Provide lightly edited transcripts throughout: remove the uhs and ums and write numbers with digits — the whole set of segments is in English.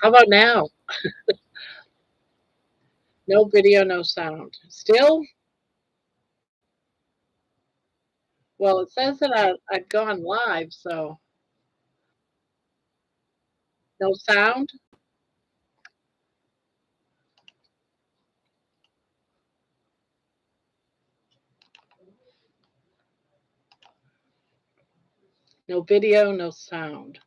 How about now? No video, no sound. Still? Well, it says that I've gone live, so no sound? No video, no sound.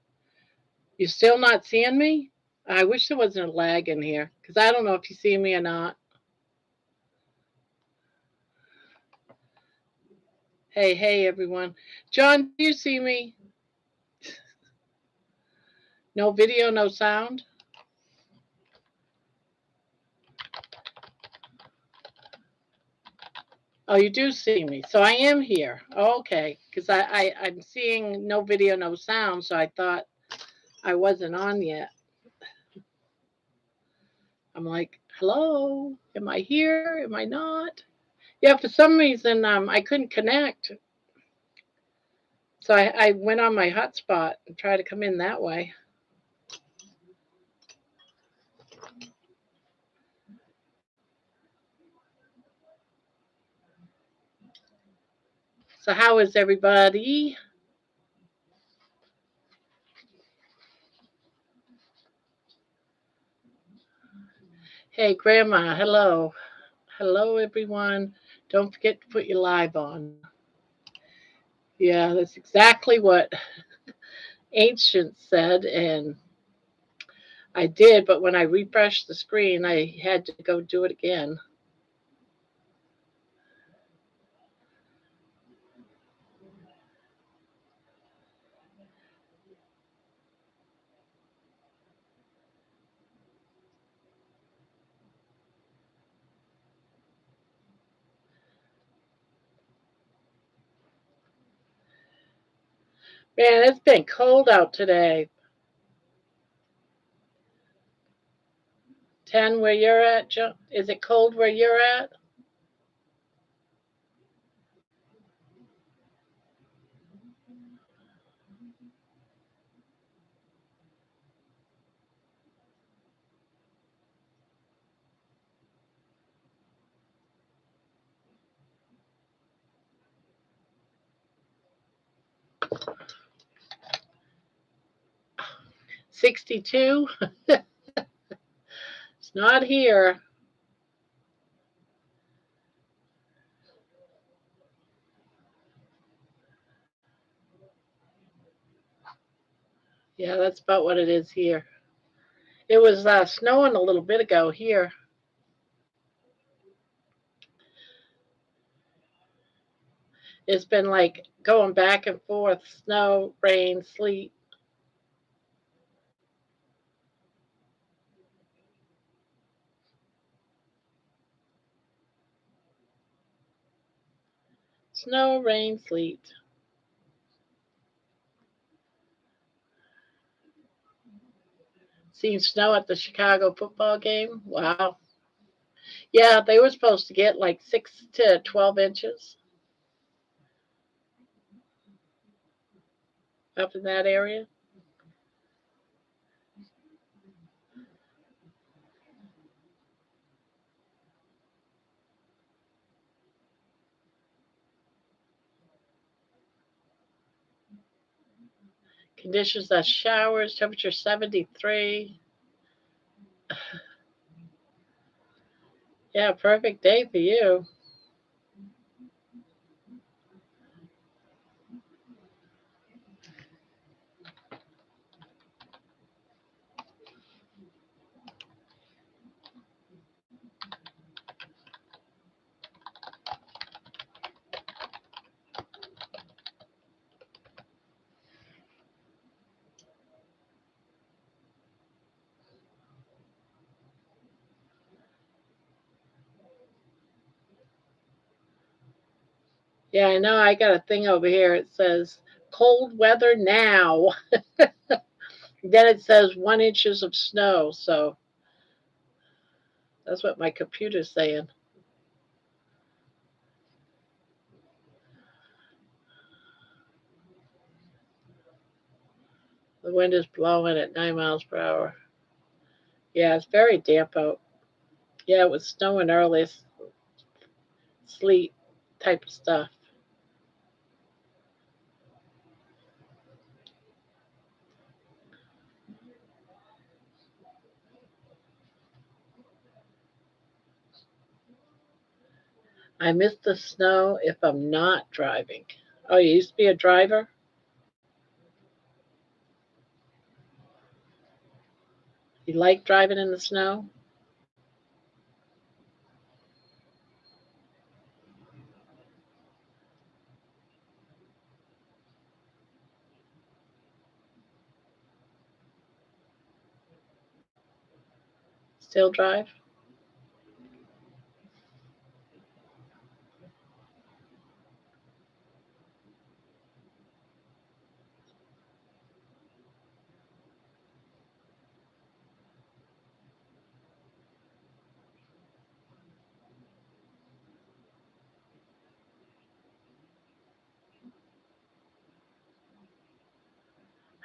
You still not seeing me? I wish there wasn't a lag in here because I don't know if you see me or not. Hey, hey, everyone. John, do you see me? No video, no sound? Oh, you do see me. So I am here. Oh, okay. Because I'm seeing no video, no sound. So I thought I wasn't on yet. I'm like, hello, am I here? Am I not? Yeah, for some reason I couldn't connect. So I went on my hotspot and tried to come in that way. So how is everybody? Hey, Grandma, hello. Hello, everyone. Don't forget to put your live on. Yeah, that's exactly what ancients said, and I did, but when I refreshed the screen, I had to go do it again. Man, it's been cold out today. 10 where you're at, Joe? Is it cold where you're at? 62? It's not here. Yeah, that's about what it is here. It was snowing a little bit ago here. It's been like going back and forth snow, rain, sleet. Snow, rain, sleet. Seen snow at the Chicago football game. Wow. Yeah, they were supposed to get like 6 to 12 inches up in that area. Conditions are showers, temperature 73. Yeah, perfect day for you. Yeah, I know. I got a thing over here. It says cold weather now. Then it says 1 inches of snow. So that's what my computer's saying. The wind is blowing at 9 miles per hour. Yeah, it's very damp out. Yeah, it was snowing early, sleet type of stuff. I miss the snow if I'm not driving. Oh, you used to be a driver? You like driving in the snow? Still drive?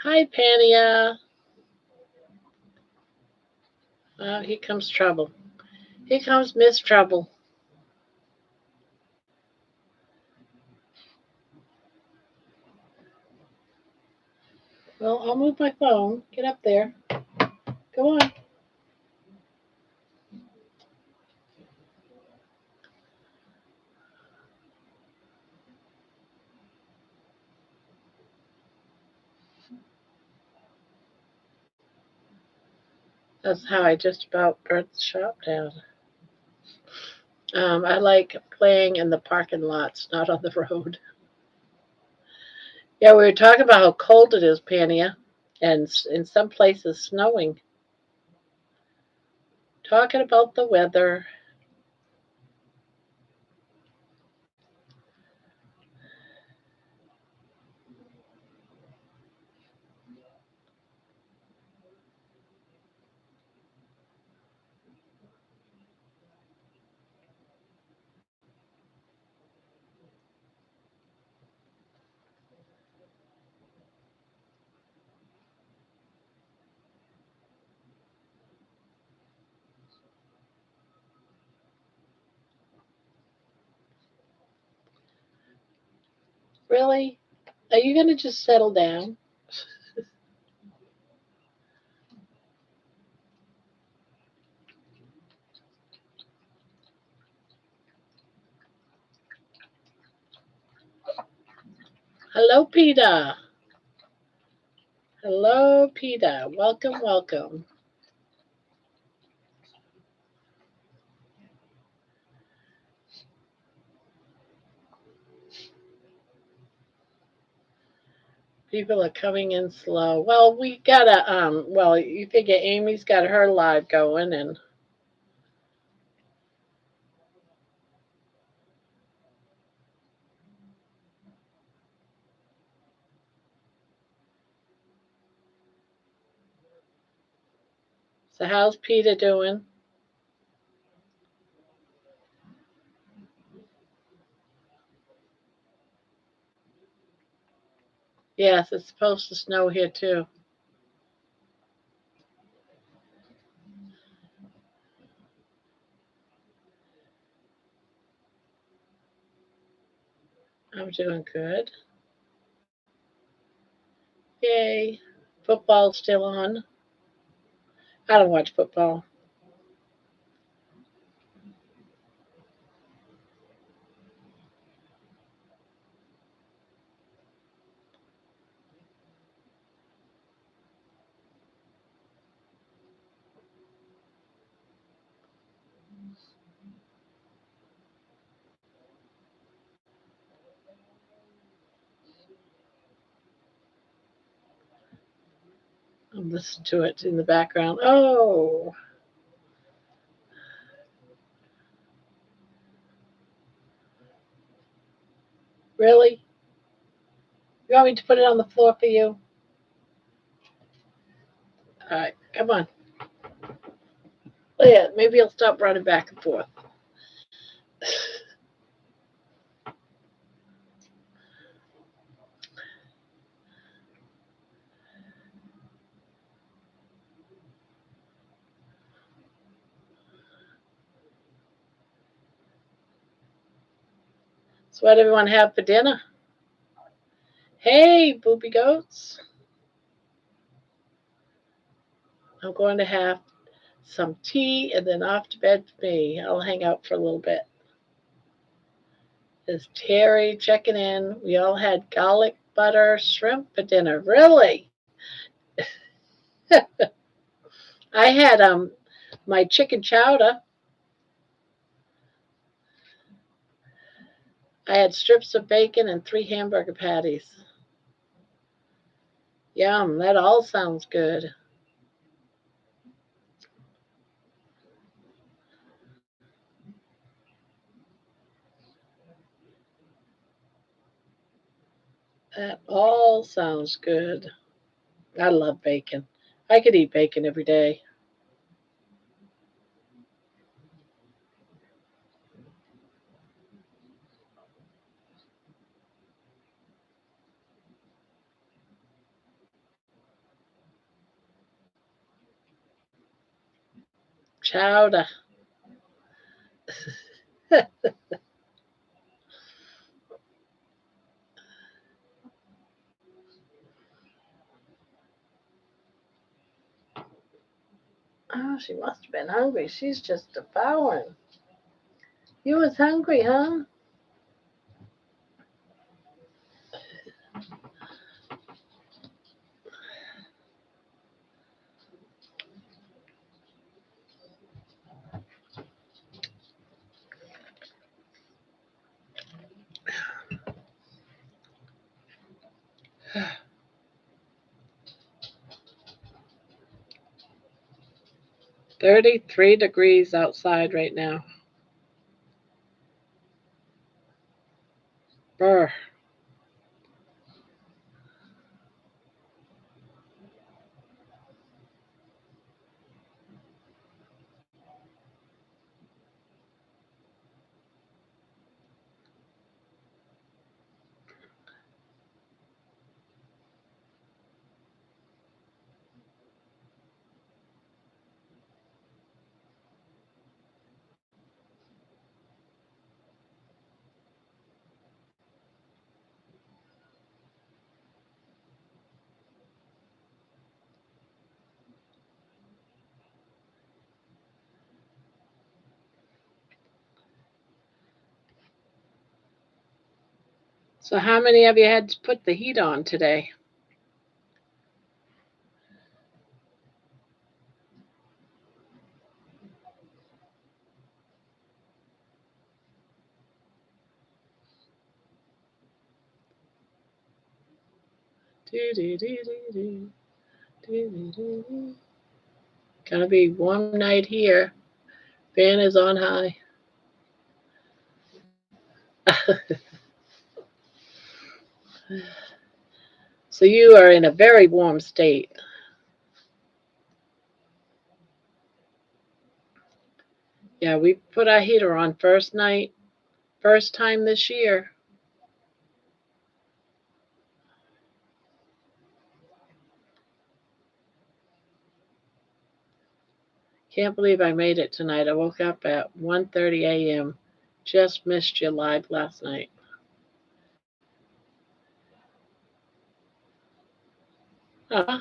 Hi, Pania. Oh, here comes trouble. Here comes Miss Trouble. Well, I'll move my phone. Get up there. Go on. That's how I just about burnt the shop down. I like playing in the parking lots, not on the road. Yeah, we were talking about how cold it is, Pania, and in some places snowing. Talking about the weather. Really? Are you going to just settle down? Hello, Peter. Hello, Peter. Welcome, welcome. People are coming in slow. Well, we gotta well, you figure Amy's got her live going, and so how's Peter doing? Yes, it's supposed to snow here too. I'm doing good. Yay. Football's still on. I don't watch football. I'm listening to it in the background. Oh, really? You want me to put it on the floor for you? All right, come on. Oh, yeah, maybe he'll stop running back and forth. So what did everyone have for dinner? Hey, booby goats. I'm going to have some tea and then off to bed for me. I'll hang out for a little bit. Is Terry checking in? We all had garlic butter shrimp for dinner. Really? I had my chicken chowder. I had strips of bacon and 3 hamburger patties. Yum, that all sounds good. That all sounds good. I love bacon. I could eat bacon every day. Chowder. Oh, she must have been hungry. She's just devouring. You was hungry, huh? $33 outside right now. Brr. So how many of you had to put the heat on today? Gonna be warm night here. Fan is on high. So you are in a very warm state. Yeah, we put our heater on first night, first time this year. Can't believe I made it tonight. I woke up at 1:30 a.m. Just missed you live last night. I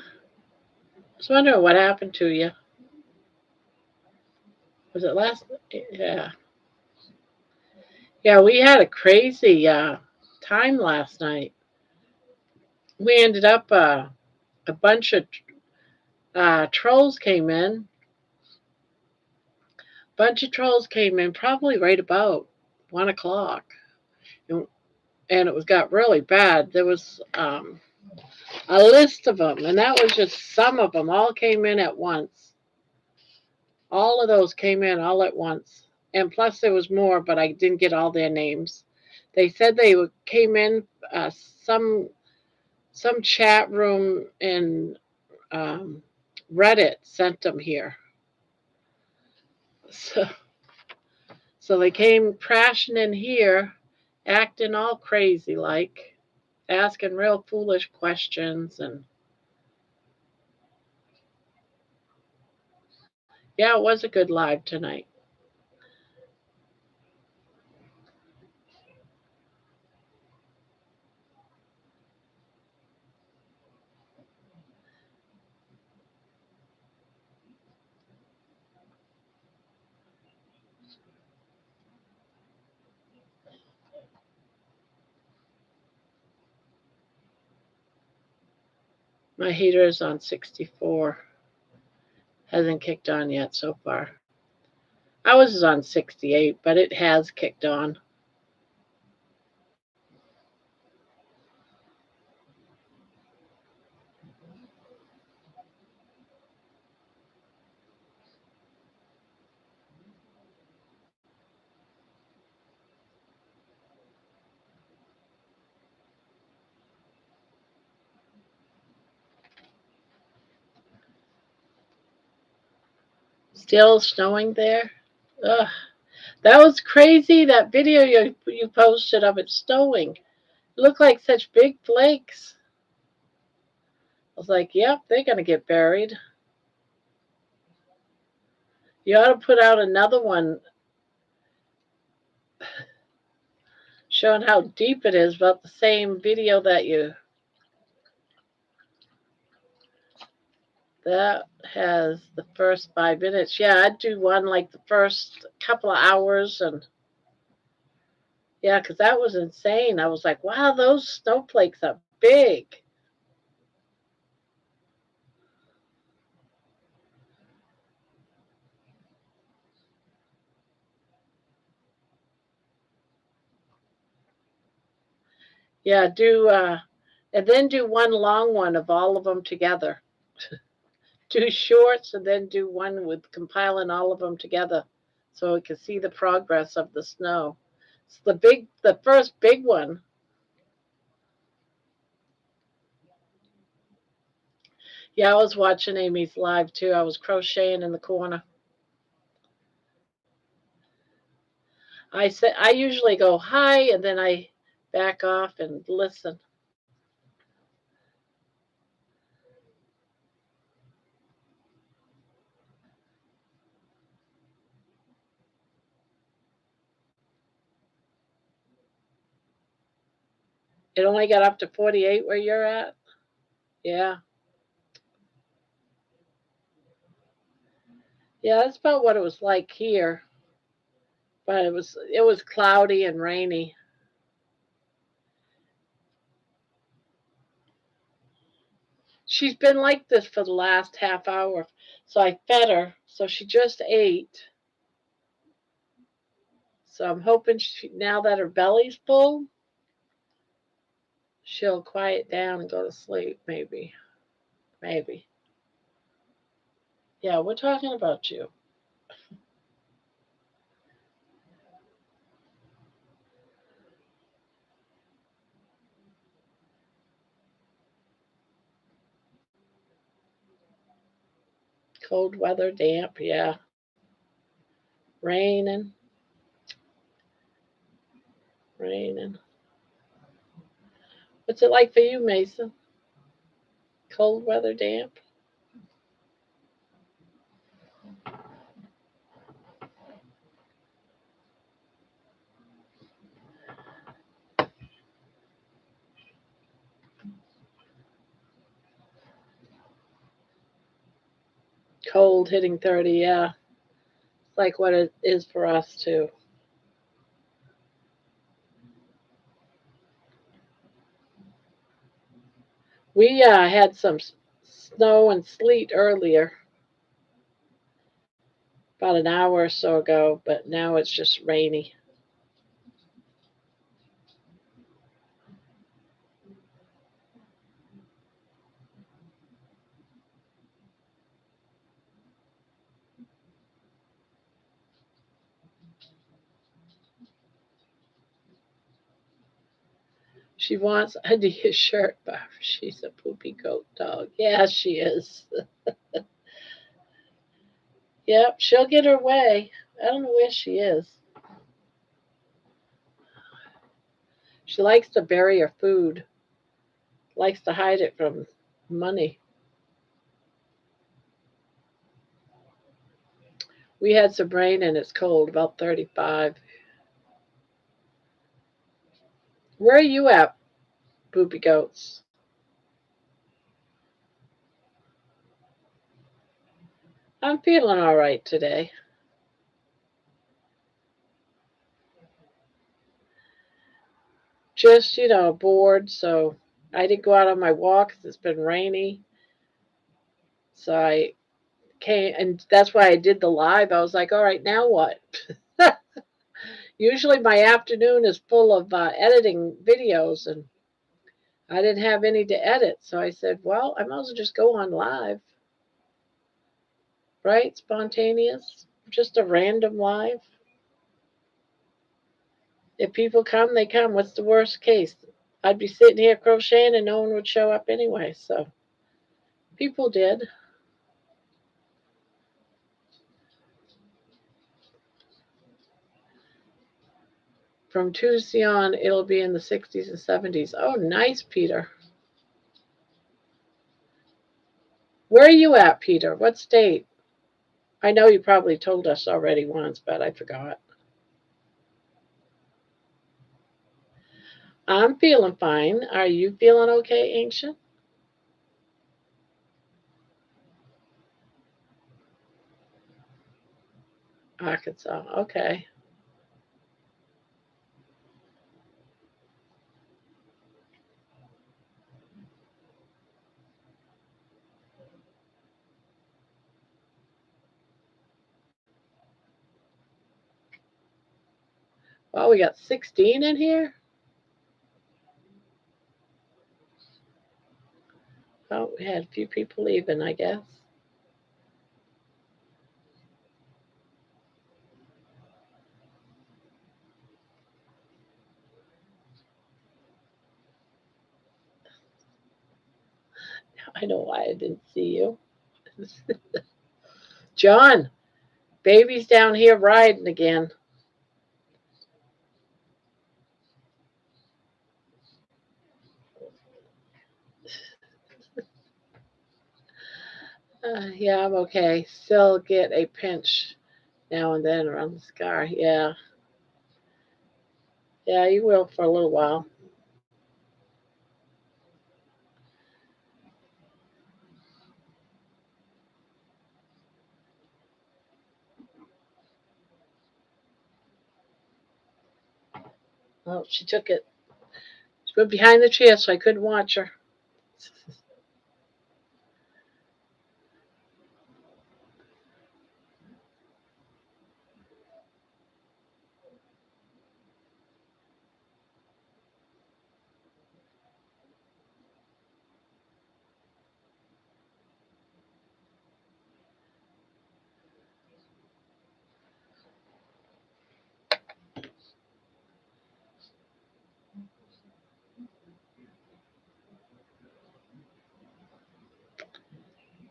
was wondering what happened to you. Was it last? Yeah. Yeah, we had a crazy time last night. We ended up, a bunch of trolls came in. Bunch of trolls came in probably right about 1 o'clock. And, and it was got really bad. There was a list of them, and that was just some of them. All came in at once. All of those came in all at once. And plus there was more, but I didn't get all their names. They said they came in some chat room in um, Reddit sent them here. So, so they came crashing in here, acting all crazy like, asking real foolish questions. And yeah, it was a good live tonight. My heater is on 64. Hasn't kicked on yet so far. Ours is on 68, but it has kicked on. Still snowing there? Ugh. That was crazy, that video you posted of it snowing. It looked like such big flakes. I was like, yep, they're going to get buried. You ought to put out another one showing how deep it is, about the same video that that has the first 5 minutes. Yeah, I'd do one like the first couple of hours, and yeah, because that was insane. I was like, wow, those snowflakes are big. Yeah, and then do one long one of all of them together. Do shorts and then do one with compiling all of them together so we can see the progress of the snow. It's the first big one. Yeah, I was watching Amy's live too. I was crocheting in the corner. I usually go hi and then I back off and listen. It only got up to 48 where you're at. Yeah. Yeah, that's about what it was like here. But it was cloudy and rainy. She's been like this for the last half hour. So I fed her. So she just ate. So I'm hoping now that her belly's full, she'll quiet down and go to sleep, maybe. Maybe. Yeah, we're talking about you. Cold weather, damp, yeah. Raining, raining. What's it like for you, Mason? Cold weather, damp? Cold hitting 30, yeah. It's like what it is for us, too. We had some snow and sleet earlier, about an hour or so ago, but now it's just rainy. She wants a new shirt, but she's a poopy goat dog. Yeah, she is. Yep, she'll get her way. I don't know where she is. She likes to bury her food, likes to hide it from money. We had some rain and it's cold, about 35. Where are you at, poopy goats? I'm feeling all right today. Just, bored, so I didn't go out on my walk because it's been rainy. So I came, and that's why I did the live. I was like, all right, now what? Usually my afternoon is full of editing videos, and I didn't have any to edit. So I said, well, I might as well just go on live. Right? Spontaneous. Just a random live. If people come, they come. What's the worst case? I'd be sitting here crocheting and no one would show up anyway. So people did. From Tuesday on, it'll be in the 60s and 70s. Oh, nice, Peter. Where are you at, Peter? What state? I know you probably told us already once, but I forgot. I'm feeling fine. Are you feeling okay, Ancient? Arkansas. Okay. Well, we got 16 in here. Oh, we had a few people leaving, I guess. I know why I didn't see you. John, baby's down here riding again. Yeah, I'm okay. Still get a pinch now and then around the scar. Yeah. Yeah, you will for a little while. Oh, she took it. She went behind the chair so I couldn't watch her.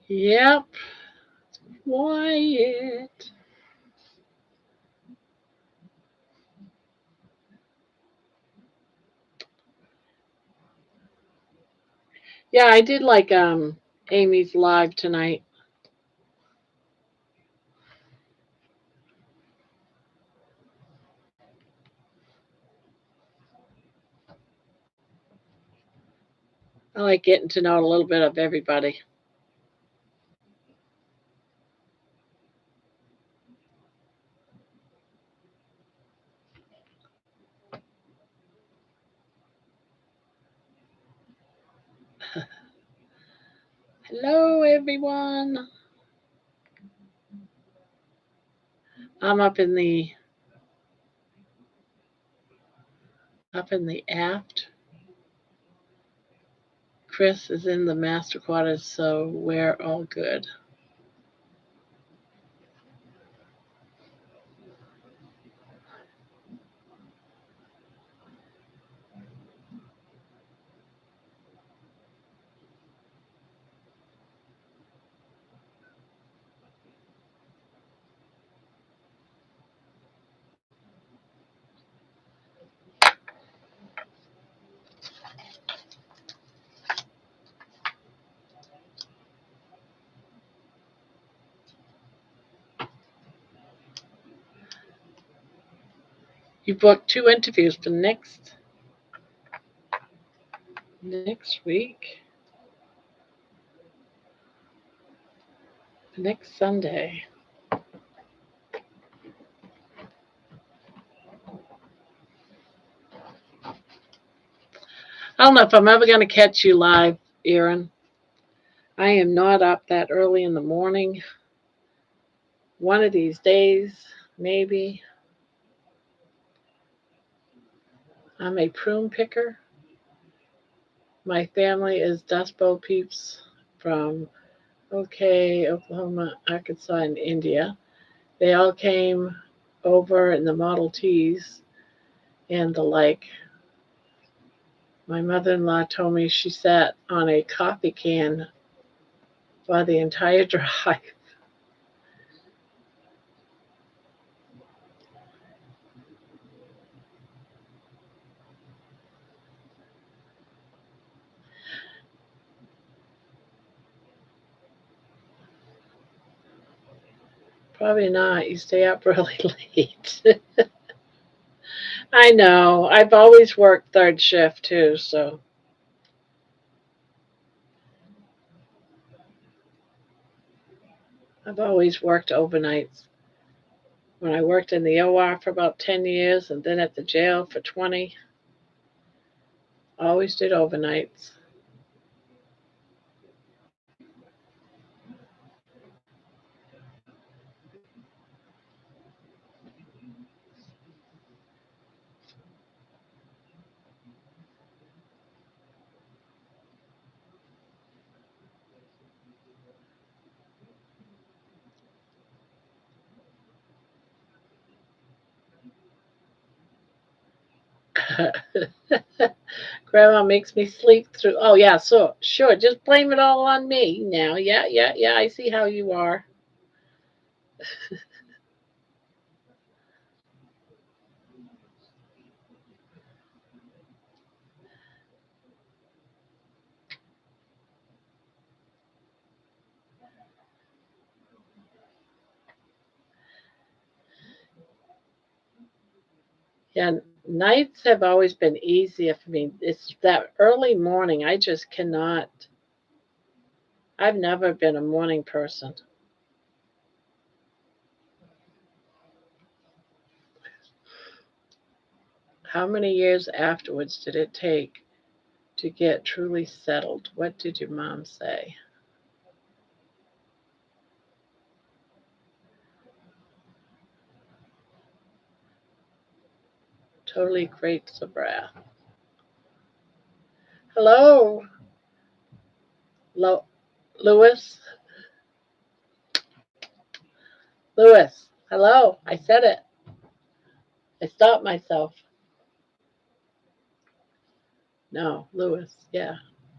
Yep. Quiet. Yeah, I did like Amy's live tonight. I like getting to know a little bit of everybody. Hello, everyone. I'm up in the aft. Chris is in the master quarters, so we're all good. You booked 2 interviews for next week, next Sunday. I don't know if I'm ever going to catch you live, Erin. I am not up that early in the morning. One of these days, maybe. I'm a prune picker. My family is Dust Bowl peeps from Oklahoma, Arkansas, and India. They all came over in the Model Ts and the like. My mother in law told me she sat on a coffee can for the entire drive. Probably not. You stay up really late. I know. I've always worked third shift too, so I've always worked overnights. When I worked in the OR for about 10 years and then at the jail for 20, always did overnights. Grandma makes me sleep through. Oh, yeah, so sure. Just blame it all on me now. Yeah, yeah, yeah. I see how you are. Yeah, nights have always been easier for me. It's that early morning. I just cannot. I've never been a morning person. How many years afterwards did it take to get truly settled? What did your mom say? Totally great, Sabra. Hello, Louis. Louis. Hello. I said it. I stopped myself. No, Louis. Yeah.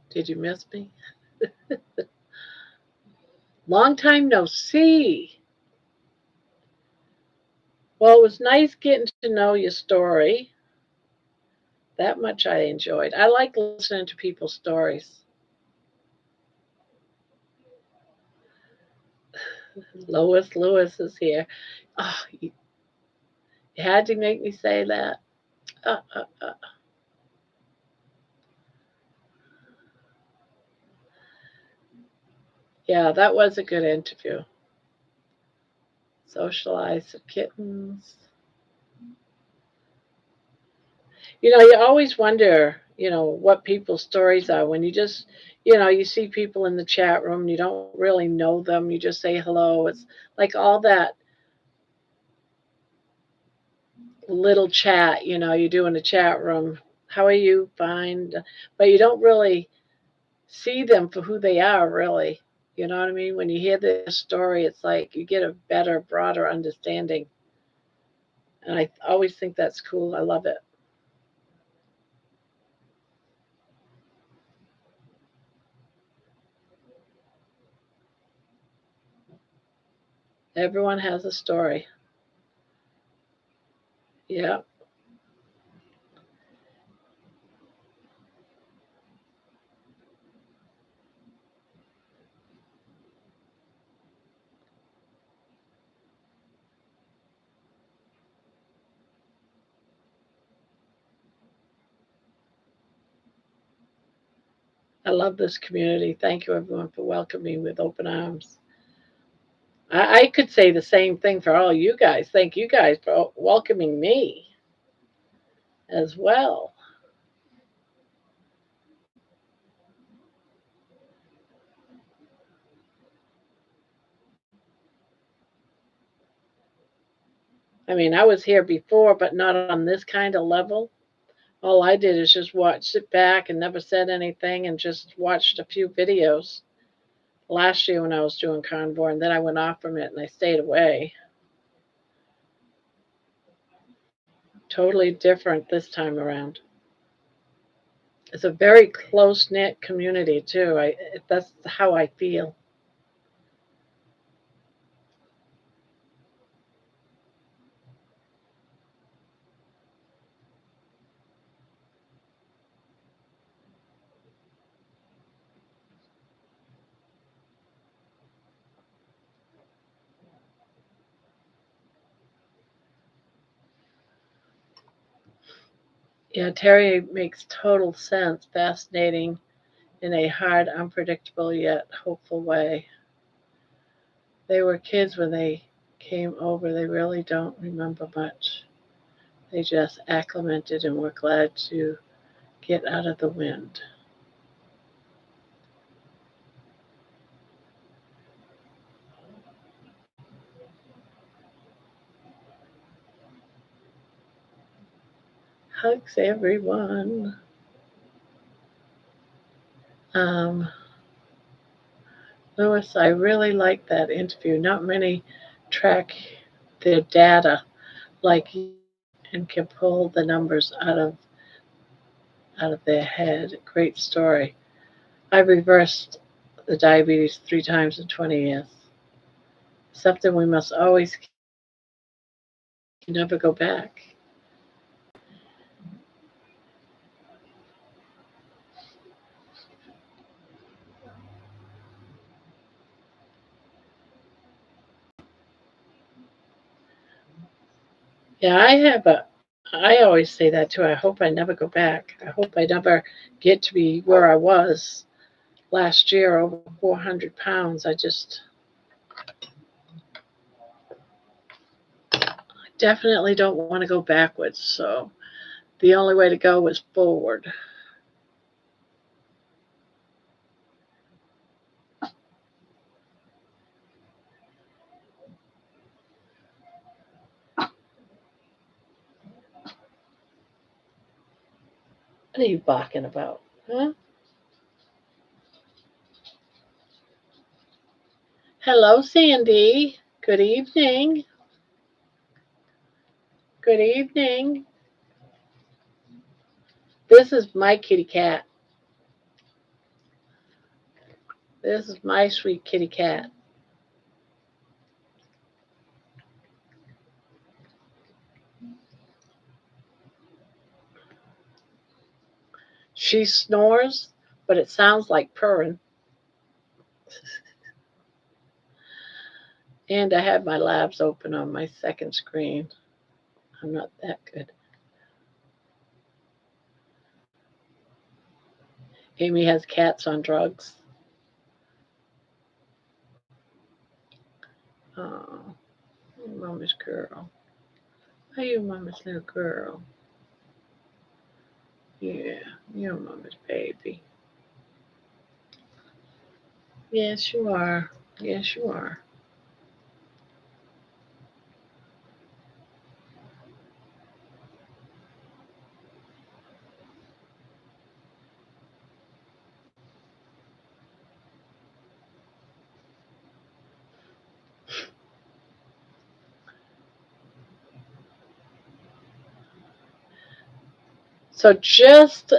Did you miss me? Long time no see. Well, it was nice getting to know your story. That much I enjoyed. I like listening to people's stories. Lewis is here. Oh, you had to make me say that. Uh, uh, uh. Yeah, that was a good interview. Socialize with kittens. You always wonder, what people's stories are when you just, you see people in the chat room, you don't really know them, you just say hello. It's like all that little chat, you do in the chat room. How are you? Fine. But you don't really see them for who they are, really. You know what I mean? When you hear their story, it's like you get a better, broader understanding. And I always think that's cool. I love it. Everyone has a story. Yeah, I love this community. Thank you, everyone, for welcoming me with open arms. I could say the same thing for all you guys. Thank you guys for welcoming me as well. I mean, I was here before, but not on this kind of level. All I did is just sit back and never said anything and just watched a few videos last year when I was doing Carnivore, and then I went off from it and I stayed away. Totally different this time around. It's a very close knit community too. That's how I feel. Yeah, Terry makes total sense. Fascinating in a hard, unpredictable yet hopeful way. They were kids when they came over. They really don't remember much. They just acclimated and were glad to get out of the wind. Hugs, everyone. Um, Lewis, I really like that interview. Not many track their data like you and can pull the numbers out of their head. Great story. I reversed the diabetes 3 times in 20 years. Something we must always never go back. Yeah, I always say that too. I hope I never go back. I hope I never get to be where I was last year, over 400 pounds. I just definitely don't want to go backwards. So the only way to go is forward. What are you barking about? Huh? Hello, Sandy. Good evening. Good evening. This is my kitty cat. This is my sweet kitty cat. She snores, but it sounds like purring. And I have my labs open on my second screen. I'm not that good. Amy has cats on drugs. Oh, mama's girl. Are you mama's little girl? Yeah, you're mama's baby. Yes, you are. Yes, you are. So just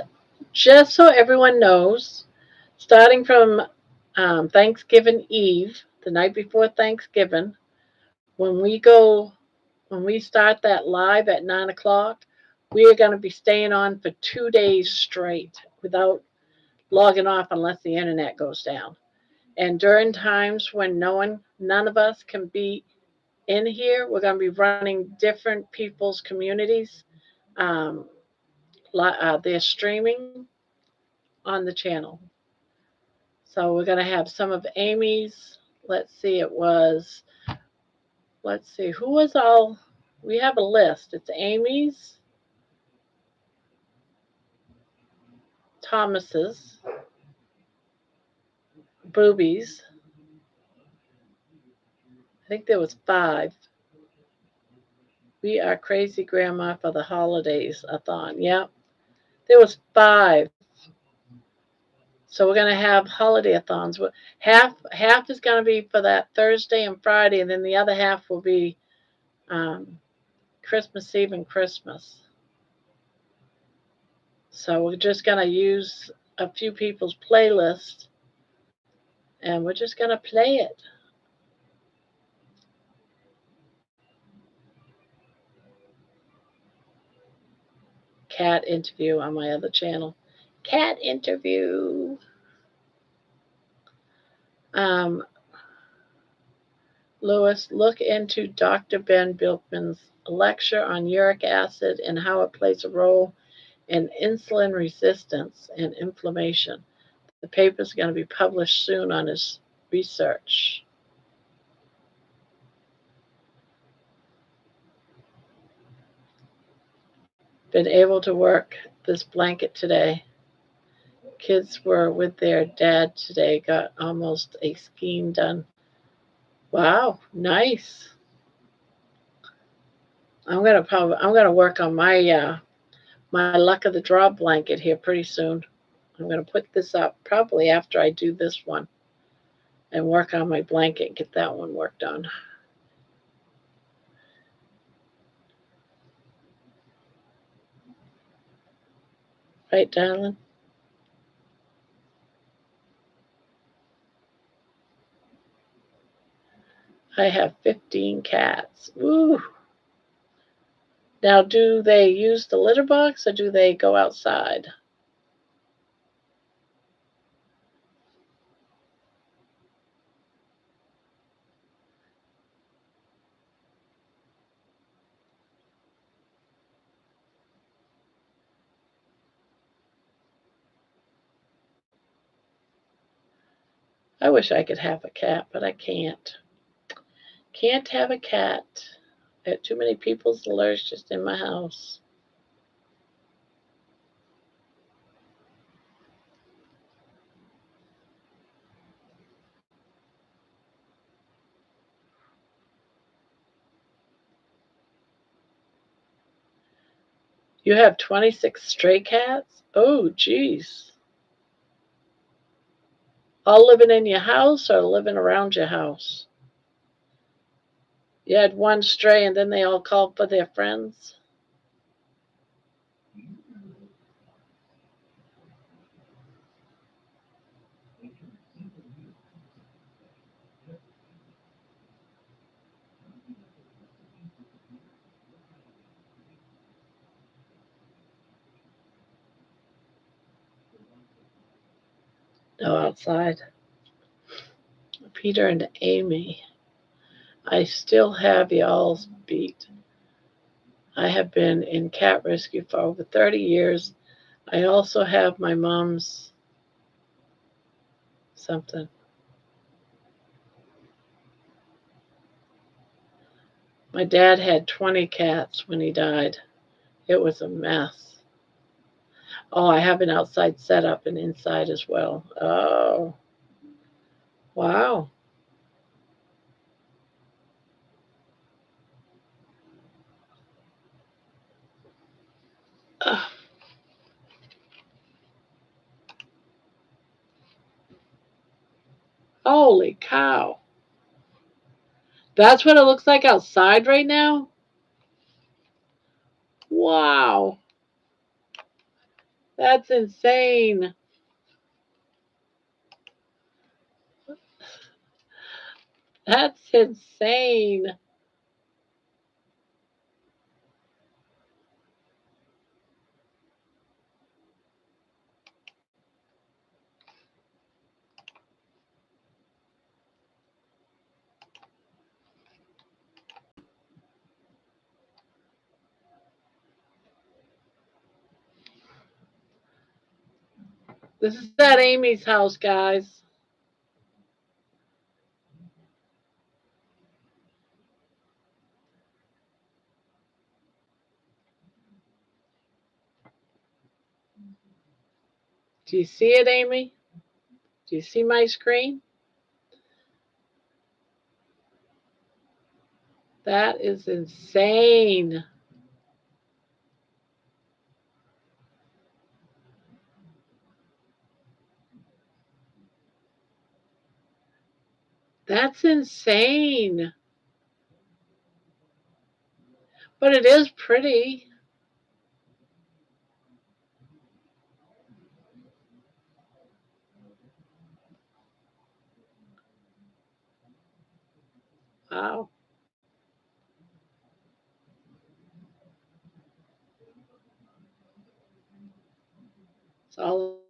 so everyone knows, starting from Thanksgiving Eve, the night before Thanksgiving, when we go, when we start that live at 9 o'clock, we are going to be staying on for 2 days straight without logging off unless the internet goes down. And during times when none of us can be in here, we're going to be running different people's communities. Um, they're streaming on the channel. So we're going to have some of Amy's. Let's see, let's see, who was all, we have a list. It's Amy's, Thomas's, Boobies. I think there was 5. We are crazy grandma for the holidays-a-thon. Yep. There was 5. So we're going to have holiday-a-thons. Half is going to be for that Thursday and Friday, and then the other half will be Christmas Eve and Christmas. So we're just going to use a few people's playlists, and we're just going to play it. Cat interview on my other channel. Cat interview. Lewis, look into Dr. Ben Bilkman's lecture on uric acid and how it plays a role in insulin resistance and inflammation. The paper is going to be published soon on his research. Been able to work this blanket today. Kids were with their dad today, got almost a scheme done. Wow, nice. I'm gonna work on my my luck of the draw blanket here pretty soon. I'm gonna put this up probably after I do this one and work on my blanket and get that one worked on. Right, darling? I have 15 cats. Woo! Now, do they use the litter box or do they go outside? I wish I could have a cat, but I can't. Can't have a cat. I have too many people's alerts just in my house. You have 26 stray cats? Oh, geez. All living in your house or living around your house? You had one stray and then they all called for their friends? No, outside. Peter and Amy. I still have y'all's beat. I have been in cat rescue for over 30 years. I also have my mom's something. My dad had 20 cats when he died. It was a mess. Oh, I have an outside setup and inside as well. Oh, wow. Ugh, holy cow. That's what it looks like outside right now? Wow. That's insane. That's insane. This is at Amy's house, guys. Do you see it, Amy? Do you see my screen? That is insane. That's insane. But it is pretty. Wow. It's all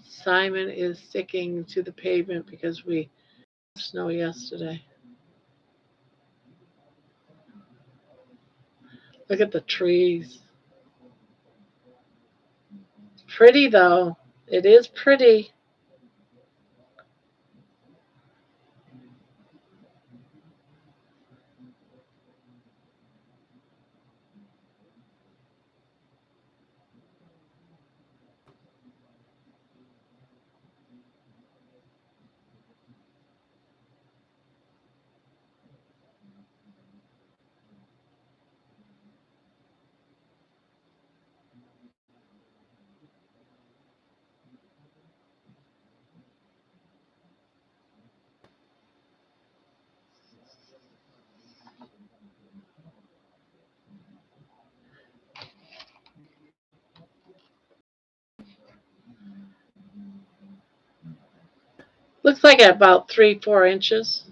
Simon is sticking to the pavement because we had snow yesterday. Look at the trees. Pretty though. It is pretty. Looks like about 3, 4 inches.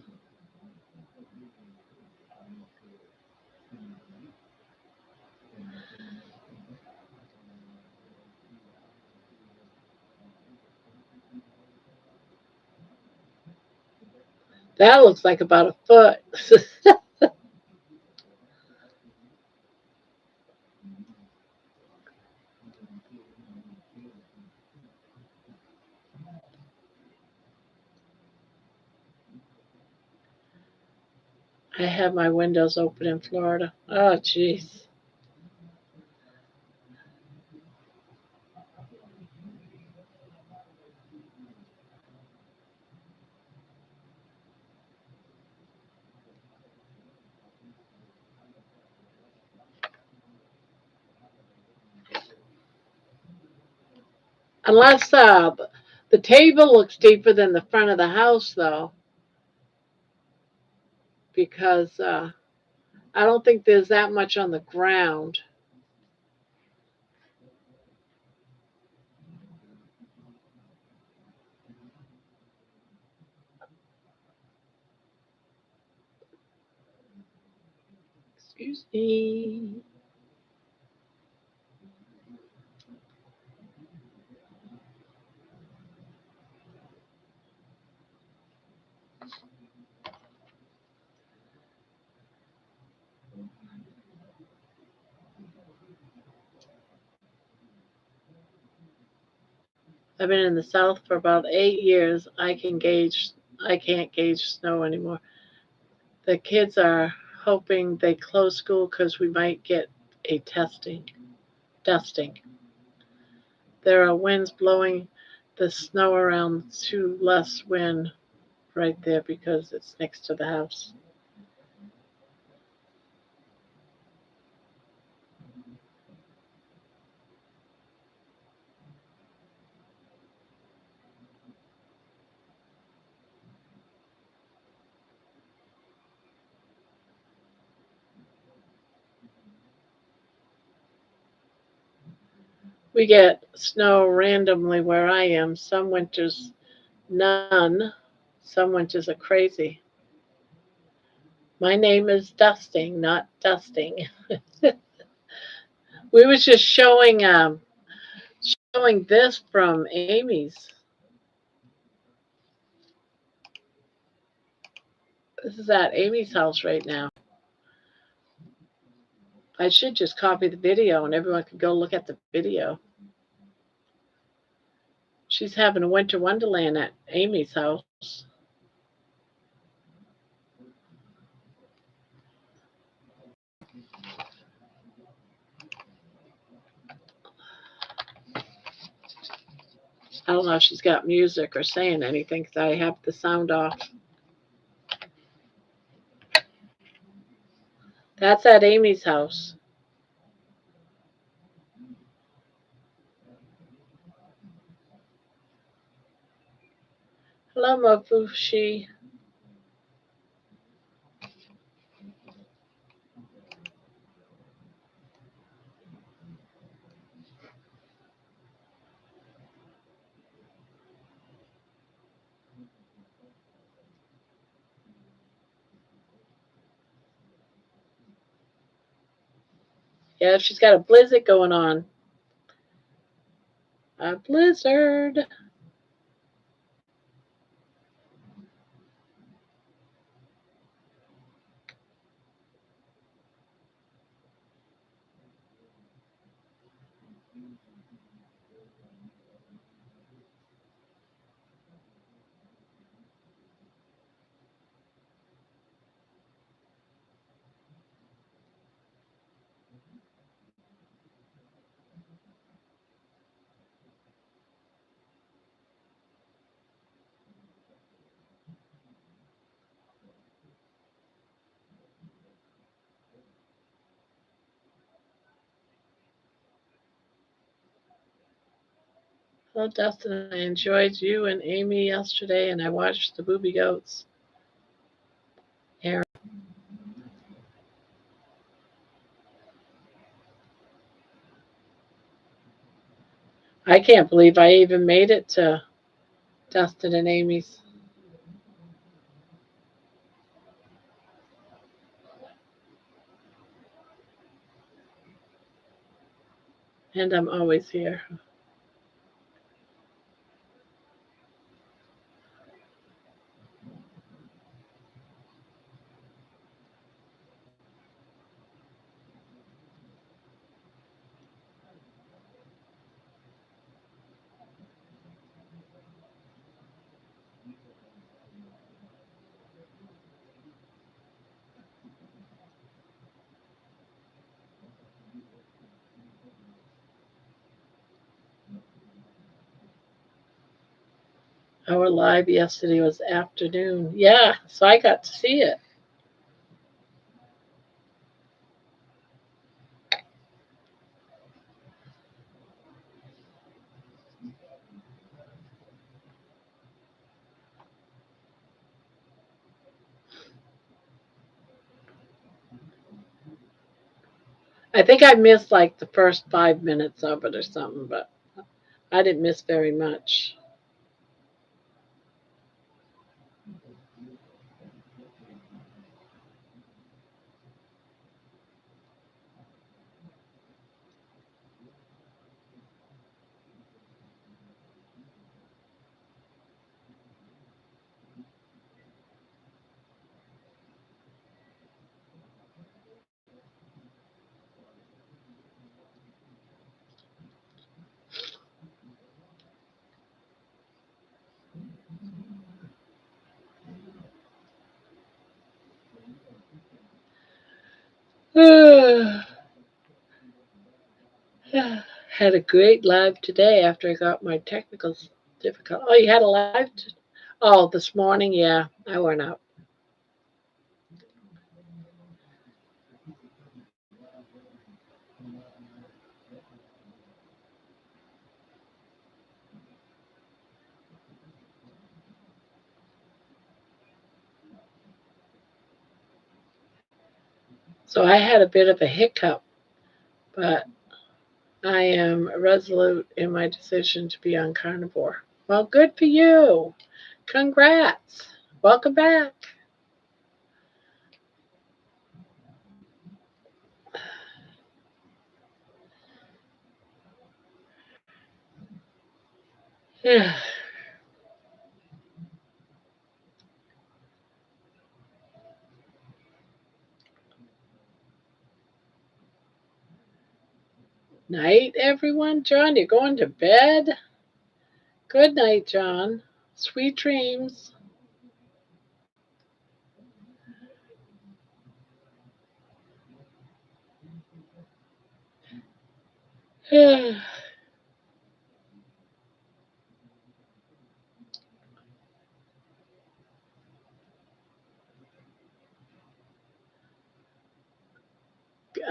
That looks like about a foot. I have my windows open in Florida. Oh, jeez. Unless the table looks deeper than the front of the house, though, because I don't think there's that much on the ground. Excuse me. I've been in the South for about 8 years. I can't gauge snow anymore. The kids are hoping they close school because we might get a dusting. There are winds blowing the snow around to less wind right there because it's next to the house. We get snow randomly where I am. Some winters, none. Some winters are crazy. My name is Dusting, not Dusting. We was just showing this from Amy's. This is at Amy's house right now. I should just copy the video and everyone could go look at the video. She's having a winter wonderland at Amy's house. I don't know if she's got music or saying anything because I have the sound off. That's at Amy's house. Hello, Mafushi. Yeah, she's got a blizzard going on. A blizzard. Well, Dustin, I enjoyed you and Amy yesterday, and I watched the Booby Goats. Aaron. I can't believe I even made it to Dustin and Amy's. And I'm always here. Our live yesterday was afternoon. Yeah, so I got to see it. I think I missed like the first 5 minutes of it or something, but I didn't miss very much. Had a great live today after I got my technicals difficult. Oh, you had a live? Oh, this morning? Yeah, I went out. So I had a bit of a hiccup, but I am resolute in my decision to be on Carnivore. Well, good for you. Congrats. Welcome back. Night, everyone. John, you're going to bed? Good night, John. Sweet dreams.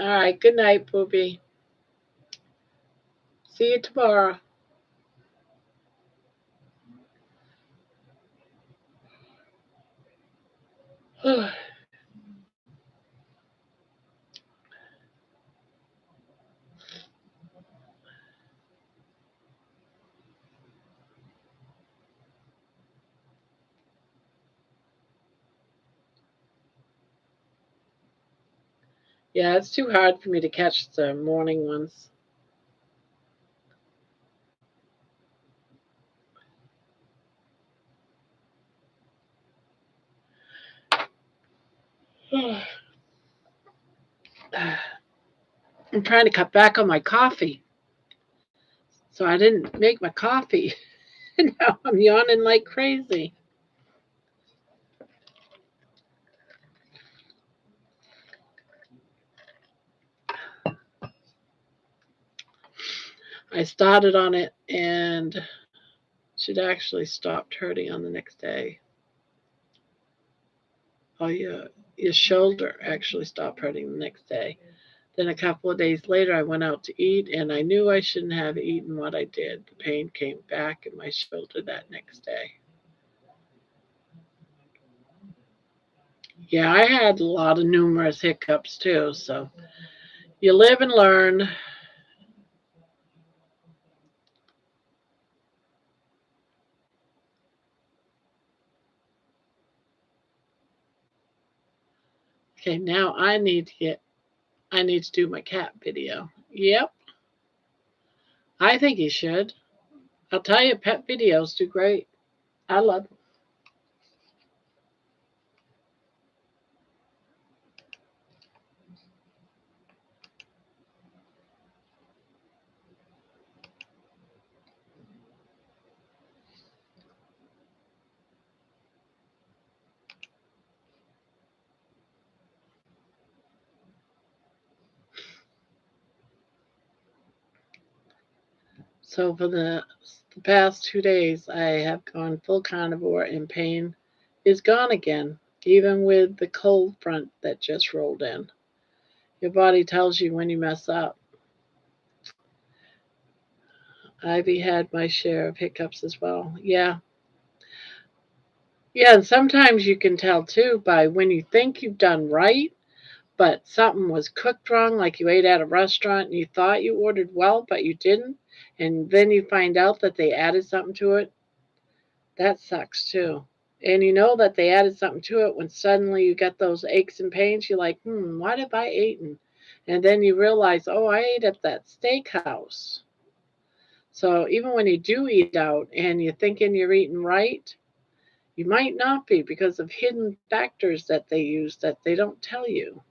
All right. Good night, Booby. See you tomorrow. Yeah, it's too hard for me to catch the morning ones. I'm trying to cut back on my coffee, so I didn't make my coffee. And now I'm yawning like crazy. I started on it and should actually stopped hurting on the next day. Oh, your shoulder actually stopped hurting the next day. Then a couple of days later, I went out to eat, and I knew I shouldn't have eaten what I did. The pain came back in my shoulder that next day. Yeah, I had a lot of numerous hiccups too. So you live and learn. Okay, now I need to do my cat video. Yep, I think you should. I'll tell you, pet videos do great. I love them. So for the past 2 days, I have gone full carnivore, and pain is gone again, even with the cold front that just rolled in. Your body tells you when you mess up. Ivy had my share of hiccups as well. Yeah. Yeah, and sometimes you can tell too by when you think you've done right, but something was cooked wrong, like you ate at a restaurant and you thought you ordered well, but you didn't. And then you find out that they added something to it. That sucks too. And you know that they added something to it when suddenly you get those aches and pains. You're like, what have I eaten? And then you realize, oh, I ate at that steakhouse. So even when you do eat out and you're thinking you're eating right, you might not be because of hidden factors that they use that they don't tell you.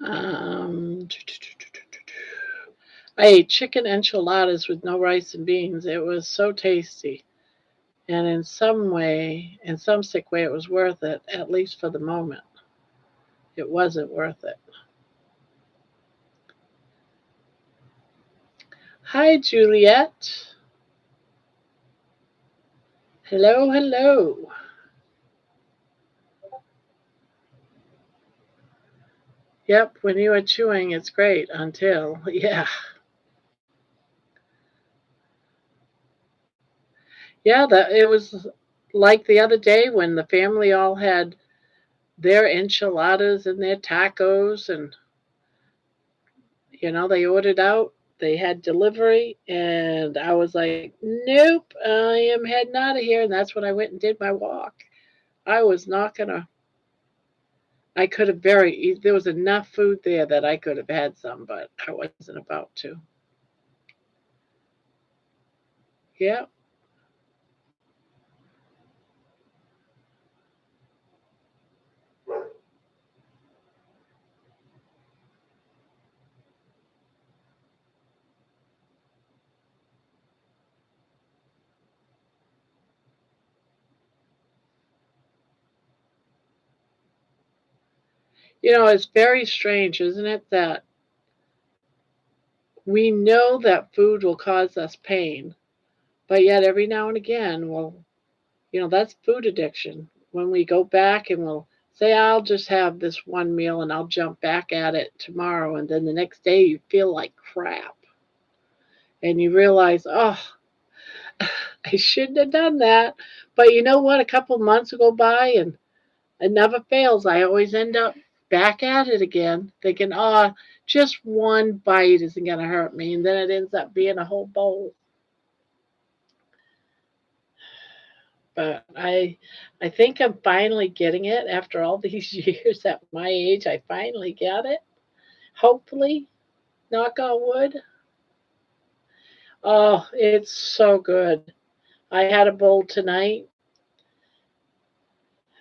Um, I ate chicken enchiladas with no rice and beans. It was so tasty. And in some way, in some sick way, it was worth it, at least for the moment. It wasn't worth it. Hi, Juliet. Hello, hello. Yep, when you are chewing, it's great until, yeah. Yeah, it was like the other day when the family all had their enchiladas and their tacos, and, they ordered out. They had delivery, and I was like, nope, I am heading out of here. And that's when I went and did my walk. I was not going to I could have there was enough food there that I could have had some, but I wasn't about to. Yeah. It's very strange, isn't it, that we know that food will cause us pain, but yet every now and again, that's food addiction. When we go back and we'll say, I'll just have this one meal and I'll jump back at it tomorrow. And then the next day you feel like crap. And you realize, oh, I shouldn't have done that. But you know what? A couple months will go by and it never fails. I always end up back at it again, thinking, oh, just one bite isn't going to hurt me. And then it ends up being a whole bowl. But I think I'm finally getting it after all these years at my age. I finally got it. Hopefully, knock on wood. Oh, it's so good. I had a bowl tonight.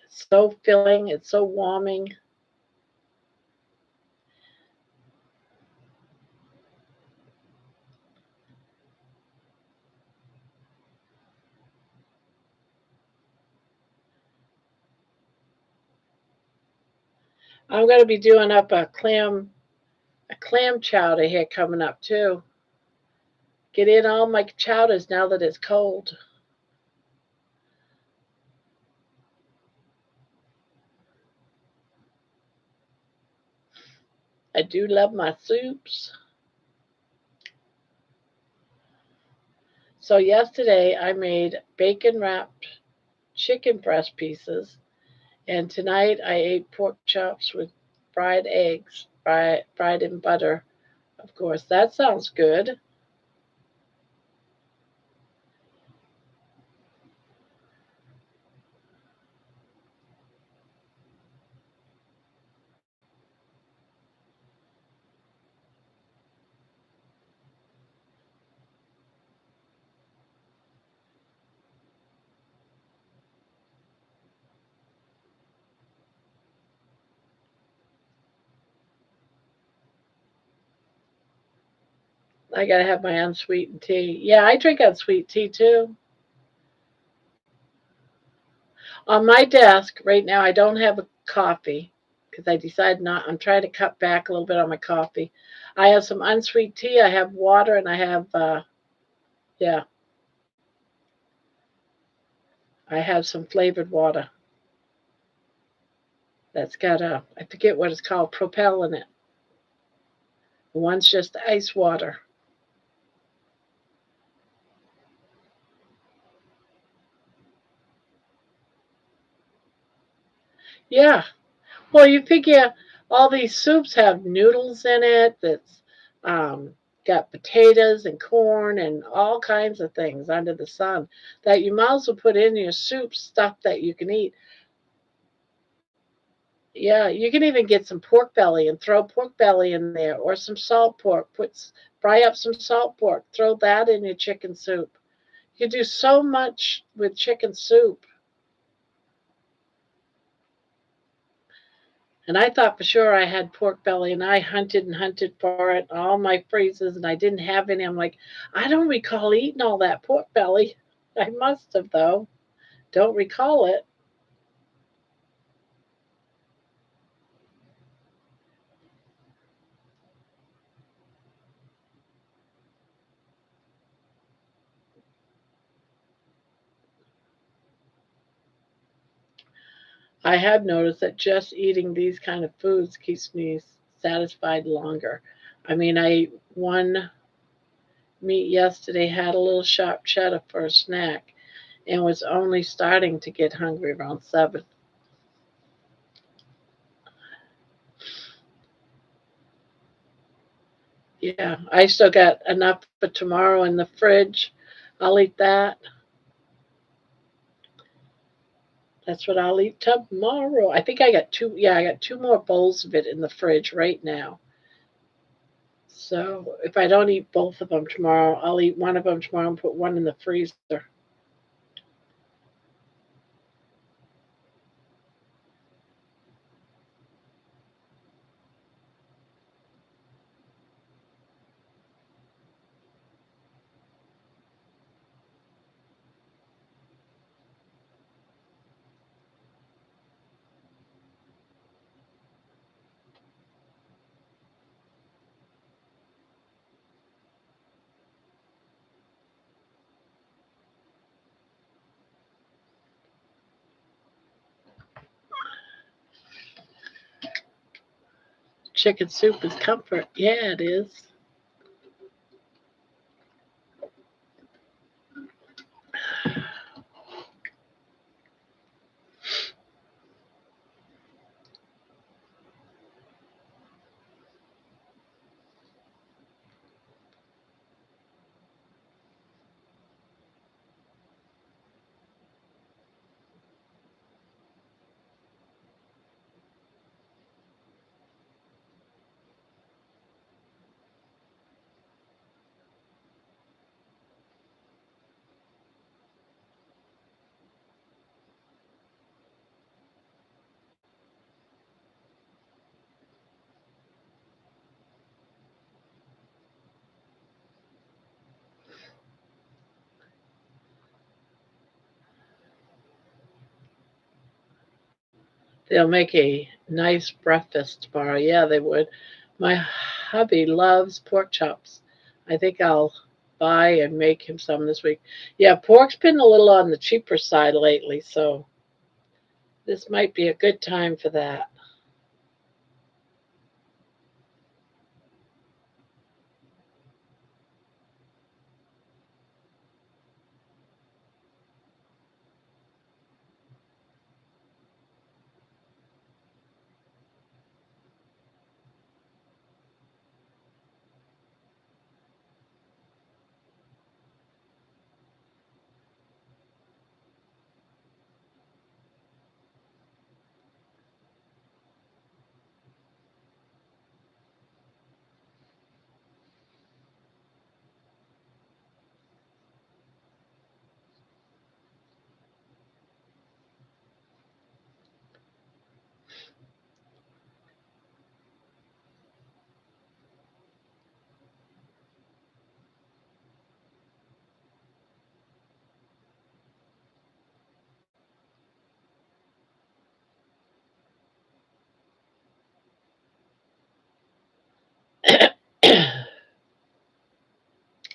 It's so filling. It's so warming. I'm going to be doing up a clam chowder here coming up too. Get in all my chowders now that it's cold. I do love my soups. So yesterday I made bacon wrapped chicken breast pieces, and tonight I ate pork chops with fried eggs, fried in butter. Of course, that sounds good. I gotta have my unsweetened tea. Yeah, I drink unsweet tea too. On my desk right now, I don't have a coffee because I decided not. I'm trying to cut back a little bit on my coffee. I have some unsweet tea. I have water, and yeah, I have some flavored water that's got I forget what it's called, Propel in it. One's just ice water. Yeah. Well, you figure all these soups have noodles in it that's um, got potatoes and corn and all kinds of things under the sun that you might as well put in your soup stuff that you can eat. Yeah, you can even get some pork belly and throw pork belly in there or some salt pork. Fry up some salt pork, throw that in your chicken soup. You can do so much with chicken soup. And I thought for sure I had pork belly, and I hunted and hunted for it, all my freezers, and I didn't have any. I'm like, I don't recall eating all that pork belly. I must have, though. Don't recall it. I have noticed that just eating these kind of foods keeps me satisfied longer. I mean, I ate one meat yesterday, had a little sharp cheddar for a snack, and was only starting to get hungry around 7. Yeah, I still got enough for tomorrow in the fridge. I'll eat that. That's what I'll eat tomorrow. I think I got two. Yeah, I got 2 more bowls of it in the fridge right now. So if I don't eat both of them tomorrow, I'll eat one of them tomorrow and put one in the freezer. Chicken soup is comfort. Yeah, it is. They'll make a nice breakfast tomorrow. Yeah, they would. My hubby loves pork chops. I think I'll buy and make him some this week. Yeah, pork's been a little on the cheaper side lately, so this might be a good time for that.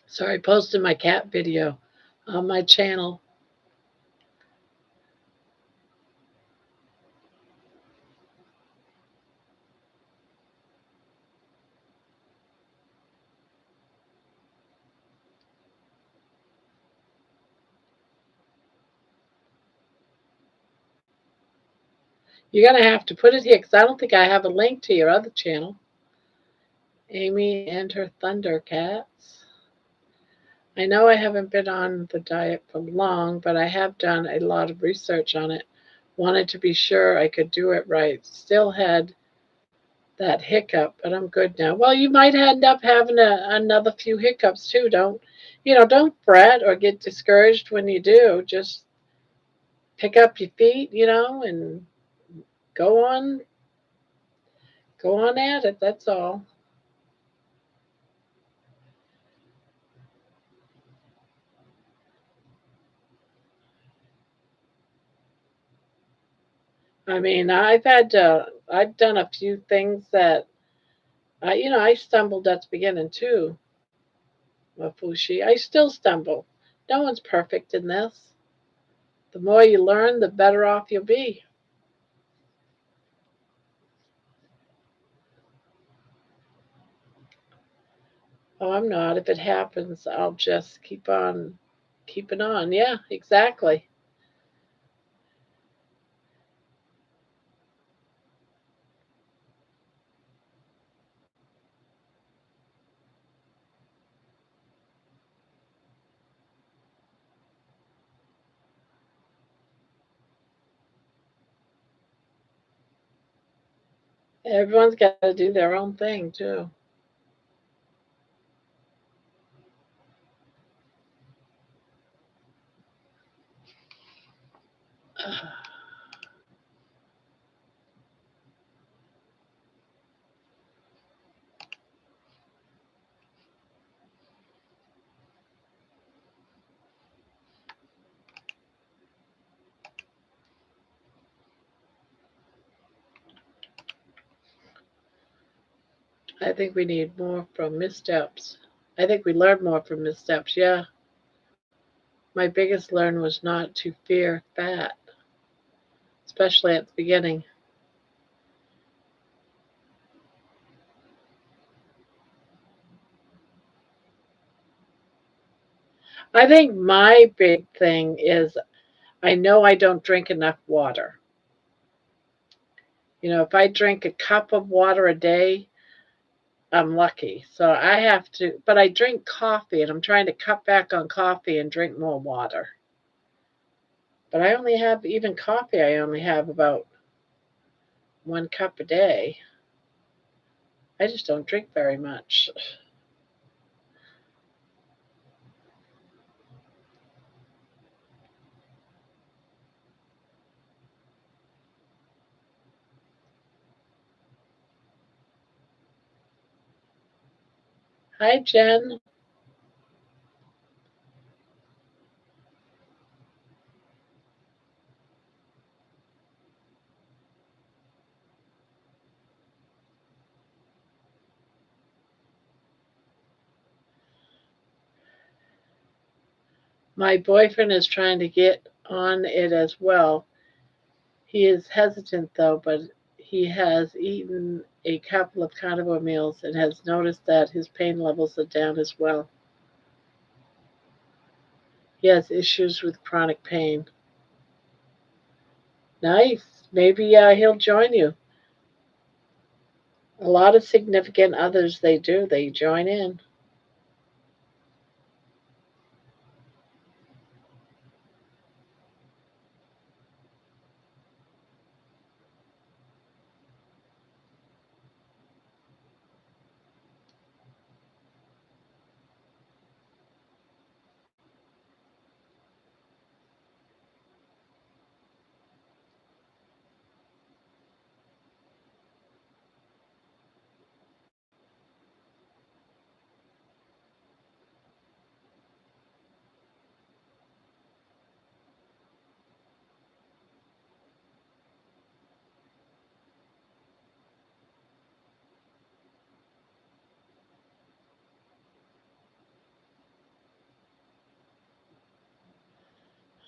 Sorry, posted my cat video on my channel. You're going to have to put it here because I don't think I have a link to your other channel. Amy and her Thundercats. I know I haven't been on the diet for long, but I have done a lot of research on it. Wanted to be sure I could do it right. Still had that hiccup, but I'm good now. Well, you might end up having another few hiccups too. Don't fret or get discouraged when you do. Just pick up your feet, and go on, go on at it. That's all. I mean, I've done a few things that I stumbled at the beginning too. Wafushi, I still stumble. No one's perfect in this. The more you learn, the better off you'll be. Oh, I'm not. If it happens, I'll just keep on keeping on. Yeah, exactly. Everyone's got to do their own thing, too. I think we need more from missteps. I think we learn more from missteps. Yeah. My biggest learn was not to fear fat, especially at the beginning. I think my big thing is I know I don't drink enough water. If I drink a cup of water a day, I'm lucky. So I have to, but I drink coffee and I'm trying to cut back on coffee and drink more water. But I only have, even coffee, I only have about 1 cup a day. I just don't drink very much. Hi, Jen. My boyfriend is trying to get on it as well. He is hesitant though, but he has eaten a couple of carnivore meals and has noticed that his pain levels are down as well. He has issues with chronic pain. Nice. Maybe he'll join you. A lot of significant others, they do. They join in.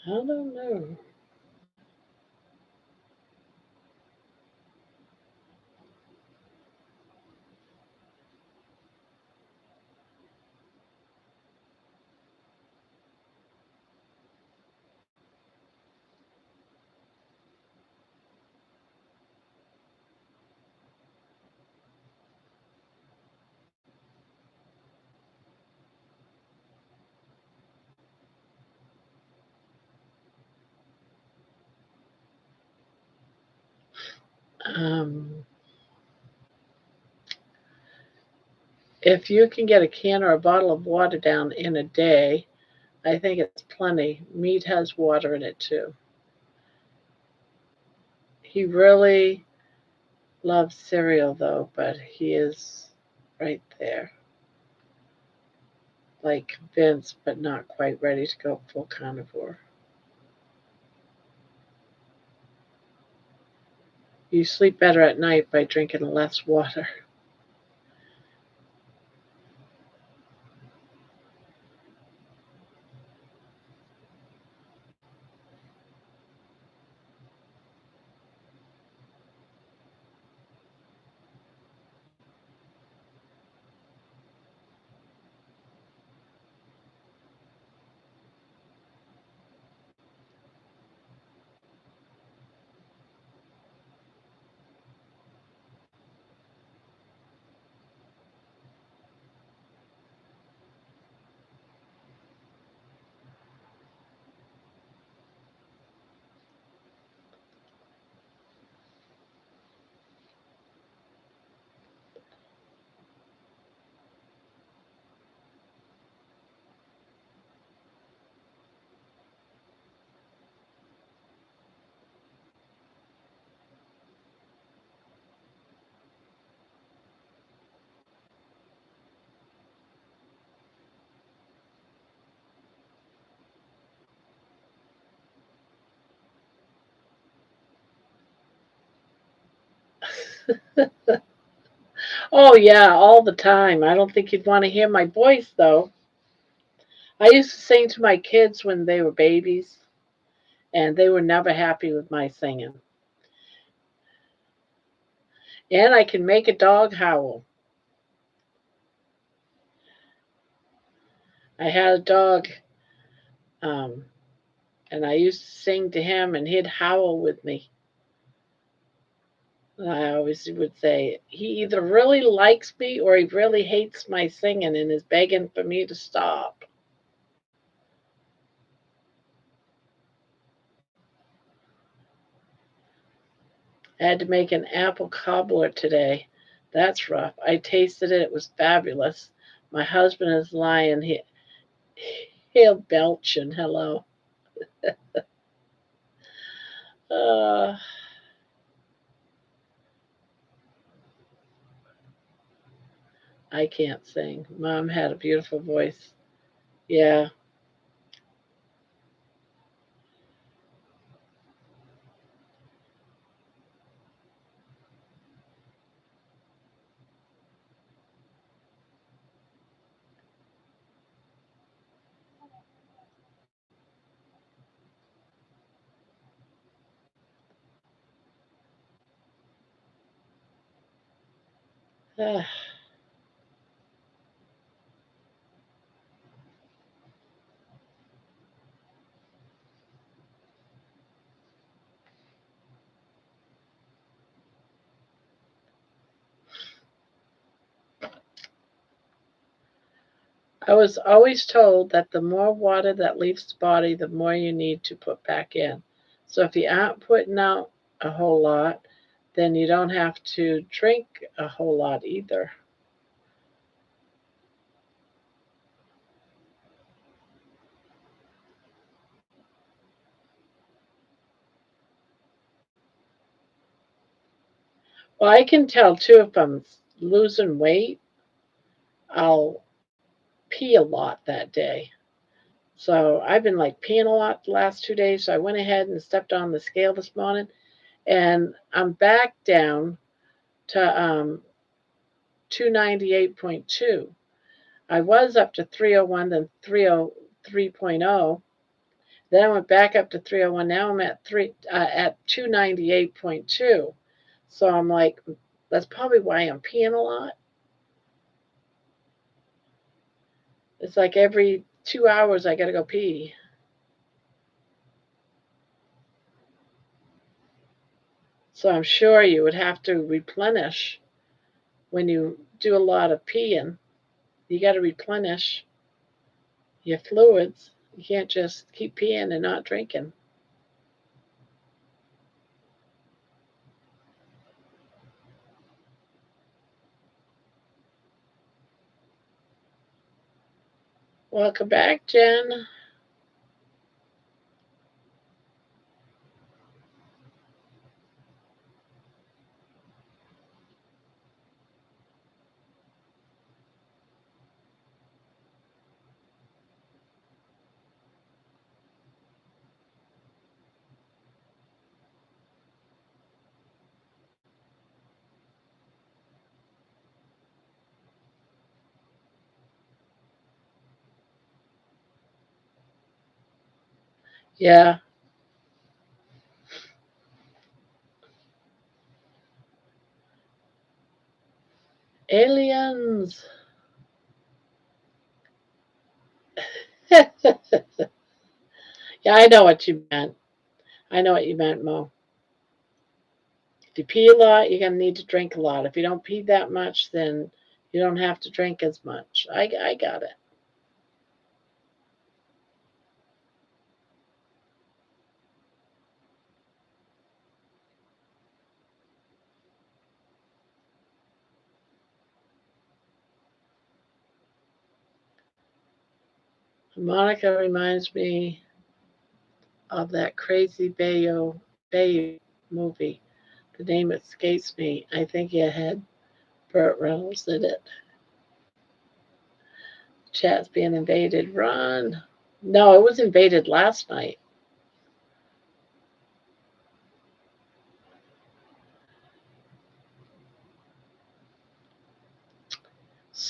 I don't know. Um, if you can get a can or a bottle of water down in a day, I think it's plenty. Meat has water in it too. He really loves cereal though, but he is right there, like convinced, but not quite ready to go full carnivore. You sleep better at night by drinking less water. Oh, yeah, all the time. I don't think you'd want to hear my voice, though. I used to sing to my kids when they were babies, and they were never happy with my singing. And I can make a dog howl. I had a dog, um, and I used to sing to him, and he'd howl with me. I always would say, he either really likes me or he really hates my singing and is begging for me to stop. I had to make an apple cobbler today. That's rough. I tasted it. It was fabulous. My husband is lying. He'll belch and hello. Uh, I can't sing. Mom had a beautiful voice. Yeah. I was always told that the more water that leaves the body, the more you need to put back in. So if you aren't putting out a whole lot, then you don't have to drink a whole lot either. Well, I can tell too if I'm losing weight, I'll pee a lot that day. So I've been like peeing a lot the last 2 days. So I went ahead and stepped on the scale this morning, and I'm back down to 298.2. I was up to 301, then 303.0. Then I went back up to 301. Now I'm at 298.2. So I'm like, that's probably why I'm peeing a lot. It's like every 2 hours I got to go pee. So I'm sure you would have to replenish when you do a lot of peeing. You got to replenish your fluids. You can't just keep peeing and not drinking. Welcome back, Jen. Yeah, aliens. Yeah, I know what you meant. I know what you meant, Mo. If you pee a lot, you're gonna need to drink a lot. If you don't pee that much, then you don't have to drink as much. I got it. Monica reminds me of that crazy Bayo movie. The name escapes me. I think it had Burt Reynolds in it. Chat's being invaded. Run. No, it was invaded last night.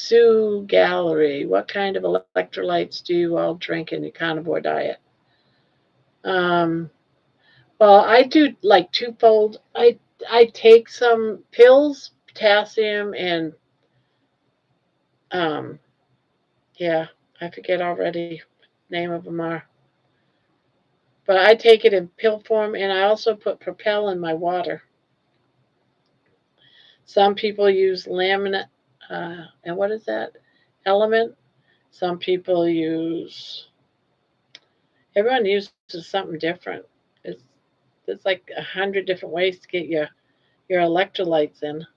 Sue Gallery. What kind of electrolytes do you all drink in your carnivore diet? Well, I do like twofold. I take some pills, potassium, and um, yeah, I forget already name of them are. But I take it in pill form, and I also put Propel in my water. Some people use laminate, and what is that? Element. Some people use. Everyone uses something different. It's there's like 100 different ways to get your electrolytes in.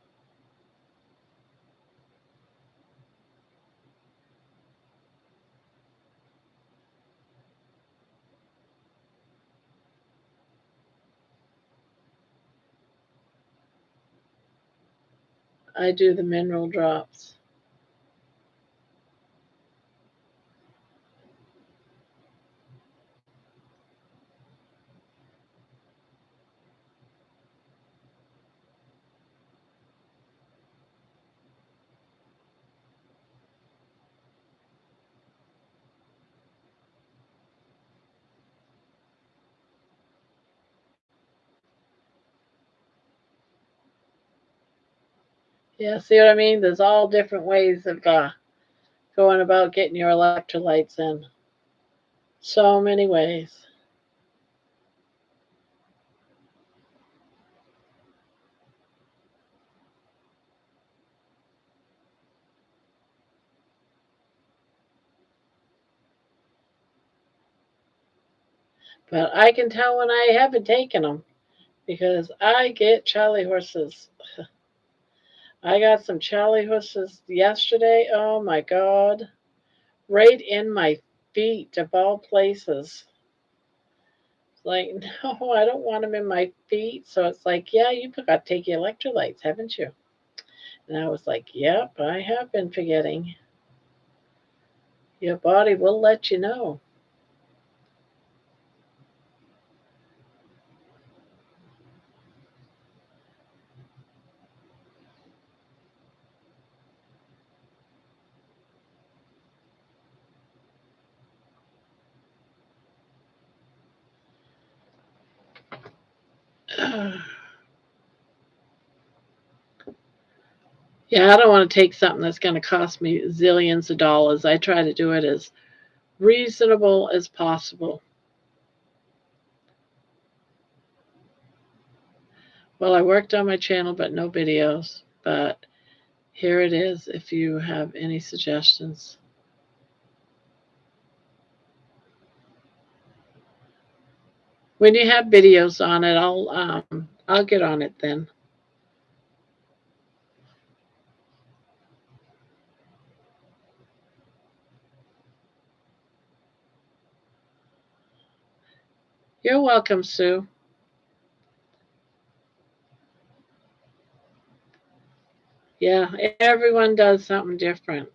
I do the mineral drops. Yeah, see what I mean? There's all different ways of going about getting your electrolytes in. So many ways. But I can tell when I haven't taken them because I get Charlie horses. I got some Charlie horses yesterday. Oh my God. Right in my feet, of all places. Like, no, I don't want them in my feet. So it's like, yeah, you forgot to take your electrolytes, haven't you? And I was like, yep, I have been forgetting. Your body will let you know. Yeah, I don't want to take something that's going to cost me zillions of dollars. I try to do it as reasonable as possible. Well, I worked on my channel, but no videos. But here it is if you have any suggestions. When you have videos on it, I'll get on it then. You're welcome, Sue. Yeah, everyone does something different.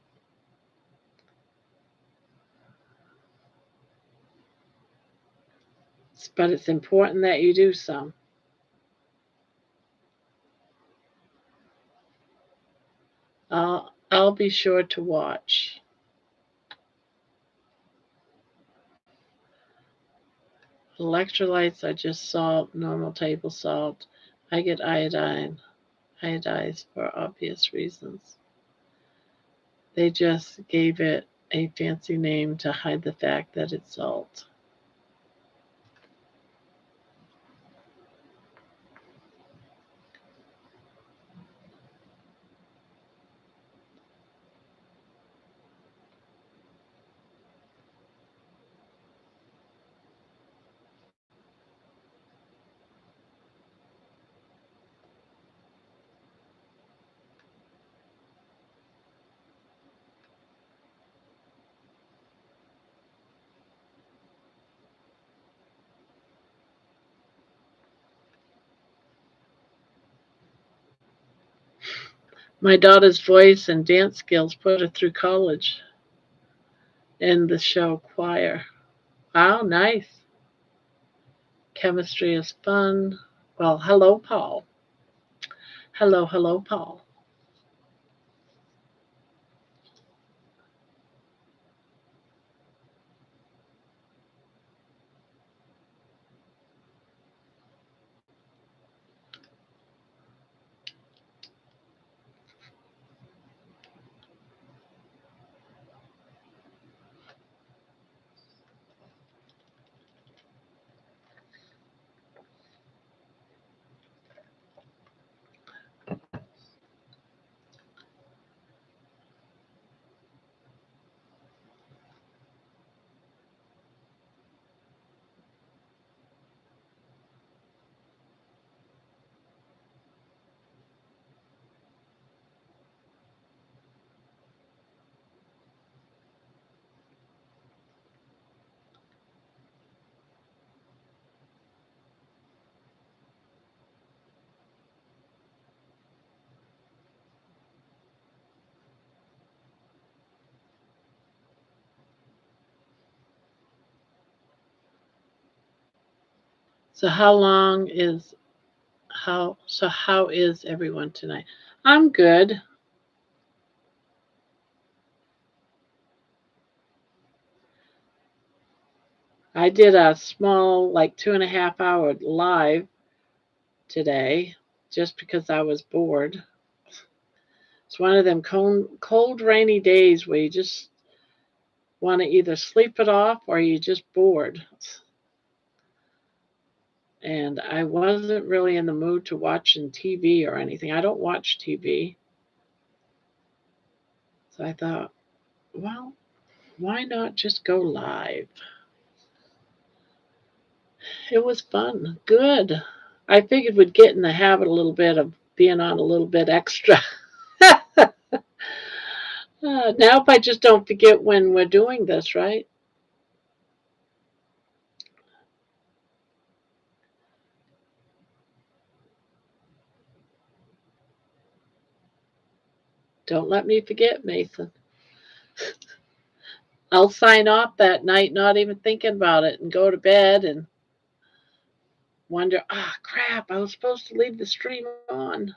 But it's important that you do some. I'll be sure to watch. Electrolytes are just salt, normal table salt. I get iodized for obvious reasons. They just gave it a fancy name to hide the fact that it's salt. My daughter's voice and dance skills put her through college in the show choir. Wow, nice. Chemistry is fun. Well, hello, Paul. Hello, Paul. So how is everyone tonight? I'm good. I did a small, like 2.5 hour live today just because I was bored. It's one of them cold, rainy days where you just want to either sleep it off or you're just bored. And I wasn't really in the mood to watching TV or anything. I don't watch TV. So I thought, well, why not just go live? It was fun. Good. I figured we'd get in the habit a little bit of being on a little bit extra. Now, if I just don't forget when we're doing this, right? Don't let me forget, Mason. I'll sign off that night, not even thinking about it, and go to bed and wonder, crap, I was supposed to leave the stream on.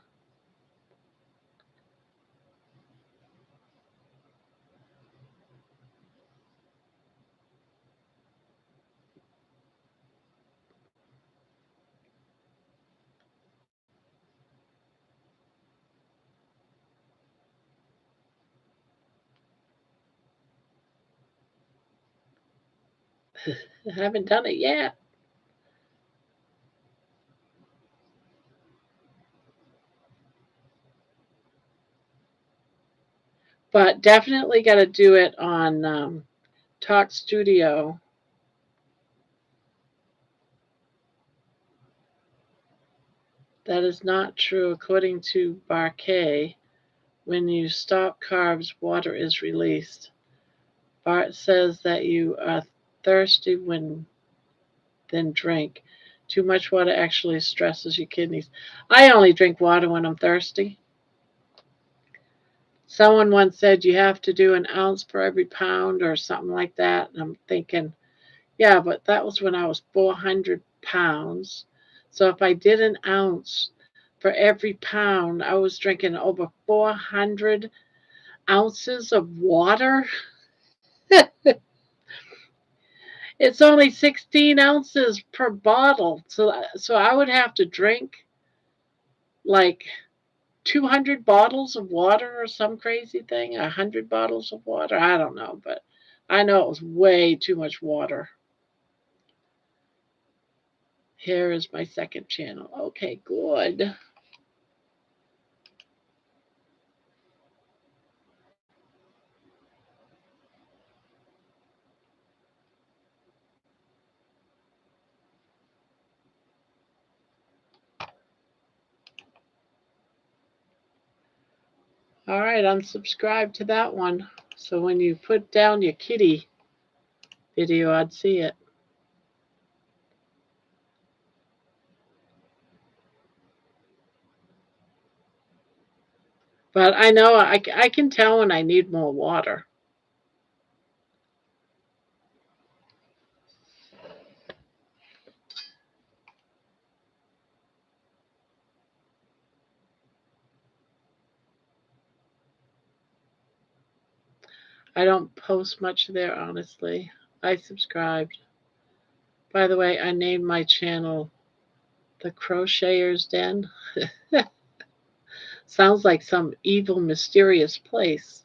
I haven't done it yet. But definitely got to do it on Talk Studio. That is not true. According to Barquet, when you stop carbs, water is released. Bart says that you are thirsty when then drink. Too much water actually stresses your kidneys. I only drink water when I'm thirsty. Someone once said you have to do an ounce for every pound or something like that. And I'm thinking, yeah, but that was when I was 400 pounds. So if I did an ounce for every pound, I was drinking over 400 ounces of water. It's only 16 ounces per bottle. So I would have to drink like 200 bottles of water or some crazy thing, 100 bottles of water. I don't know, but I know it was way too much water. Here is my second channel. Okay, good. All right, unsubscribe to that one. So when you put down your kitty video, I'd see it. But I know I can tell when I need more water. I don't post much there, honestly. I subscribed. By the way, I named my channel The Crocheter's Den. Sounds like some evil, mysterious place.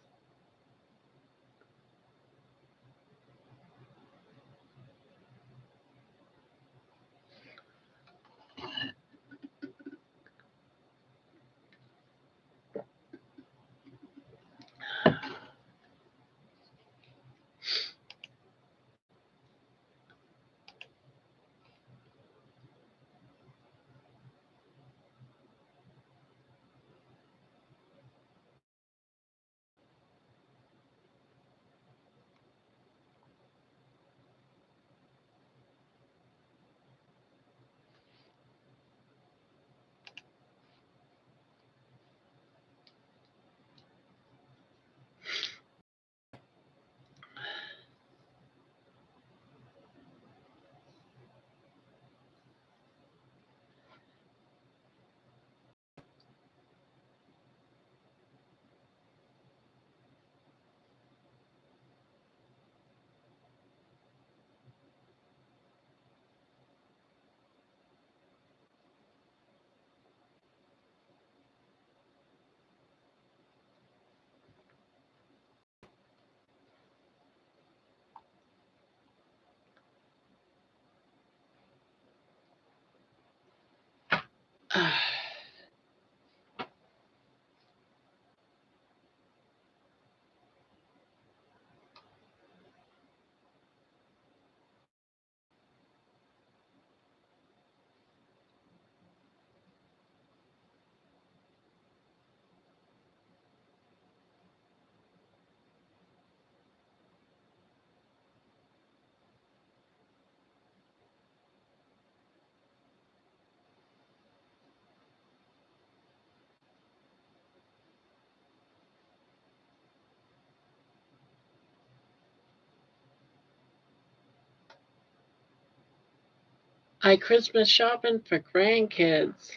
Christmas shopping for grandkids.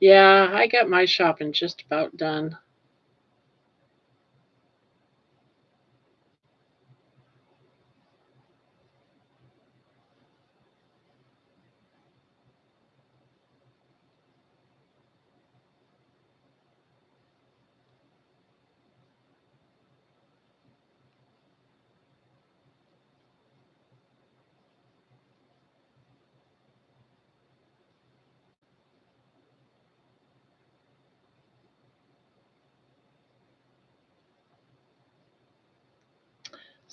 Yeah, I got my shopping just about done.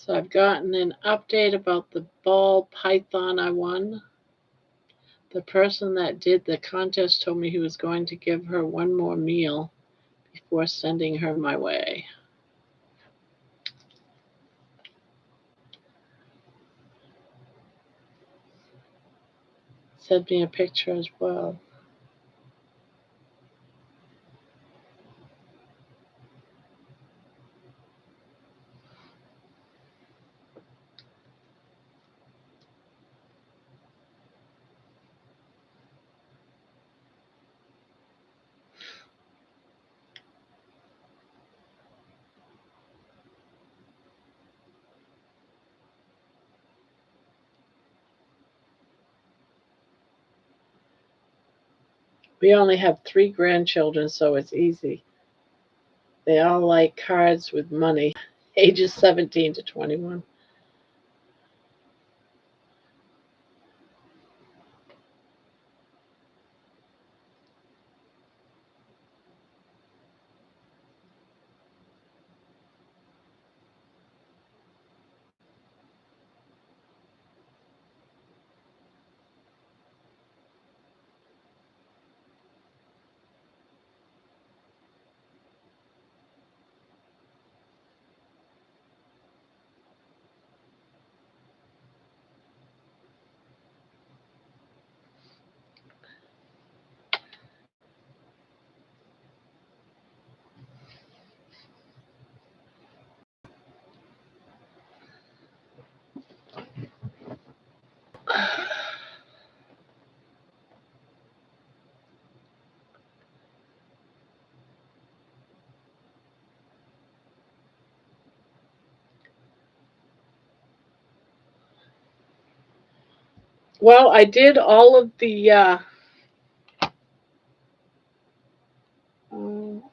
So I've gotten an update about the ball python I won. The person that did the contest told me he was going to give her one more meal before sending her my way. Sent me a picture as well. We only have 3 grandchildren, so it's easy. They all like cards with money, ages 17 to 21. Well, I did all of um,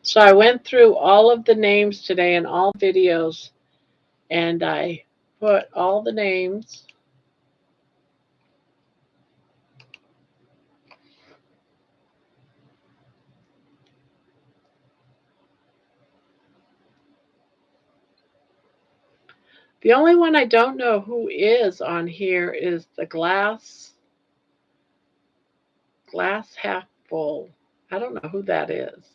so I went through all of the names today and all videos, and I put all the names. The only one I don't know who is on here is the glass half full. I don't know who that is.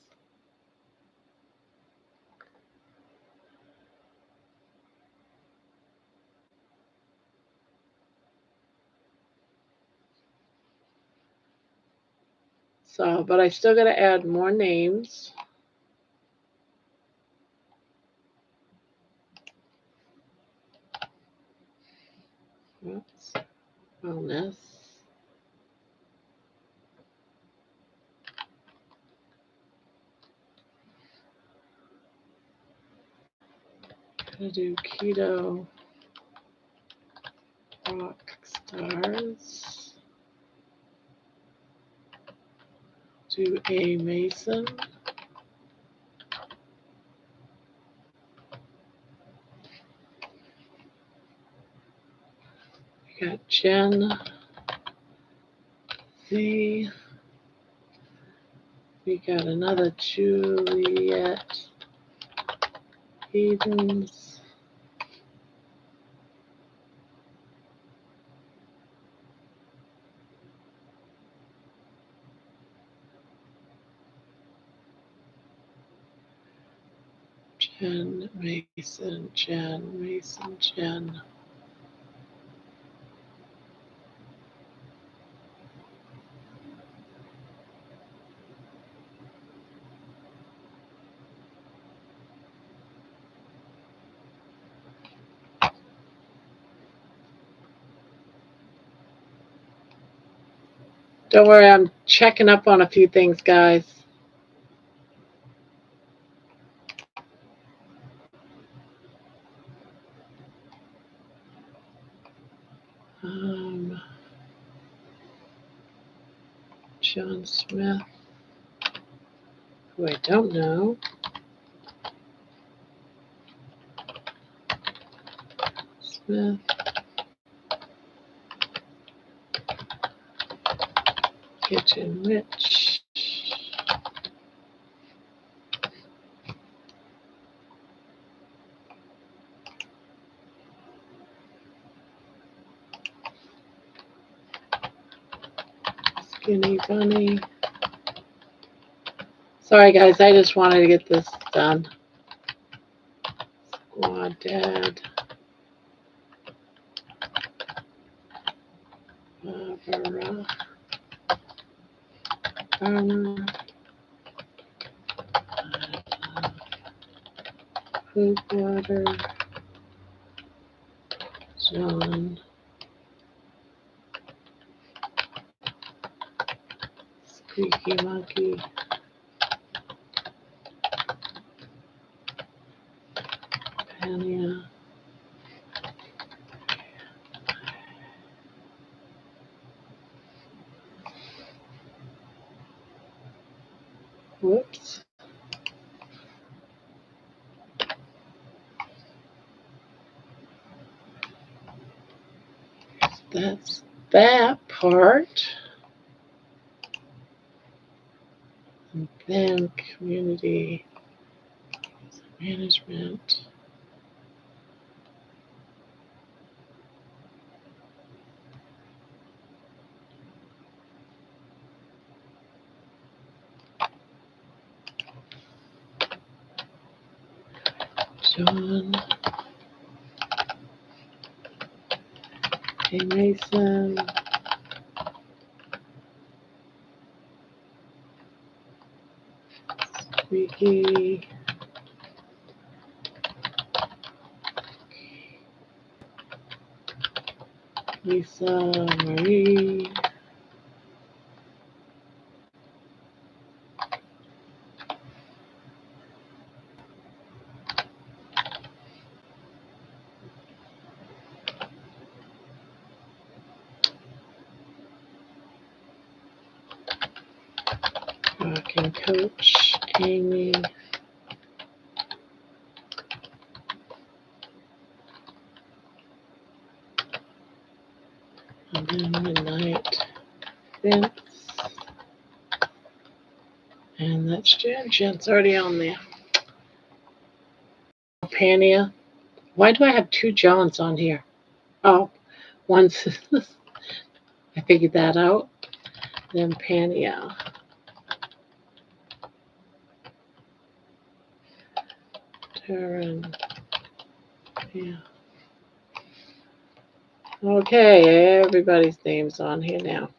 So, but I still got to add more names. Oops. Wellness. Gonna do keto rock stars. Do a mason. We got Jen Z. We got another Juliet Edens. Jen, Mason, Jen, Mason, Jen. Don't worry, I'm checking up on a few things, guys. John Smith, who I don't know. Smith. Kitchen Witch. Skinny Bunny. Sorry, guys, I just wanted to get this done. Squad Dad. Barbara. Korner. Food Water. John. Squeaky Monkey. Pania. Whoops. That's that part. And then community management. John. Hey Mason. Squeaky. Lisa Marie. Rocking Coach. Amy. And then Midnight Vince. And that's Jen. Jen's already on there. Pania. Why do I have two Johns on here? Oh, one's. I figured that out. Then Pania. Taryn. Yeah. Okay, everybody's name's on here now.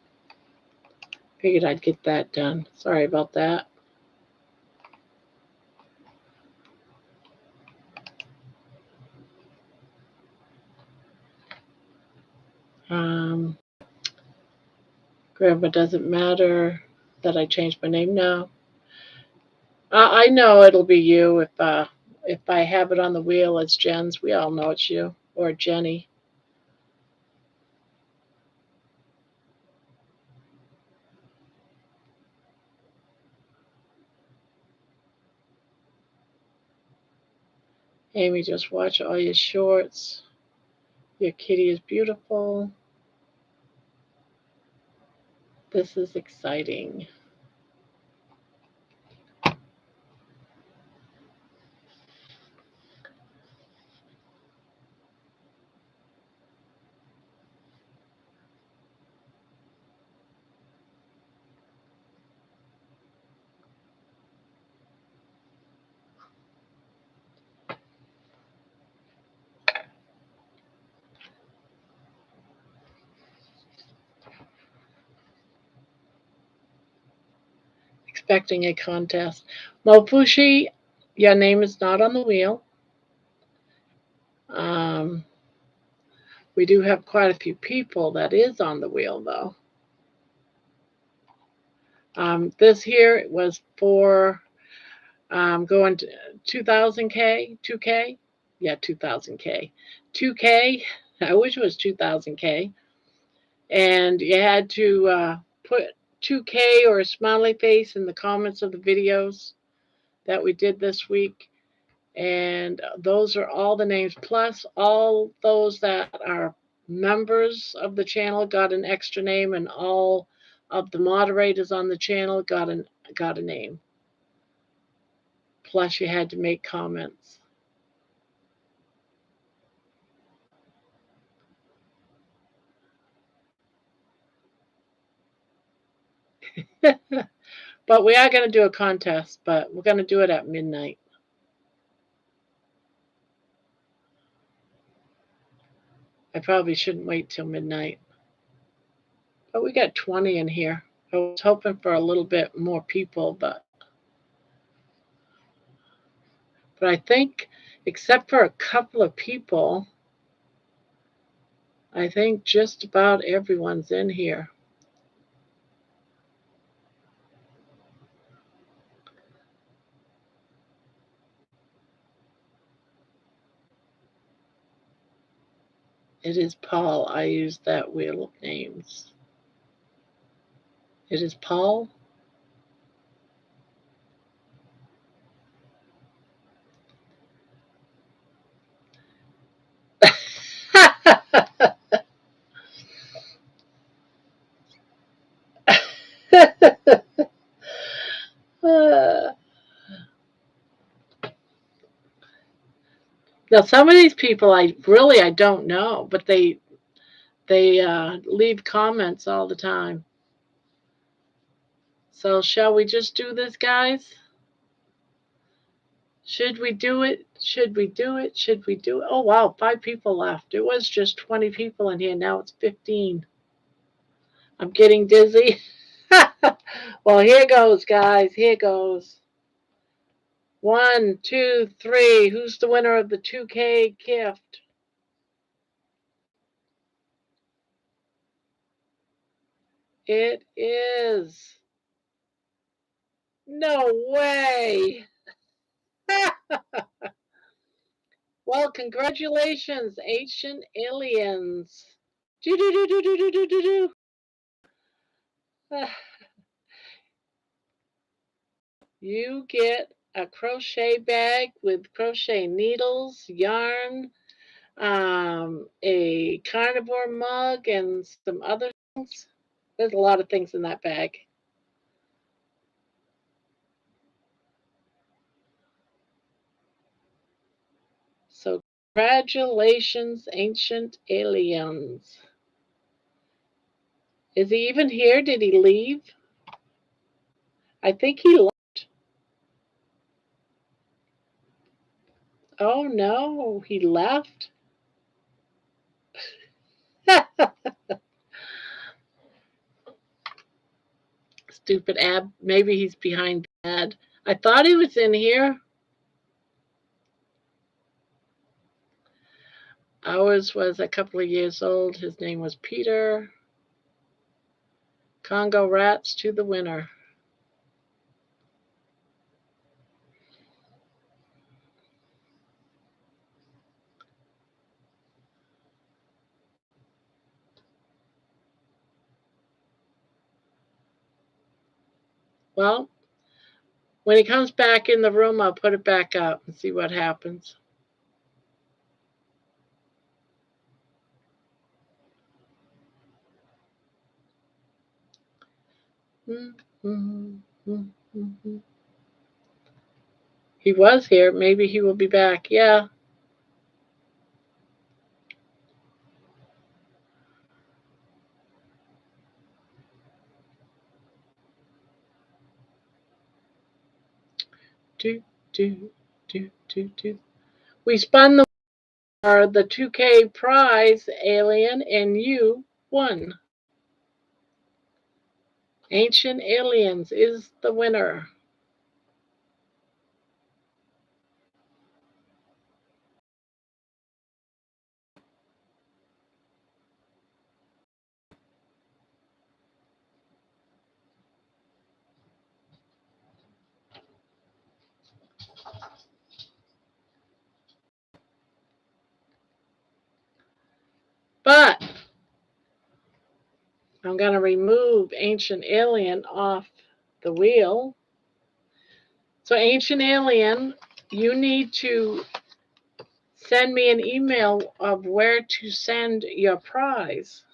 Figured I'd get that done. Sorry about that. Grandma doesn't matter that I changed my name now. I know it'll be you if I have it on the wheel as Jen's. We all know it's you or Jenny. Amy, just watch all your shorts. Your kitty is beautiful. This is exciting. expecting a contest. Mofushi, your name is not on the wheel. We do have quite a few people that is on the wheel, though. This here was for going to 2000K, 2K? Yeah, 2000K. 2K, I wish it was 2000K. And you had to put 2K or a smiley face in the comments of the videos that we did this week. And those are all the names, plus all those that are members of the channel got an extra name, and all of the moderators on the channel got a name. Plus you had to make comments. But we are going to do a contest, but we're going to do it at midnight. I probably shouldn't wait till midnight. But we got 20 in here. I was hoping for a little bit more people, but I think, except for a couple of people, I think just about everyone's in here. It is Paul. I use that wheel of names. It is Paul. Now, some of these people I don't know, but they leave comments all the time. So shall we just do this, guys? Should we do it? Should we do it? Should we do it? Oh, wow, 5 people left. It was just 20 people in here. Now it's 15. I'm getting dizzy. Well, here goes, guys. Here goes. 1, 2, 3. Who's the winner of the 2K gift? It is. No way. Well, congratulations, ancient aliens. Do do do do do do do do do. You get a crochet bag with crochet needles, yarn, a carnivore mug, and some other things. There's a lot of things in that bag. So congratulations, ancient aliens. Is he even here? Did he leave? I think he left. Oh no, he left. Stupid ad. Maybe he's behind the ad. I thought he was in here. Ours was a couple of years old. His name was Peter. Congo rats to the winner. Well, when he comes back in the room, I'll put it back up and see what happens. He was here. Maybe he will be back. Yeah. Do, do, do, do, do. We spun the 2K prize, alien, and you won. Ancient Aliens is the winner. But I'm going to remove Ancient Alien off the wheel. So Ancient Alien, you need to send me an email of where to send your prize,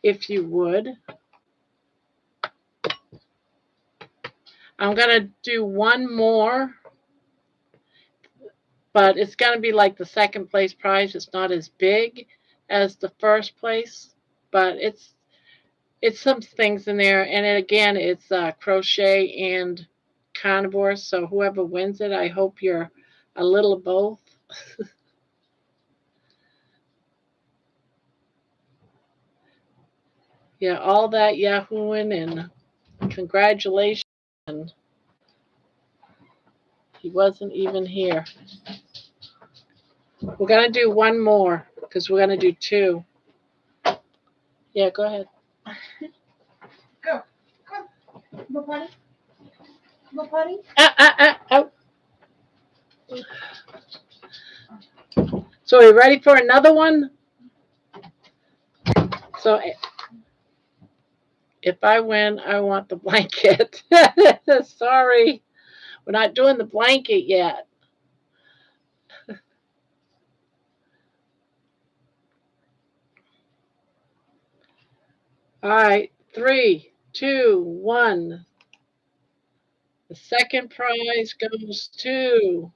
if you would. I'm going to do one more, but it's going to be like the second place prize. It's not as big as the first place, but it's some things in there. And again, it's Crochet and Carnivore. So whoever wins it, I hope you're a little of both. Yeah, all that yahooing and congratulations. He wasn't even here. We're going to do one more because we're going to do two. Yeah, go ahead. Go. Go potty. Go potty. Oh. So are you ready for another one? So if I win, I want the blanket. Sorry, we're not doing the blanket yet. All right, 3, 2, 1. The second prize goes to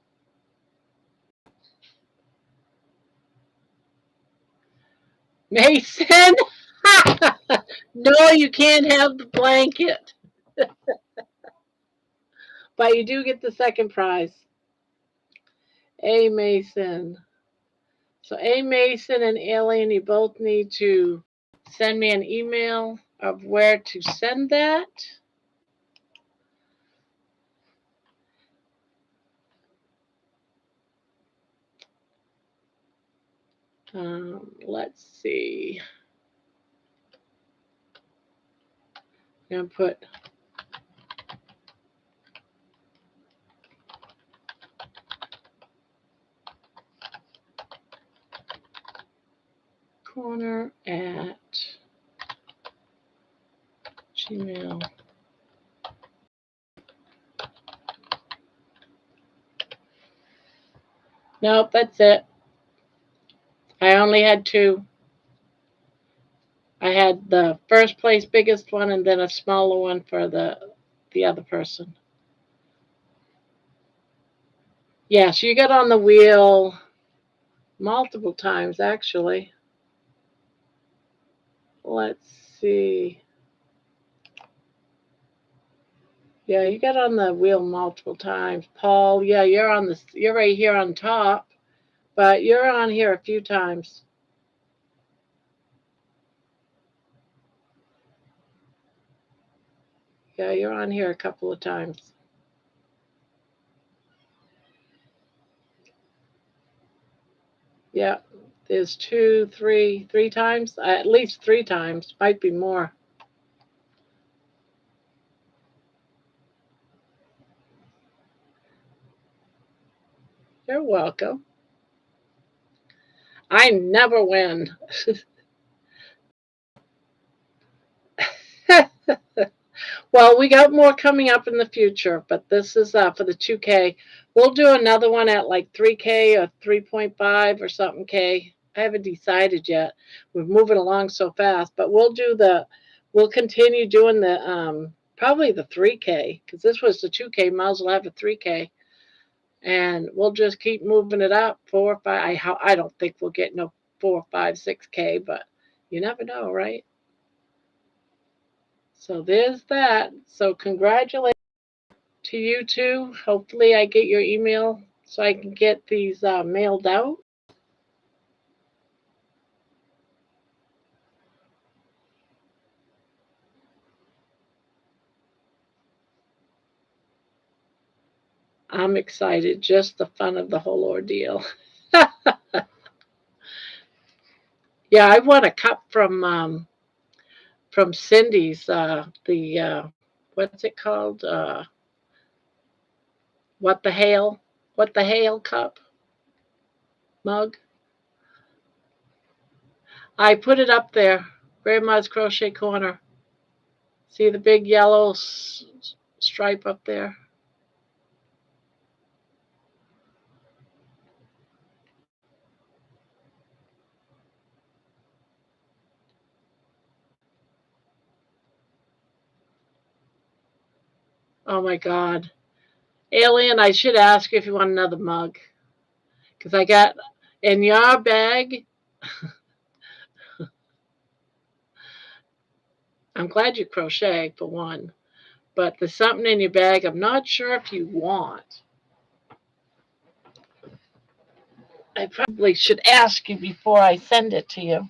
Mason. No, you can't have the blanket. But you do get the second prize. A Mason. So A Mason and Alien, you both need to send me an email of where to send that. Let's see. I'm going to put Korner at Gmail. Nope, that's it. I only had two. I had the first place biggest one and then a smaller one for the other person. Yeah, so you got on the wheel multiple times actually. Let's see. Yeah, you got on the wheel multiple times. Paul, yeah, you're right here on top, but you're on here a few times. Yeah, you're on here a couple of times. Yeah, there's three times, at least 3 times, might be more. You're welcome. I never win. Well, we got more coming up in the future, but this is for the 2K. We'll do another one at like 3K or 3.5 or something K. I haven't decided yet. We're moving along so fast, but we'll continue doing the probably the 3K because this was the 2K. Might as well have a 3K, and we'll just keep moving it up 4 or 5. I don't think we'll get no 4, 5, 6K, but you never know, right? So there's that. So congratulations to you two. Hopefully I get your email so I can get these mailed out. I'm excited. Just the fun of the whole ordeal. Yeah, I won a cup from Cindy's. The what's it called? What the hail? What the hail cup mug? I put it up there. Grandma's Crochet Corner. See the big yellow stripe up there? Oh my God. Alien, I should ask you if you want another mug. Because I got in your bag. I'm glad you crochet for one. But there's something in your bag I'm not sure if you want. I probably should ask you before I send it to you.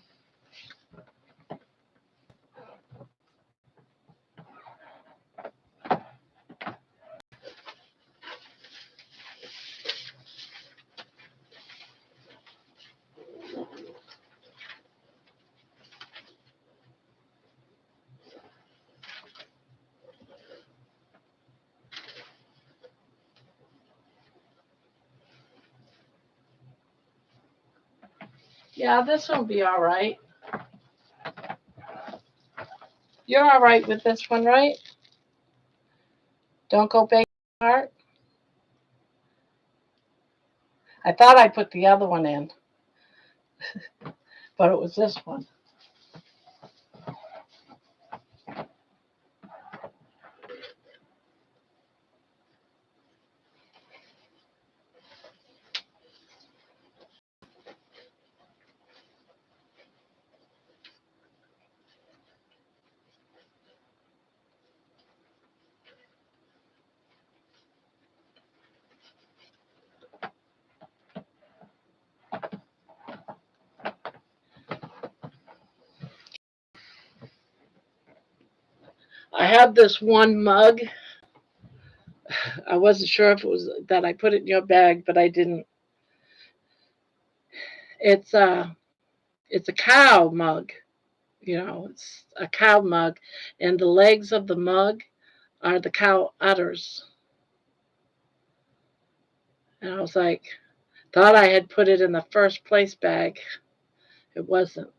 Yeah, this will be all right. You're all right with this one, right? Don't go big heart. I thought I put the other one in, but it was this one. I have this one mug. I wasn't sure if it was that I put it in your bag, but I didn't. It's a cow mug. It's a cow mug, and the legs of the mug are the cow udders. And I was like, thought I had put it in the first place bag. It wasn't.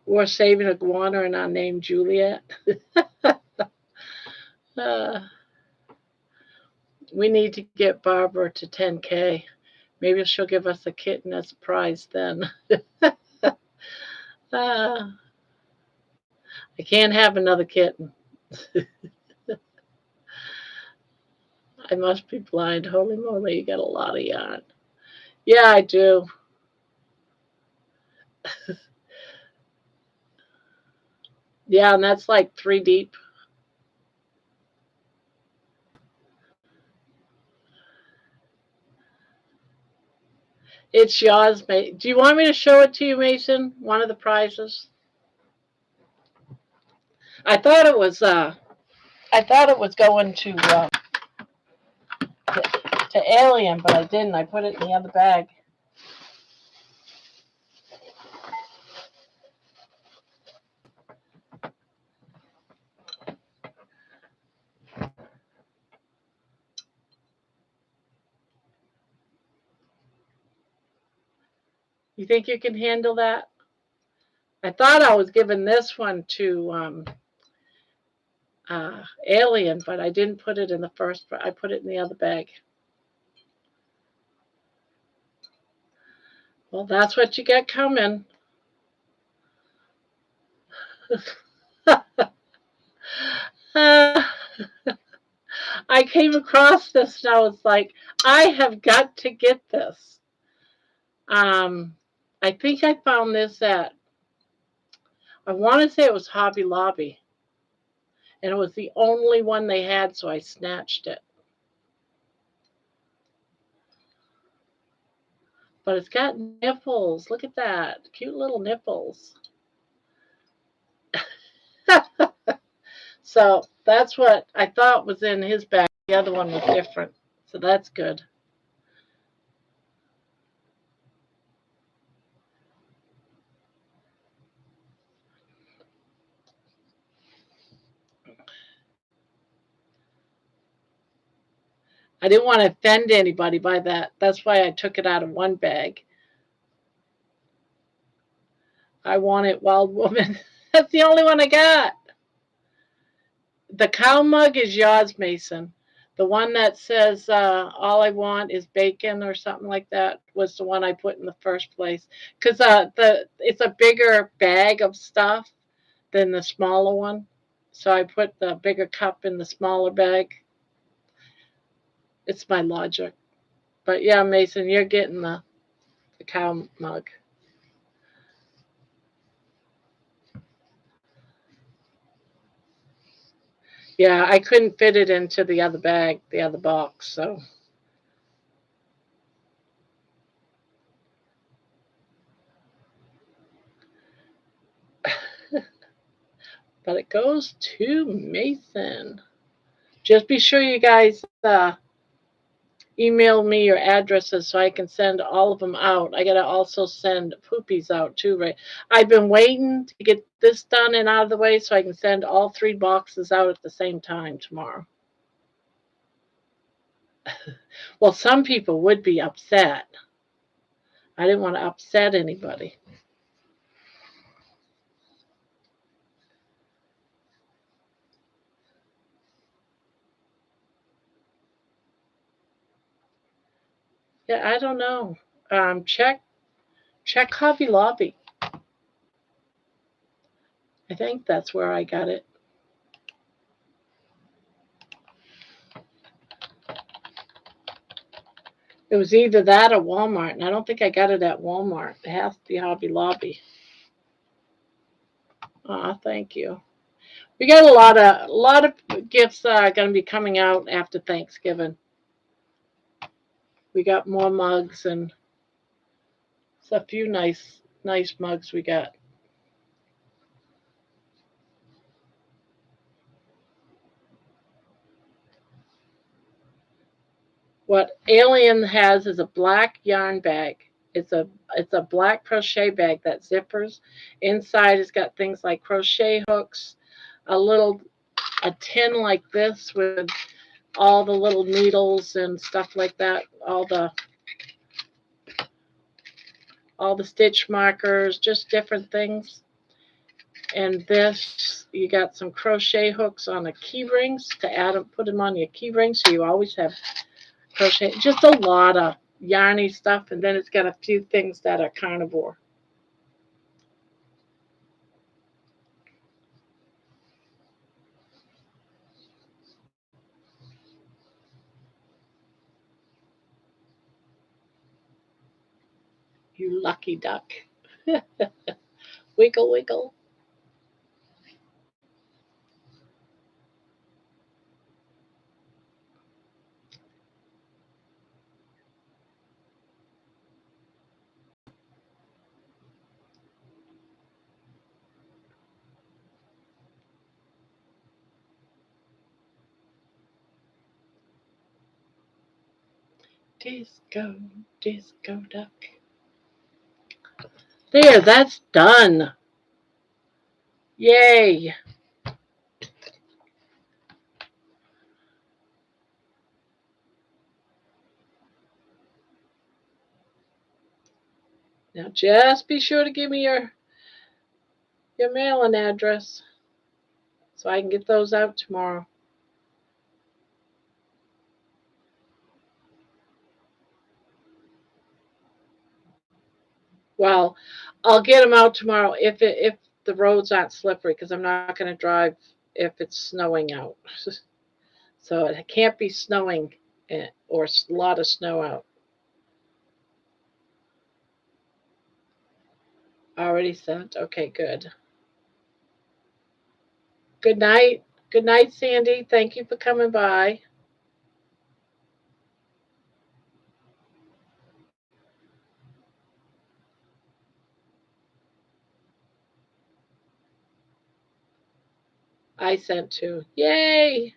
We're saving iguana and I named Juliet. uh, we need to get Barbara to 10K. Maybe she'll give us a kitten as a prize then. I can't have another kitten. I must be blind. Holy moly, you got a lot of yarn. Yeah, I do. Yeah, and that's like 3 deep. It's yours, mate. Do you want me to show it to you, Mason? One of the prizes. I thought it was. I thought it was going to Alien, but I didn't. I put it in the other bag. You think you can handle that? I thought I was giving this one to Alien, but I didn't put it in the first. I put it in the other bag. Well, that's what you get coming. I came across this and I was like, I have got to get this. I think I found this I want to say it was Hobby Lobby. And it was the only one they had, so I snatched it. But it's got nipples. Look at that. Cute little nipples. So that's what I thought was in his bag. The other one was different. So that's good. I didn't want to offend anybody by that. That's why I took it out of one bag. I want it, Wild Woman. That's the only one I got. The cow mug is yours, Mason. The one that says all I want is bacon or something like that was the one I put in the first place. Because it's a bigger bag of stuff than the smaller one. So I put the bigger cup in the smaller bag. It's my logic. But yeah, Mason, you're getting the cow mug. Yeah, I couldn't fit it into the other bag, the other box. So, but it goes to Mason. Just be sure you guys email me your addresses so I can send all of them out. I got to also send poopies out too, right? I've been waiting to get this done and out of the way so I can send all 3 boxes out at the same time tomorrow. Well, some people would be upset. I didn't want to upset anybody. Yeah, I don't know. Check Hobby Lobby. I think that's where I got it. It was either that or Walmart, and I don't think I got it at Walmart. It has to be Hobby Lobby. Thank you. We got a lot of gifts going to be coming out after Thanksgiving. We got more mugs and it's a few nice mugs we got. What Alien has is a black yarn bag. It's a black crochet bag that zippers. Inside it's got things like crochet hooks, a little a tin like this with all the little needles and stuff like that, all the stitch markers, just different things. And this, you got some crochet hooks on the key rings to add them, put them on your key rings so you always have crochet. Just a lot of yarny stuff. And then it's got a few things that are carnivore. You lucky duck. Wiggle, wiggle. Disco, disco duck. There, that's done. Yay. Now just be sure to give me your mailing address so I can get those out tomorrow. Well, I'll get them out tomorrow if the roads aren't slippery because I'm not going to drive if it's snowing out. So it can't be snowing or a lot of snow out. Already sent. Okay, good. Good night. Good night, Sandy. Thank you for coming by. I sent to. Yay!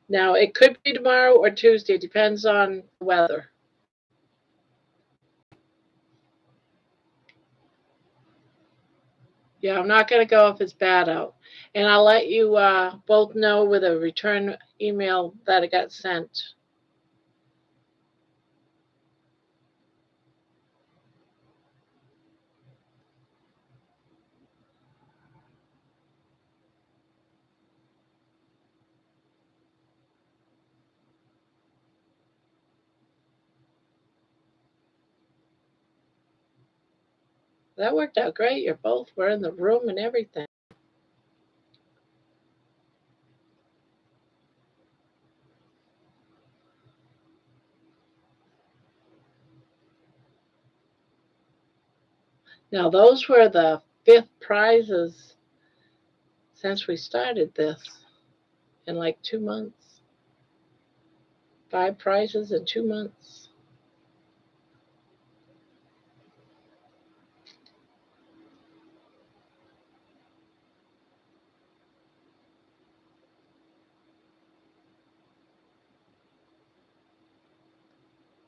Now, it could be tomorrow or Tuesday. Depends on the weather. Yeah, I'm not going to go if it's bad out. And I'll let you both know with a return email that it got sent. That worked out great. You both were in the room and everything. Now, those were the fifth prizes since we started this in like 2 months. 5 prizes in 2 months.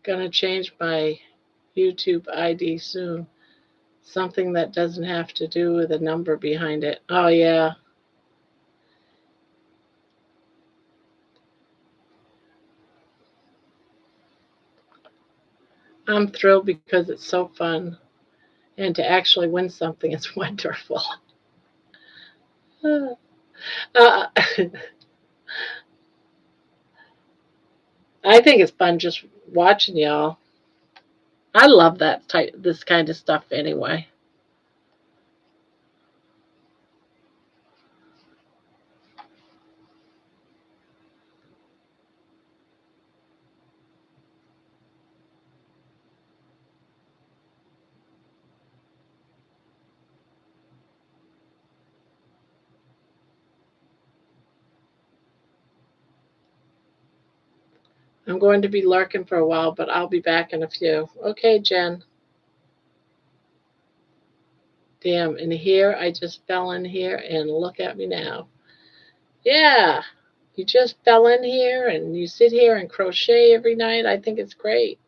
Gonna change my YouTube ID soon. Something that doesn't have to do with a number behind it. Oh, yeah. I'm thrilled because it's so fun. And to actually win something is wonderful. uh, I think it's fun just watching y'all. I love this kind of stuff anyway. I'm going to be lurking for a while, but I'll be back in a few. Okay, Jen. Damn, and here I just fell in here and look at me now. Yeah, you just fell in here and you sit here and crochet every night. I think it's great.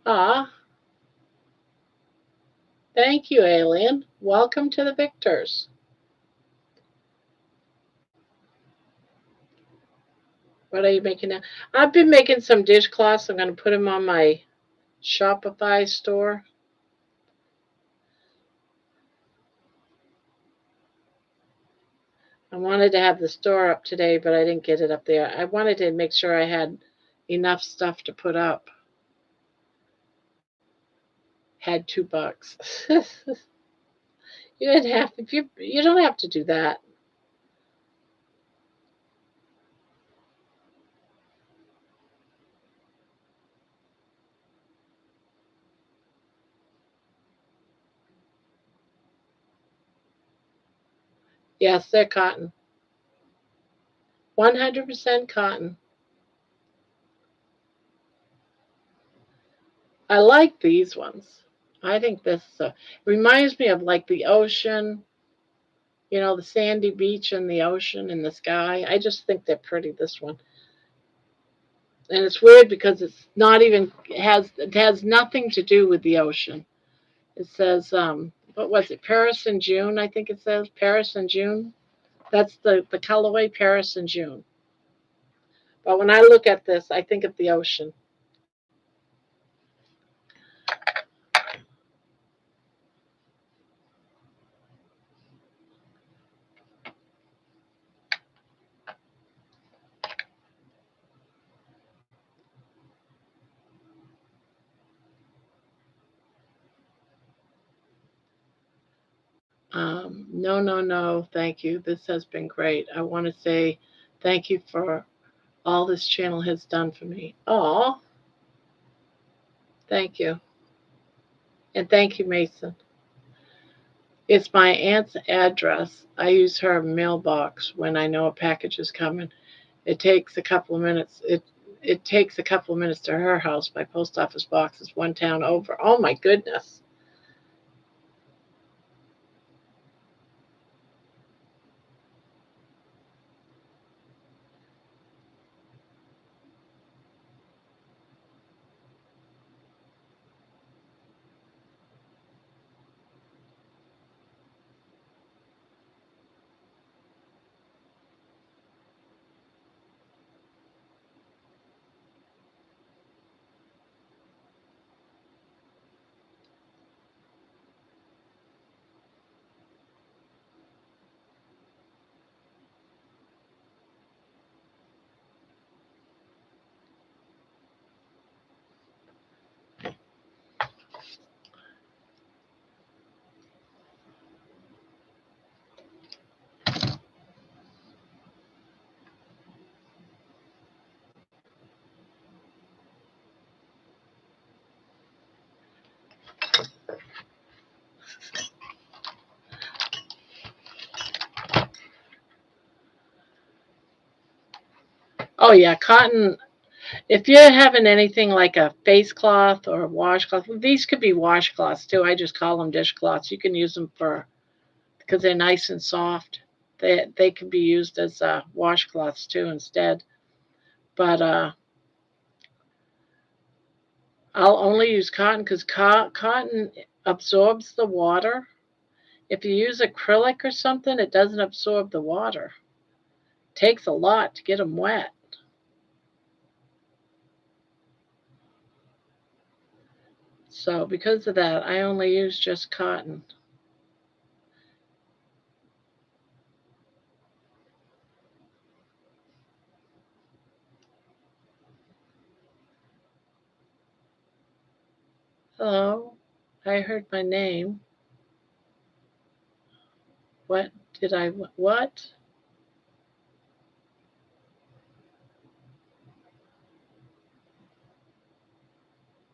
Ah, thank you, Alien. Welcome to the Victors. What are you making now? I've been making some dishcloths. I'm going to put them on my Shopify store. I wanted to have the store up today, but I didn't get it up there. I wanted to make sure I had enough stuff to put up. Had $2. You didn't have if you don't have to do that. Yes, they're cotton. 100% cotton. I like these ones. I think this reminds me of like the ocean, the sandy beach and the ocean and the sky. I just think they're pretty, this one. And it's weird because it's not even it has nothing to do with the ocean. It says what was it? Paris in June, I think it says Paris in June. That's the colorway Paris in June. But when I look at this, I think of the ocean. No. Thank you. This has been great. I want to say thank you for all this channel has done for me. Oh, thank you. And thank you, Mason. It's my aunt's address. I use her mailbox when I know a package is coming. It takes a couple of minutes. It takes a couple of minutes to her house. My post office box is one town over. Oh my goodness. Oh yeah, cotton. If you're having anything like a face cloth or a washcloth, these could be washcloths too. I just call them dishcloths. You can use them for because they're nice and soft. They can be used as washcloths too instead. But I'll only use cotton because cotton absorbs the water. If you use acrylic or something, it doesn't absorb the water. It takes a lot to get them wet. So because of that, I only use just cotton. Hello, I heard my name. What did I, what?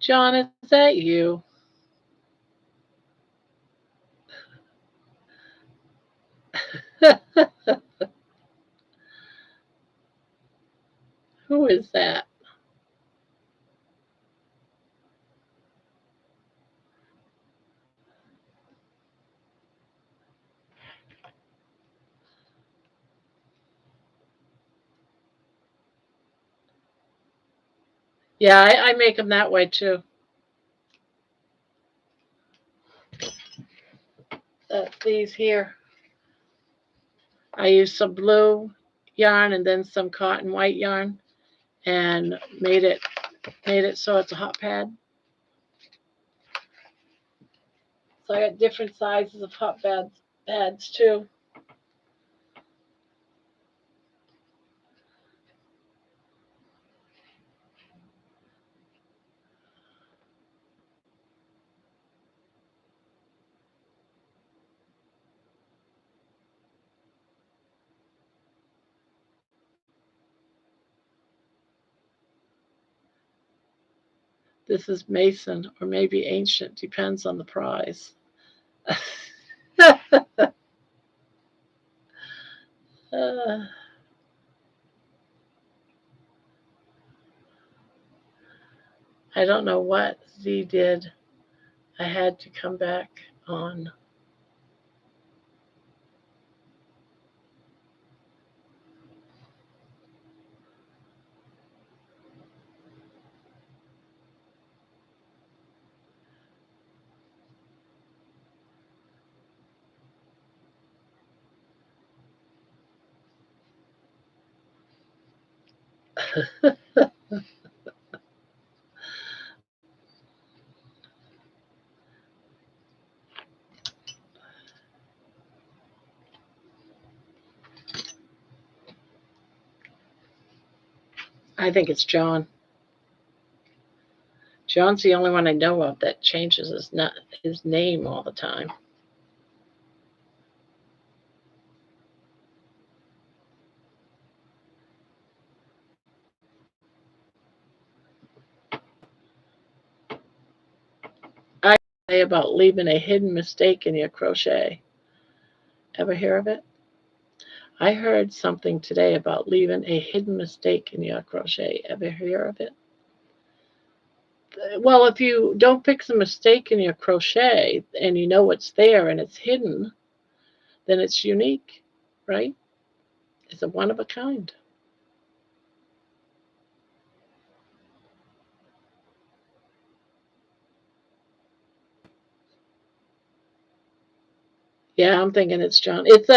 John, is that you? Who is that? Yeah, I make them that way too. These here, I use some blue yarn and then some cotton white yarn and made it so it's a hot pad. So I got different sizes of hot pads too. This is Mason or maybe ancient, depends on the prize. uh, I don't know what Z did. I had to come back on. I think it's John. John's the only one I know of that changes his name all the time. say about leaving a hidden mistake in your crochet. Ever hear of it? I heard something today about leaving a hidden mistake in your crochet. Ever hear of it? Well, if you don't fix a mistake in your crochet and you know it's there and it's hidden, then it's unique, right? It's a one of a kind. Yeah, I'm thinking it's John. It's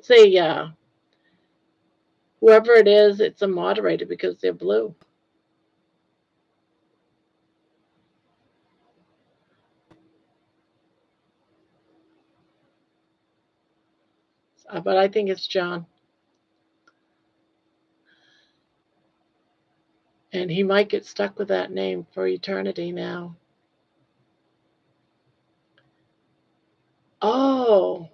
a whoever it is, it's a moderator because they're blue. But I think it's John. And he might get stuck with that name for eternity now. Oh,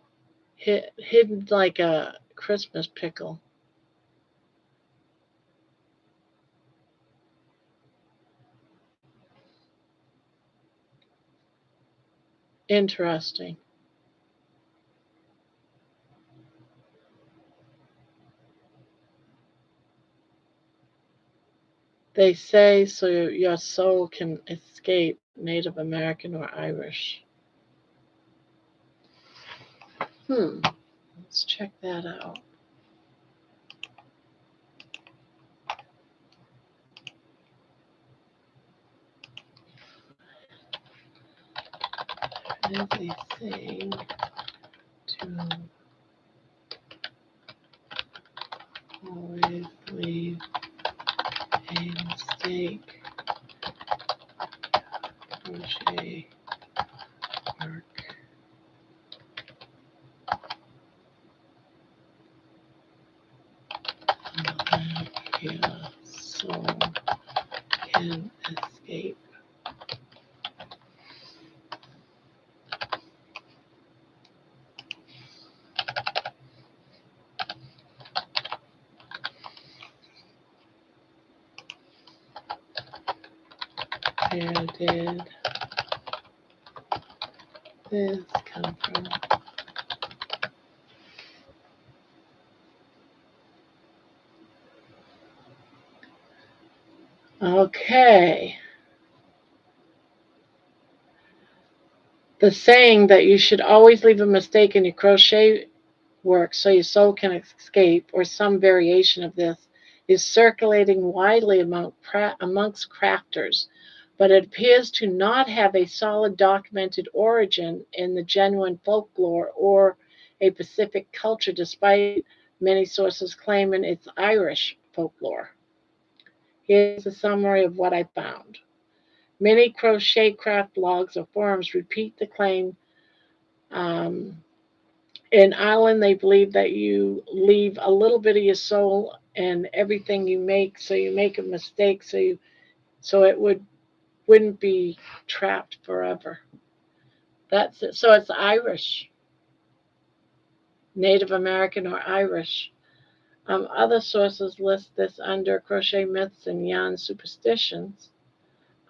hidden like a Christmas pickle. Interesting. They say so your soul can escape Native American or Irish. Let's check that out. As they say to always leave a mistake crochet work. Your soul can escape. Where did this come from? Okay. The saying that you should always leave a mistake in your crochet work so your soul can escape, or some variation of this, is circulating widely amongst crafters, but it appears to not have a solid documented origin in the genuine folklore or a Pacific culture, despite many sources claiming it's Irish folklore. Here's a summary of what I found. Many crochet craft blogs or forums repeat the claim. Um, in Ireland, they believe that you leave a little bit of your soul in everything you make, so you make a mistake, so it wouldn't be trapped forever. That's it. So it's Irish, Native American, or Irish. Other sources list this under crochet myths and yarn superstitions.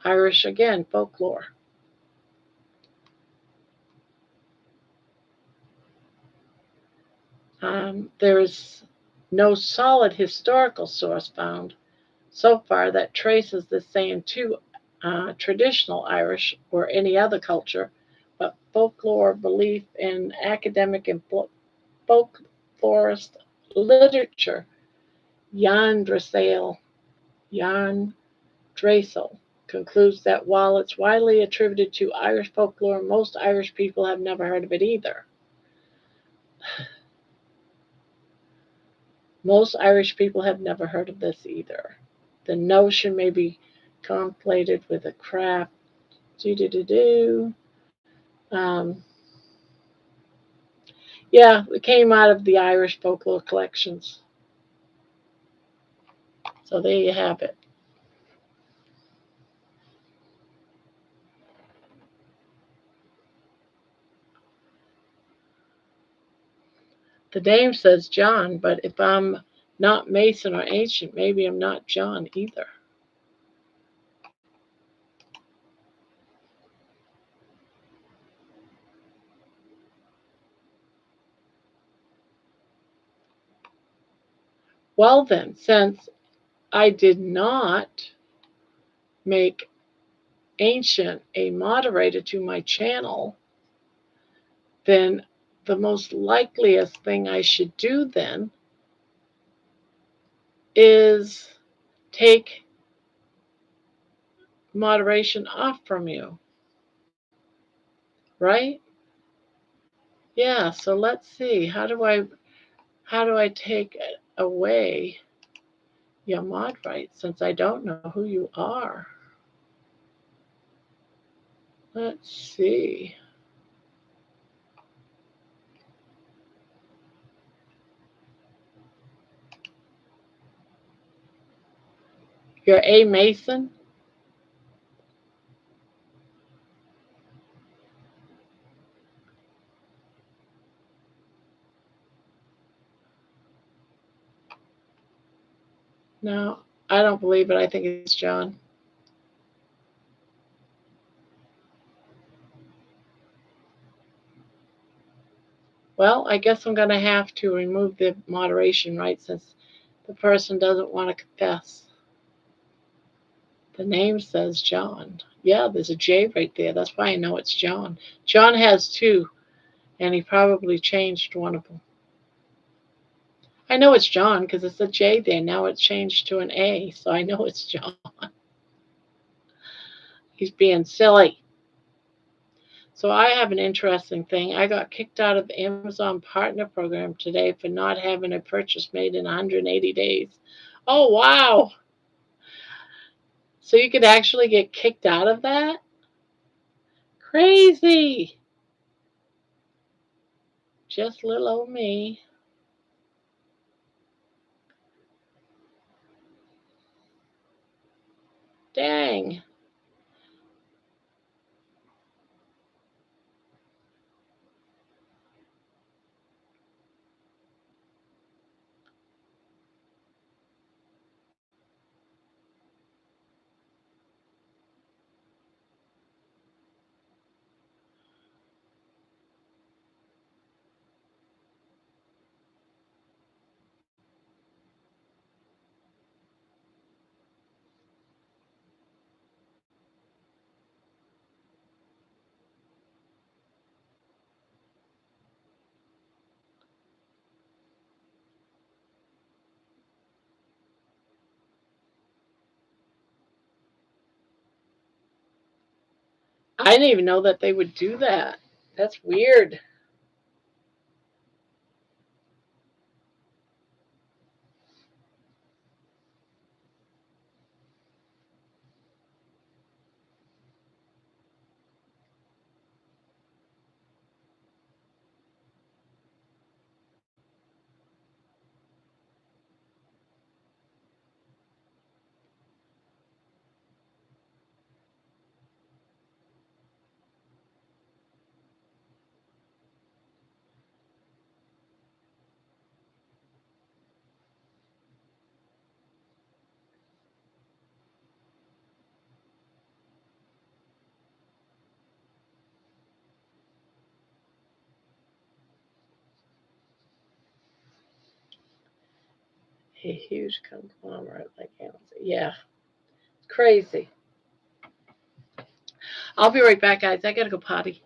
Irish again, folklore. There is no solid historical source found so far that traces this saying to traditional Irish or any other culture, but folklore belief in academic and folklorist literature. Jan Jan Drasel concludes that while it's widely attributed to Irish folklore, most Irish people have never heard of it either. Most Irish people have never heard of this either. The notion may be conflated with a craft. Um, yeah, it came out of the Irish folklore collections. So there you have it. The name says John, but if I'm not Mason or ancient, maybe I'm not John either. Well then, since I did not make Ancient a moderator to my channel, then the most likeliest thing I should do then is take moderation off from you, right? Yeah, so let's see. How do I take away your mod rights since I don't know who you are? Let's see. You're A Mason? No, I don't believe it. I think it's John. Well, I guess I'm going to have to remove the moderation rights since the person doesn't want to confess. The name says John. Yeah, there's a J right there. That's why I know it's John. John has two, and he probably changed one of them. I know it's John because it's a J there. Now it's changed to an A, so I know it's John. He's being silly. So I have an interesting thing. I got kicked out of the Amazon Partner Program today for not having a purchase made in 180 days. Oh, wow. So you could actually get kicked out of that? Crazy. Just little old me. Dang. I didn't even know that they would do that. That's weird. A huge conglomerate like Amazon. Yeah, crazy. I'll be right back, guys. I gotta go potty.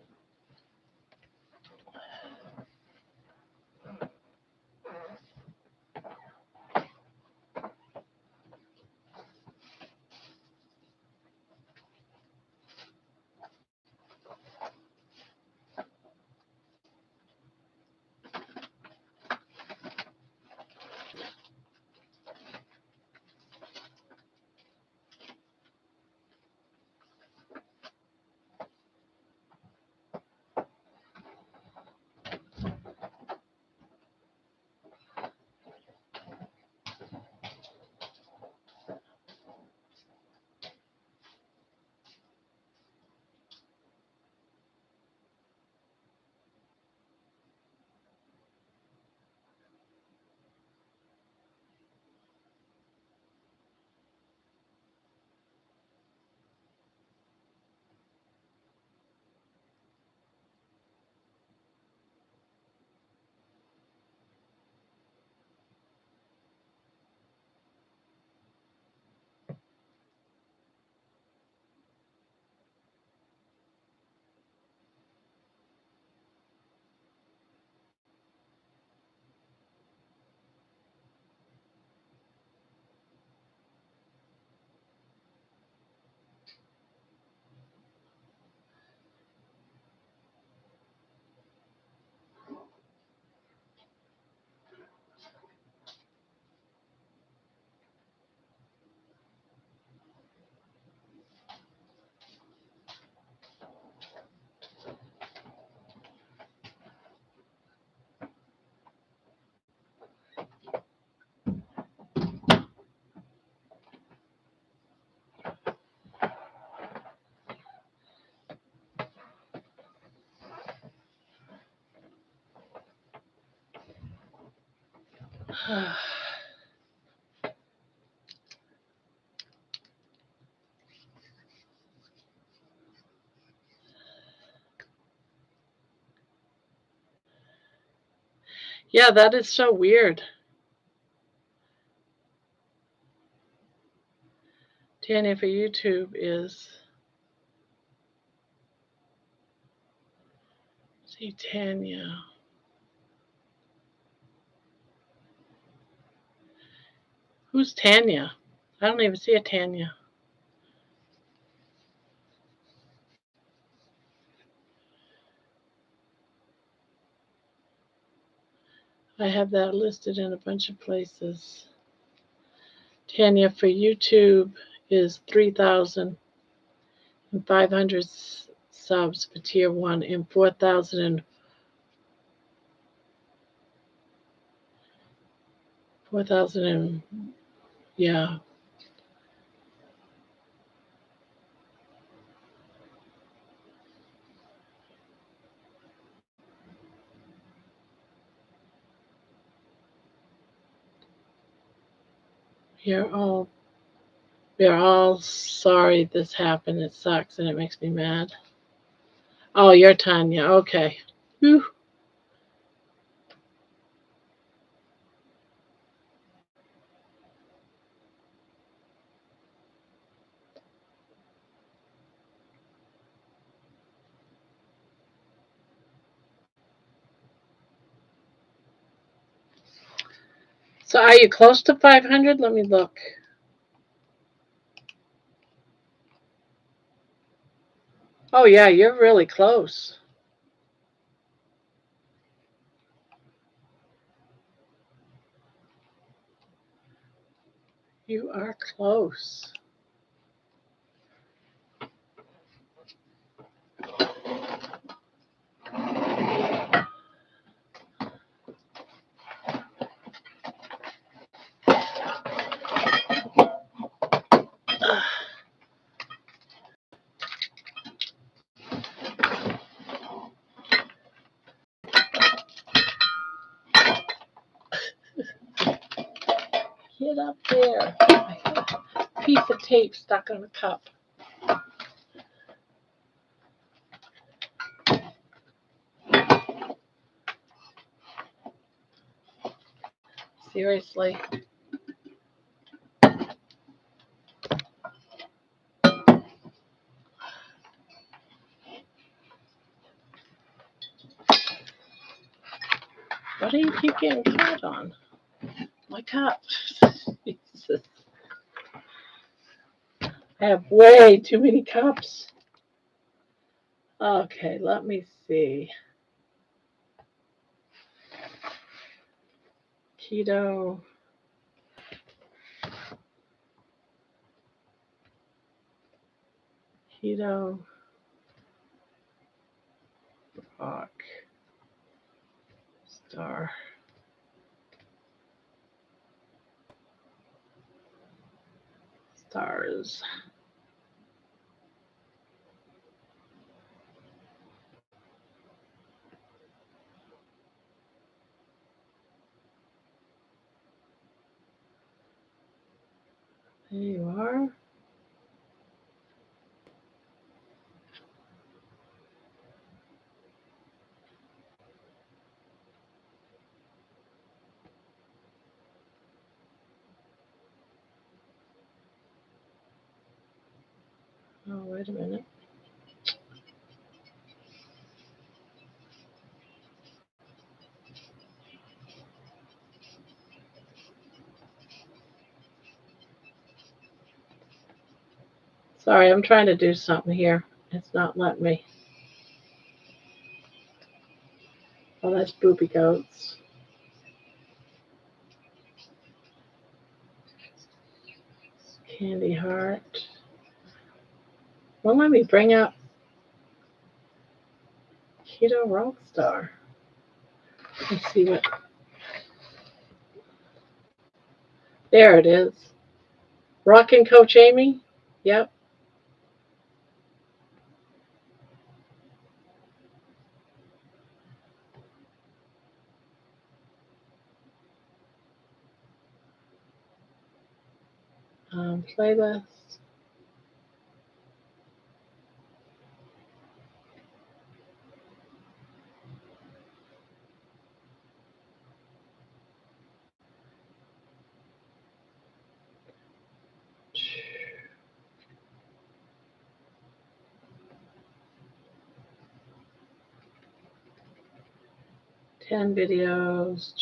Yeah, that is so weird. Tanya for YouTube is, see Tanya. Who's Tanya? I don't even see a Tanya. I have that listed in a bunch of places. Tanya for YouTube is 3,500 subs for tier 1 and 4,000 and yeah. We're all sorry this happened. It sucks and it makes me mad. Oh, you're Tanya. Okay. Whew. So are you close to 500? Let me look. Oh, yeah, you're really close. You are close. Get up there. I got a piece of tape stuck on a cup. Seriously. What do you keep getting caught on? My cup. Jesus. I have way too many cups. Okay, let me see. Keto. Keto. Rock. Star. Stars. There you are. Oh, wait a minute. Sorry, I'm trying to do something here. It's not letting me. Oh, that's Booby Goats. Candy Heart. Well, let me bring up Keto Rockstar. Let's see what. There it is. Rockin' Coach Amy. Yep. Playlist. Ten videos.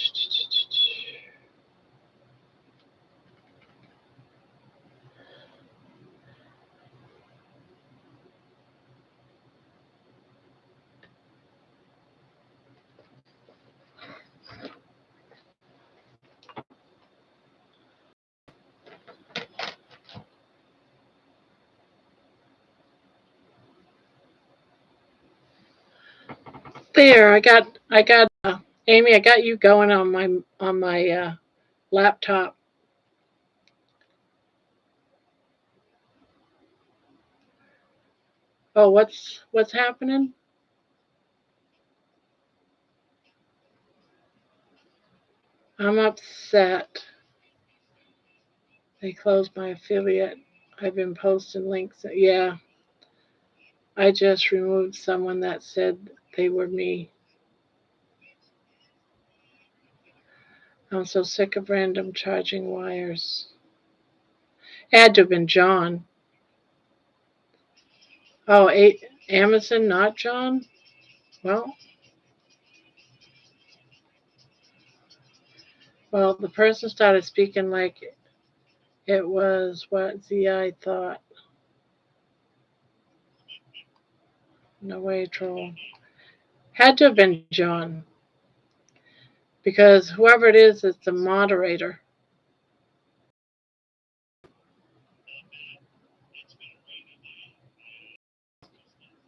There, I got Amy, I got you going on my laptop. Oh, what's happening? I'm upset. They closed my affiliate. I've been posting links. Yeah, I just removed someone that said they were me. I'm so sick of random charging wires. Had to have been John. Oh, Amazon, not John? Well, the person started speaking like it was what ZI thought. No way, troll. Had to have been John. Because whoever it is the moderator.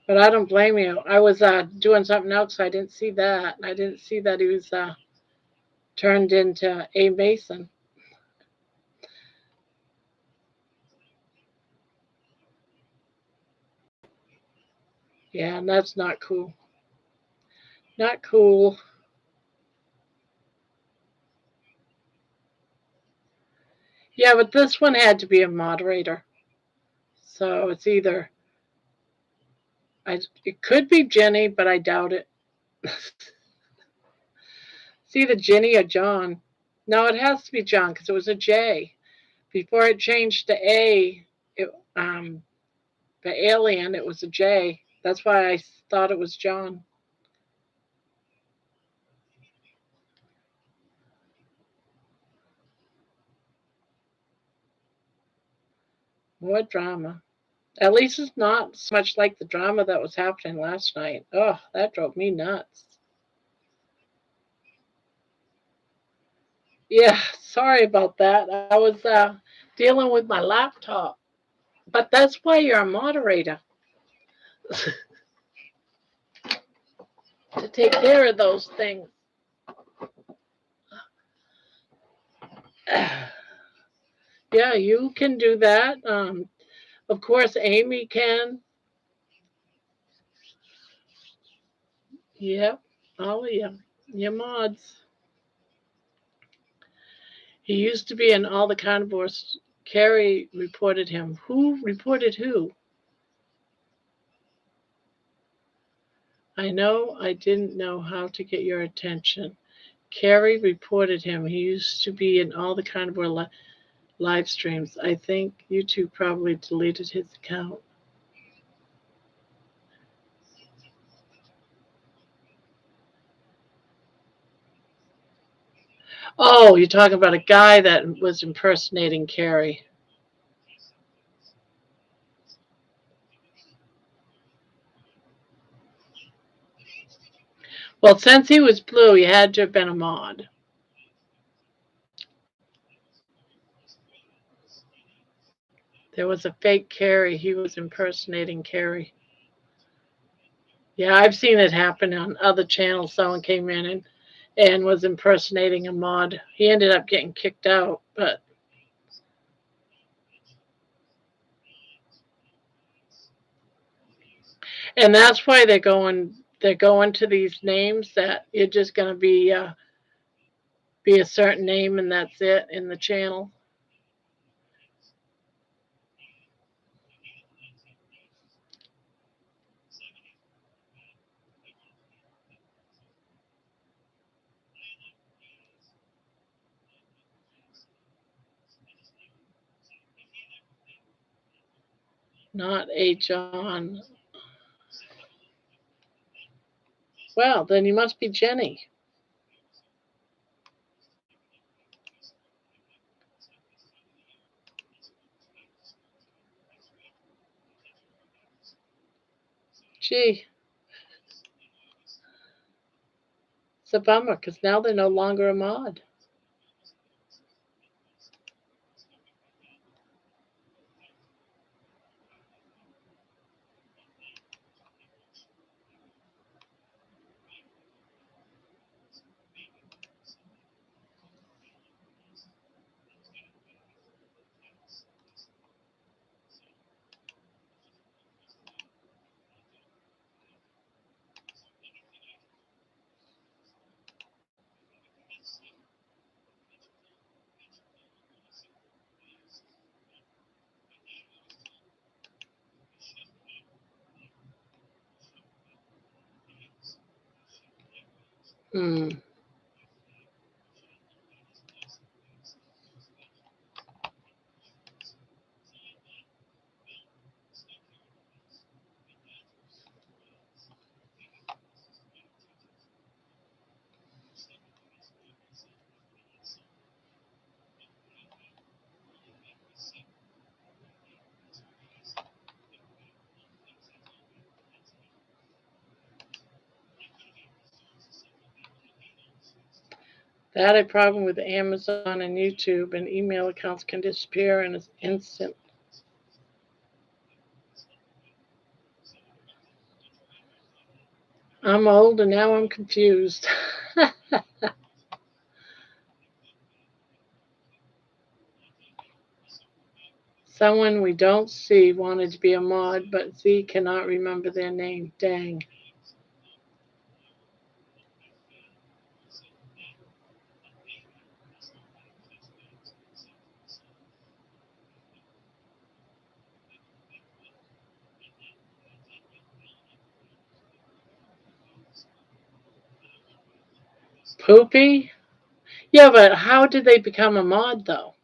But I don't blame you. I was doing something else, so I didn't see that. I didn't see that he was turned into a Mason. Yeah, and that's not cool. Not cool. Yeah, but this one had to be a moderator. So it's either it could be Jenny, but I doubt it. It's either Jenny or John. No, it has to be John because it was a J. Before it changed to A, it, the alien, it was a J. That's why I thought it was John. More drama. At least it's not so much like the drama that was happening last night. Oh, that drove me nuts. Yeah, sorry about that. I was dealing with my laptop. But that's why you're a moderator. To take care of those things. Yeah, you can do that. Of course, Amy can. Yep, all of you. Your mods. He used to be in all the carnivores. Carrie reported him. Who reported who? I know I didn't know how to get your attention. Carrie reported him. He used to be in all the carnivore live streams. I think YouTube probably deleted his account. Oh, you're talking about a guy that was impersonating Carrie. Well, since he was blue, he had to have been a mod. There was a fake Carrie. He was impersonating Carrie. Yeah, I've seen it happen on other channels. Someone came in and was impersonating a mod. He ended up getting kicked out, but and that's why they're going to these names that you're just going to be a certain name and that's it in the channel. Not a John. Well, then you must be Jenny. Gee, it's a bummer because now they're no longer a mod. Hmm. That a problem with Amazon and YouTube, and email accounts can disappear in an instant. I'm old and now I'm confused. Someone we don't see wanted to be a mod, but Z cannot remember their name. Dang. Poopy? Yeah, but how did they become a mod, though?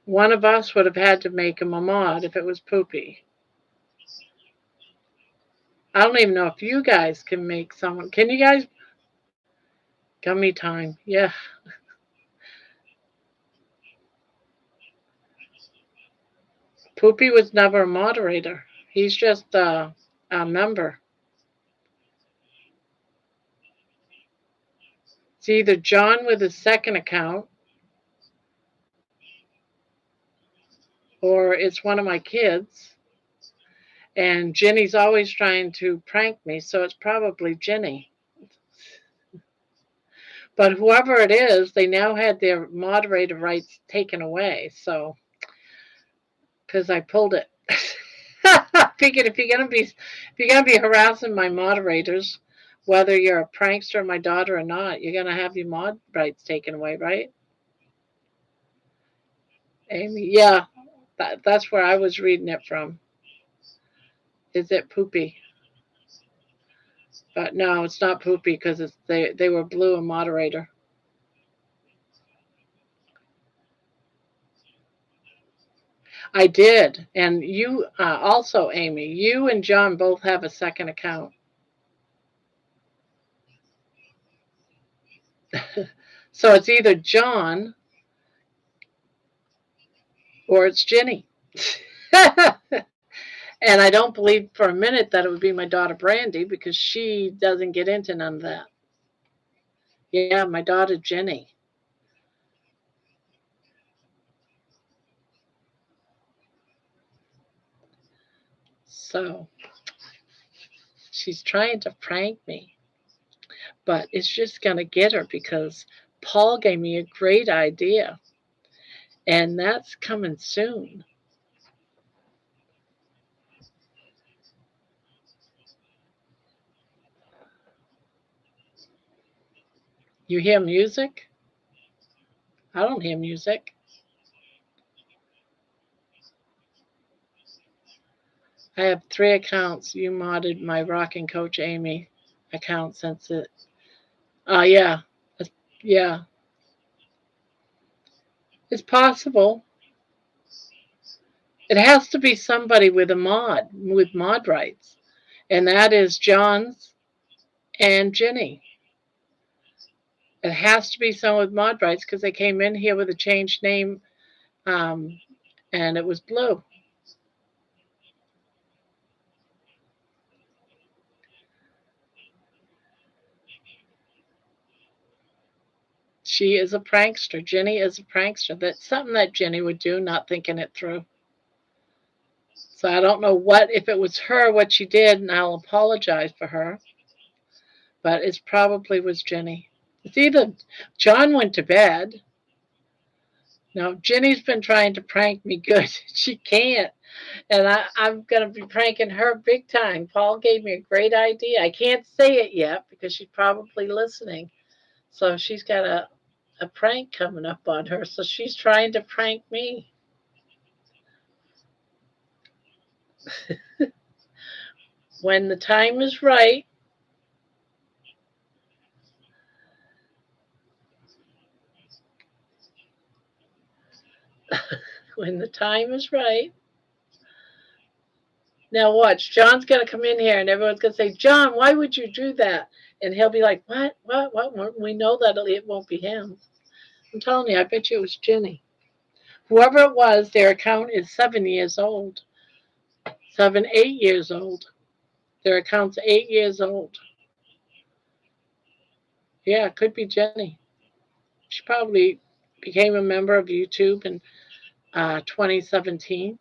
One of us would have had to make him a mod if it was Poopy. I don't even know if you guys can make someone. Can you guys? Gummy time. Yeah. Poopy was never a moderator. He's just a member. It's either John with his second account or it's one of my kids. And Jenny's always trying to prank me, so it's probably Jenny. But whoever it is, they now had their moderator rights taken away. So, because I pulled it, I figured if you're gonna be harassing my moderators, whether you're a prankster, my daughter, or not, you're gonna have your mod rights taken away, right? Amy, yeah, that's where I was reading it from. Is it Poopy? But no, it's not Poopy because they were blue and moderator. I did, and you also, Amy. You and John both have a second account. So it's either John or it's Jenny. And I don't believe for a minute that it would be my daughter Brandy because she doesn't get into none of that. Yeah, my daughter Jenny. So she's trying to prank me, but it's just going to get her because Paul gave me a great idea, and that's coming soon. You hear music? I don't hear music. I have 3 accounts. You modded my rocking coach Amy account since it. Yeah, yeah. It's possible. It has to be somebody with mod rights, and that is John's and Jenny. It has to be someone with mod rights because they came in here with a changed name, um, and it was Blue. She is a prankster. Jenny is a prankster. That's something that Jenny would do, not thinking it through. So I don't know if it was her, what she did, and I'll apologize for her. But it probably was Jenny. It's either John went to bed. No, Jenny's been trying to prank me good. She can't. And I'm going to be pranking her big time. Paul gave me a great idea. I can't say it yet because she's probably listening. So she's got a prank coming up on her. So she's trying to prank me. When the time is right, when the time is right. Now watch, John's going to come in here and everyone's going to say, John, why would you do that? And he'll be like, what? We know that it won't be him. I'm telling you, I bet you it was Jenny. Whoever it was, their account is 7 years old. 7, 8 years old. Their account's 8 years old. Yeah, it could be Jenny. She probably became a member of YouTube in 2017.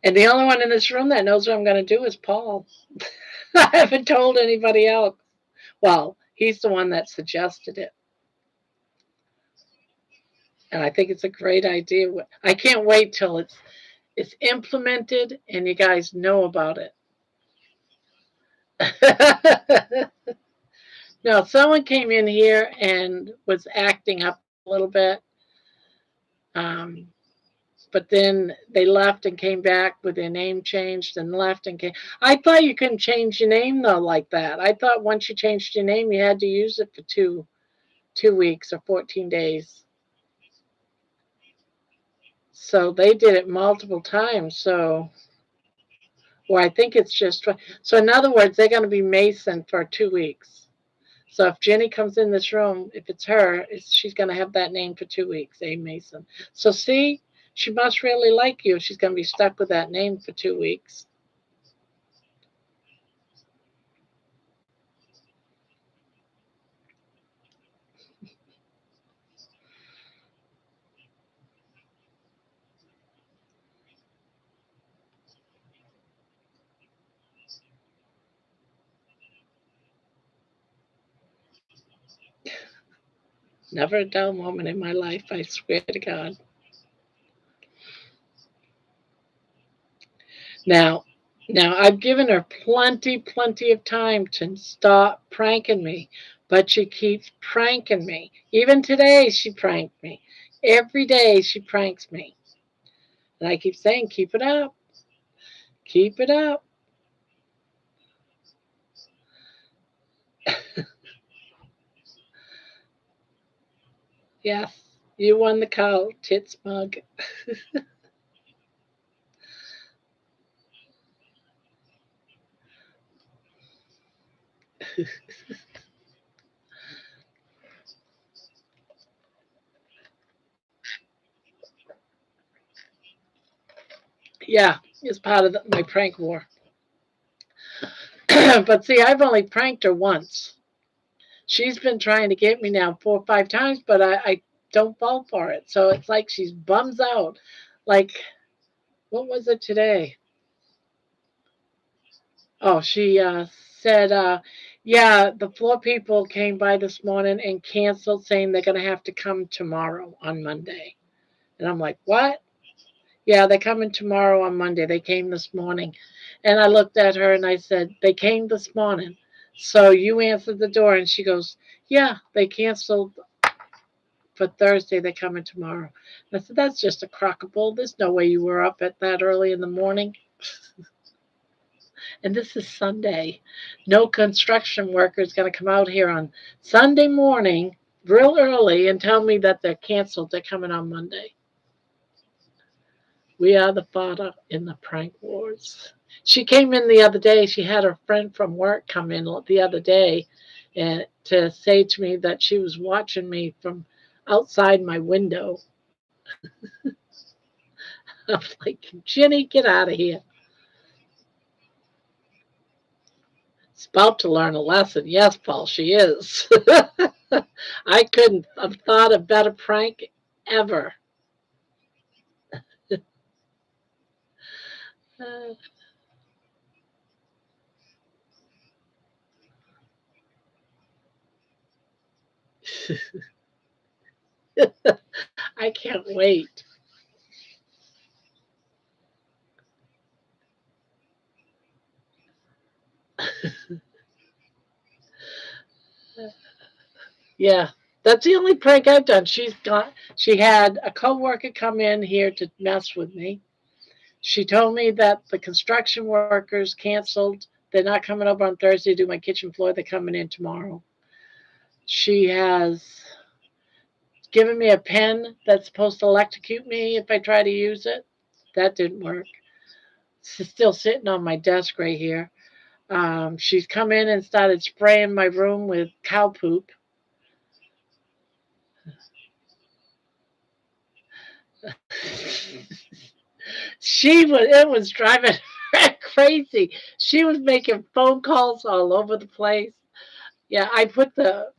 And the only one in this room that knows what I'm going to do is Paul. I haven't told anybody else. Well, he's the one that suggested it. And I think it's a great idea. I can't wait till it's implemented and you guys know about it. No, someone came in here and was acting up a little bit. Um, but then they left and came back with their name changed and left and came. I thought you couldn't change your name though like that. I thought once you changed your name, you had to use it for two weeks or 14 days. So they did it multiple times. So, or I think it's just so. In other words, they're going to be Mason for 2 weeks. So if Jenny comes in this room, if it's her, she's going to have that name for 2 weeks, A Mason. So see, she must really like you. She's going to be stuck with that name for 2 weeks. Never a dull moment in my life, I swear to God. Now, now I've given her plenty of time to stop pranking me, but she keeps pranking me. Even today, she pranked me. Every day, she pranks me. And I keep saying, keep it up. Keep it up. Yes, you won the cow, tits mug. Yeah, it's part of my prank war. But see, I've only pranked her once. She's been trying to get me now 4 or 5 times, but I don't fall for it. So it's like she's bums out. Like, what was it today? Oh, she said, yeah, the floor people came by this morning and canceled, saying they're going to have to come tomorrow on Monday. And I'm like, what? Yeah, they're coming tomorrow on Monday. They came this morning. And I looked at her and I said, they came this morning. So you answered the door. And she goes, yeah, they canceled for Thursday. They're coming tomorrow. And I said, that's just a crock of bull. There's no way you were up at that early in the morning. And this is Sunday. No construction worker is going to come out here on Sunday morning real early and tell me that they're canceled. They're coming on Monday. We are the fodder in the prank wars. She came in the other day. She had her friend from work come in the other day and to say to me that she was watching me from outside my window. I'm like, Jenny, get out of here. It's about to learn a lesson. Yes, Paul, she is. I couldn't have thought a better prank ever. I can't wait. Yeah, that's the only prank I've done. She had a coworker come in here to mess with me. She told me that the construction workers canceled. They're not coming over on Thursday to do my kitchen floor. They're coming in tomorrow. She has given me a pen that's supposed to electrocute me if I try to use it. That didn't work. It's still sitting on my desk right here. She's come in and started spraying my room with cow poop. It was driving her crazy. She was making phone calls all over the place. Yeah, I put the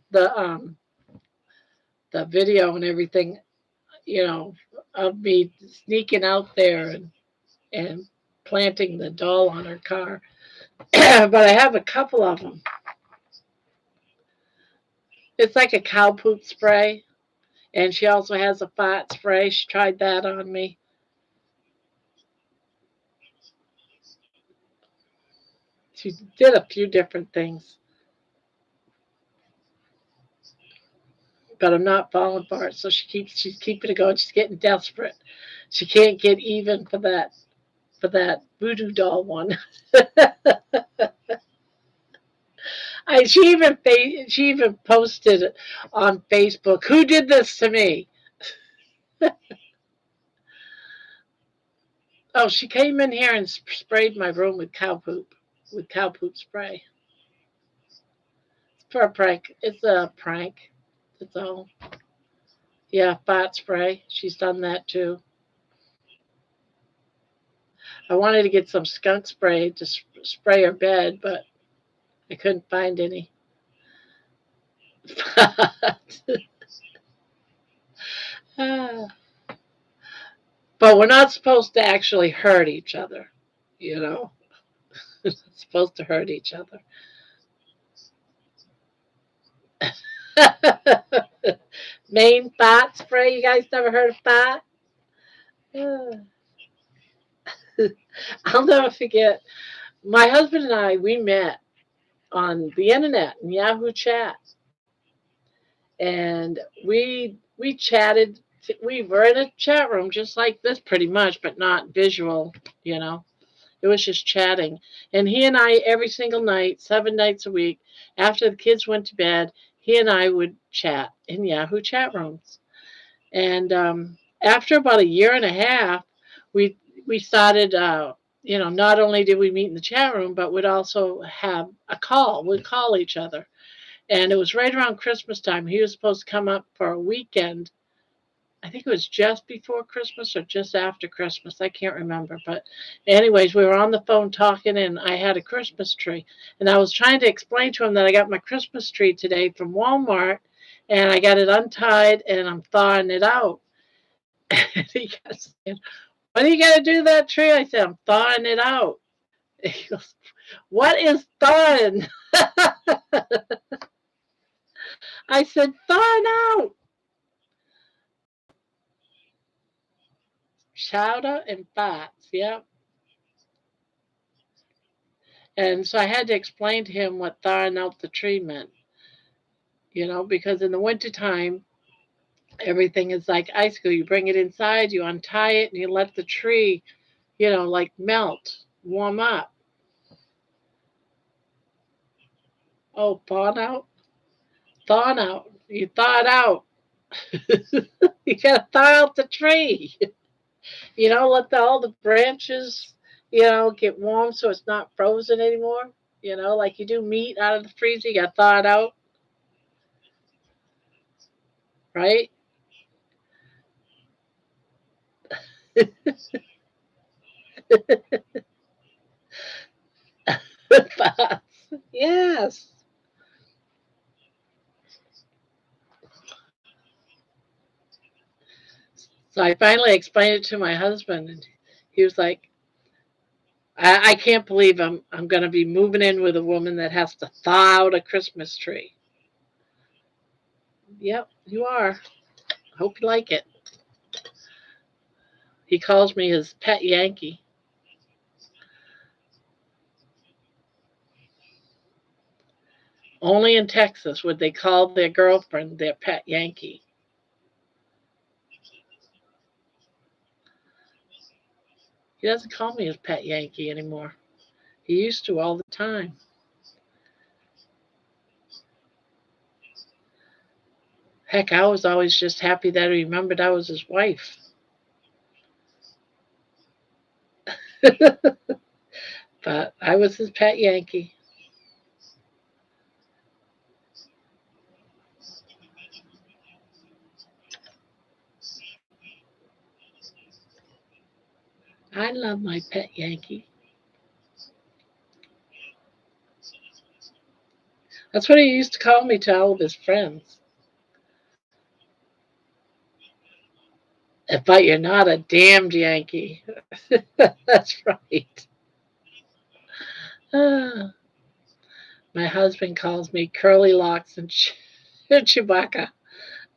video and everything, of me sneaking out there and planting the doll on her car. But I have a couple of them. It's like a cow poop spray, and she also has a fart spray. She tried that on me. She did a few different things, but I'm not falling for it. So she's keeping it going. She's getting desperate. She can't get even for that voodoo doll one. She even posted on Facebook, "Who did this to me?" Oh, she came in here and sprayed my room with cow poop spray. It's for a prank. It's a prank. That's all. Yeah, fart spray. She's done that too. I wanted to get some skunk spray to spray her bed, but I couldn't find any. But we're not supposed to actually hurt each other, you know. We're not supposed to hurt each other. Main fart spray. You guys never heard of fart? I'll never forget. My husband and I, we met on the internet in Yahoo Chat, and we chatted. We were in a chat room just like this, pretty much, but not visual. You know, it was just chatting. And he and I, every single night, 7 nights a week, after the kids went to bed, he and I would chat in Yahoo chat rooms. And after about a year and a half, we we started. Not only did we meet in the chat room, but we'd also have a call. We'd call each other, and it was right around Christmas time. He was supposed to come up for a weekend. I think it was just before Christmas or just after Christmas. I can't remember. But anyways, we were on the phone talking, and I had a Christmas tree. And I was trying to explain to him that I got my Christmas tree today from Walmart, and I got it untied, and I'm thawing it out. And he goes, "When are you going to do that tree?" I said, "I'm thawing it out." He goes, "What is thawing?" I said, "Thawing out." chowder and farts. Yep. And so I had to explain to him what thawing out the tree meant, because in the wintertime, everything is like icicle. You bring it inside, you untie it, and you let the tree, like melt, warm up. Oh, thaw out? Thaw out. You thaw it out. You gotta thaw out the tree. Let all the branches, get warm so it's not frozen anymore. Like you do meat out of the freezer, you gotta thaw it out, right? Yes. So I finally explained it to my husband, and he was like, I can't believe I'm going to be moving in with a woman that has to thaw out a Christmas tree. Yep, you are. Hope you like it. He calls me his pet Yankee. Only in Texas would they call their girlfriend their pet Yankee. He doesn't call me his pet Yankee anymore. He used to all the time. Heck, I was always just happy that he remembered I was his wife. But I was his pet Yankee. I love my pet Yankee. That's what he used to call me to all of his friends. But you're not a damned Yankee. That's right. Ah, my husband calls me Curly Locks and Chewbacca.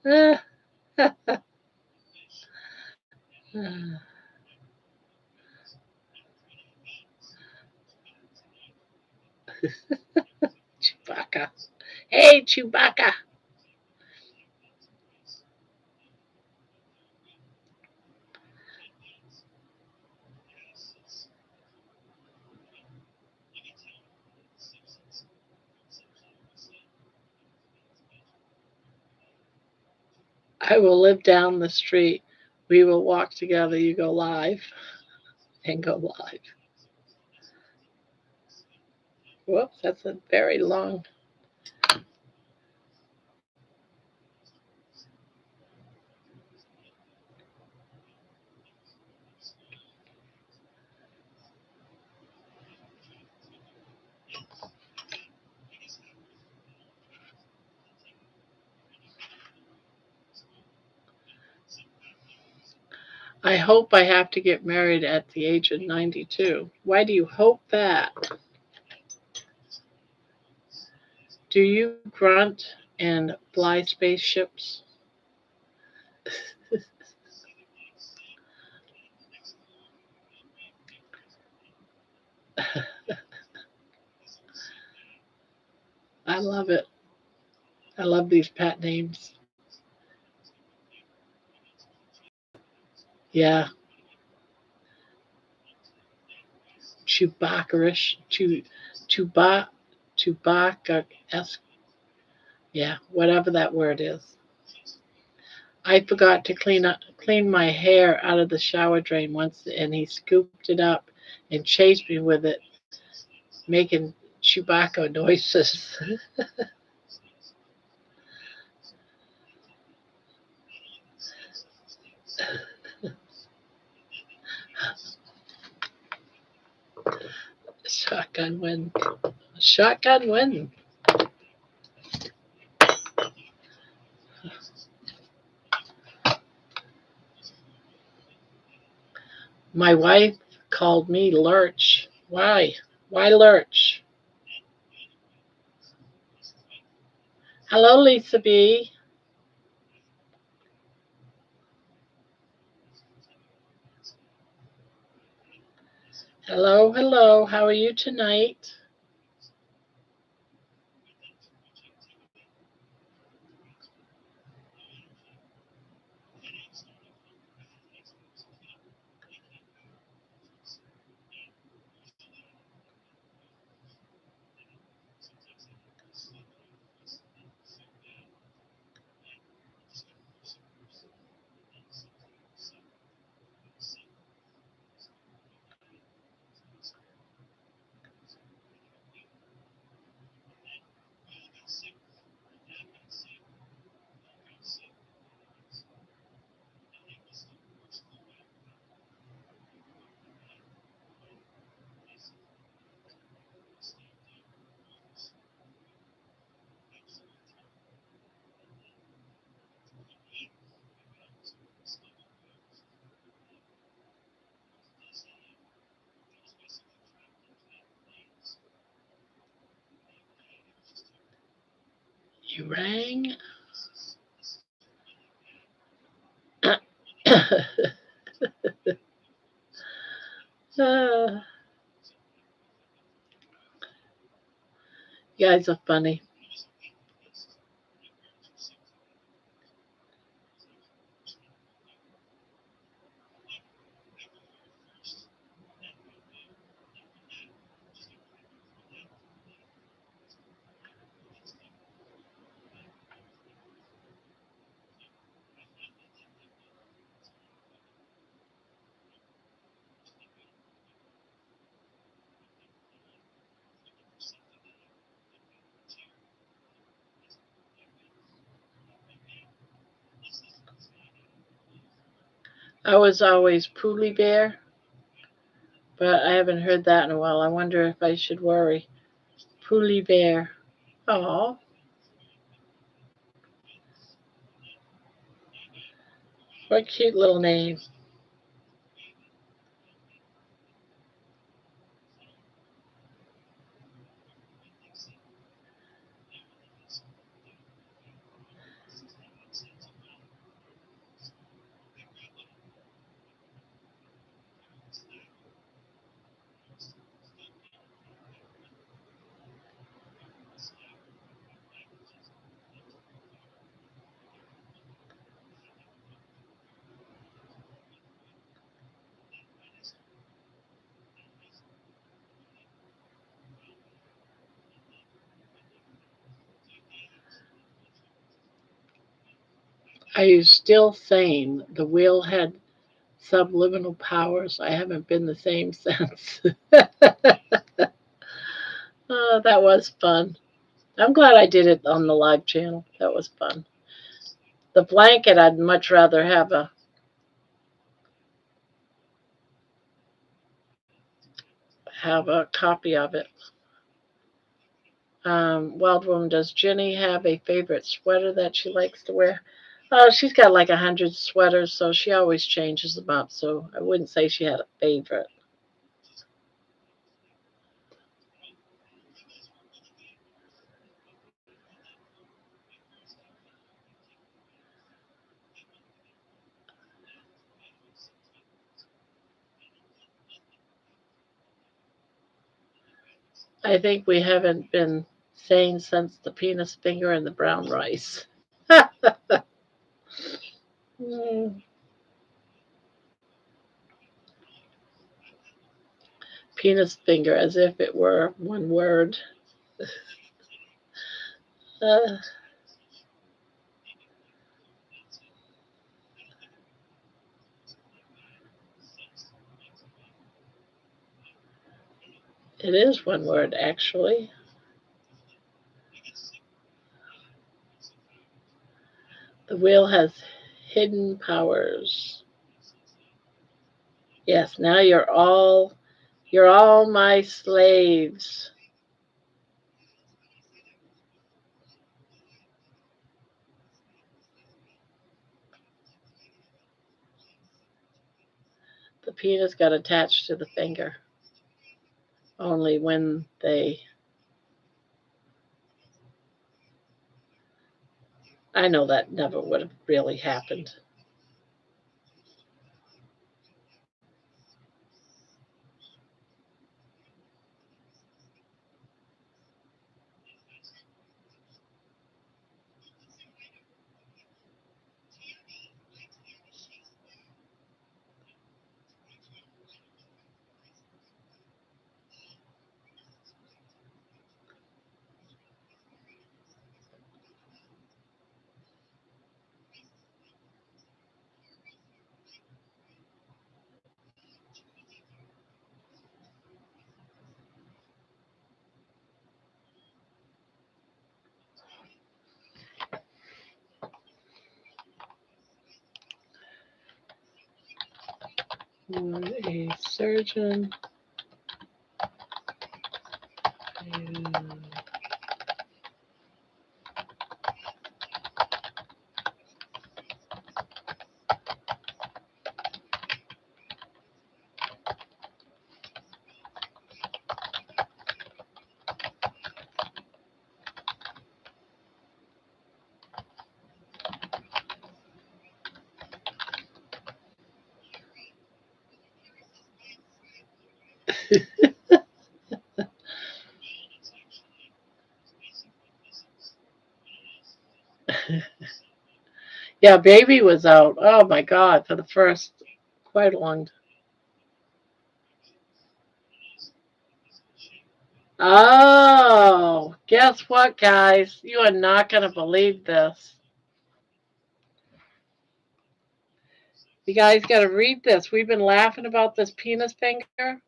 Ah, ah, Chewbacca. Hey, Chewbacca. I will live down the street. We will walk together. You go live and go live. Whoops, that's a very long. I hope I have to get married at the age of 92. Why do you hope that? Do you grunt and fly spaceships? I love it. I love these pet names. Yeah, Chewbacca-ish, Chewbacca, Chewbacca-esque. Yeah, whatever that word is. I forgot to clean my hair out of the shower drain once, and he scooped it up and chased me with it, making Chewbacca noises. Shotgun win. Shotgun win. My wife called me Lurch. Why? Why Lurch? Hello, Lisa B. Hello, hello. How are you tonight? You rang? Ah, you guys are funny. I was always Poolie Bear, but I haven't heard that in a while. I wonder if I should worry. Poolie Bear. Oh, what a cute little name. Are you still sane? The wheel had subliminal powers. I haven't been the same since. Oh, that was fun. I'm glad I did it on the live channel. That was fun. The blanket, I'd much rather have a copy of it. Wild Woman, does Jenny have a favorite sweater that she likes to wear? Oh, she's got like 100 sweaters, so she always changes them up. So I wouldn't say she had a favorite. I think we haven't been sane since the penis finger and the brown rice. Mm, penis finger, as if it were one word. Uh, it is one word, actually. The wheel has hidden powers. Yes, now you're all my slaves. The penis got attached to the finger. Only when I know that never would have really happened. Would a surgeon Yeah, Baby was out. Oh my God, for the first quite a long time. Oh, guess what, guys? You are not going to believe this. You guys got to read this. We've been laughing about this penis finger.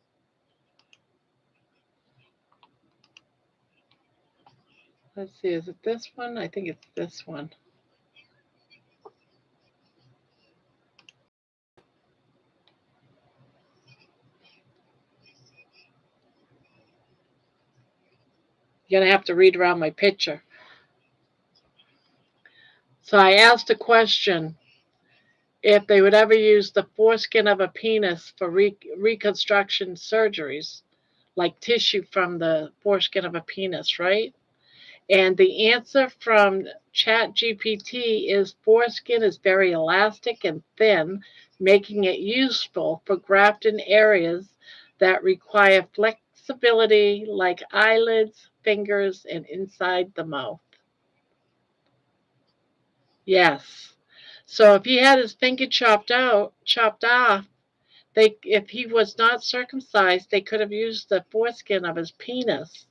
Let's see, is it this one? I think it's this one. You're going to have to read around my picture. So I asked a question if they would ever use the foreskin of a penis for reconstruction surgeries, like tissue from the foreskin of a penis, right? And the answer from ChatGPT is foreskin is very elastic and thin, making it useful for grafting areas that require flexibility like eyelids, fingers, and inside the mouth. Yes. So if he had his finger chopped off, if he was not circumcised, they could have used the foreskin of his penis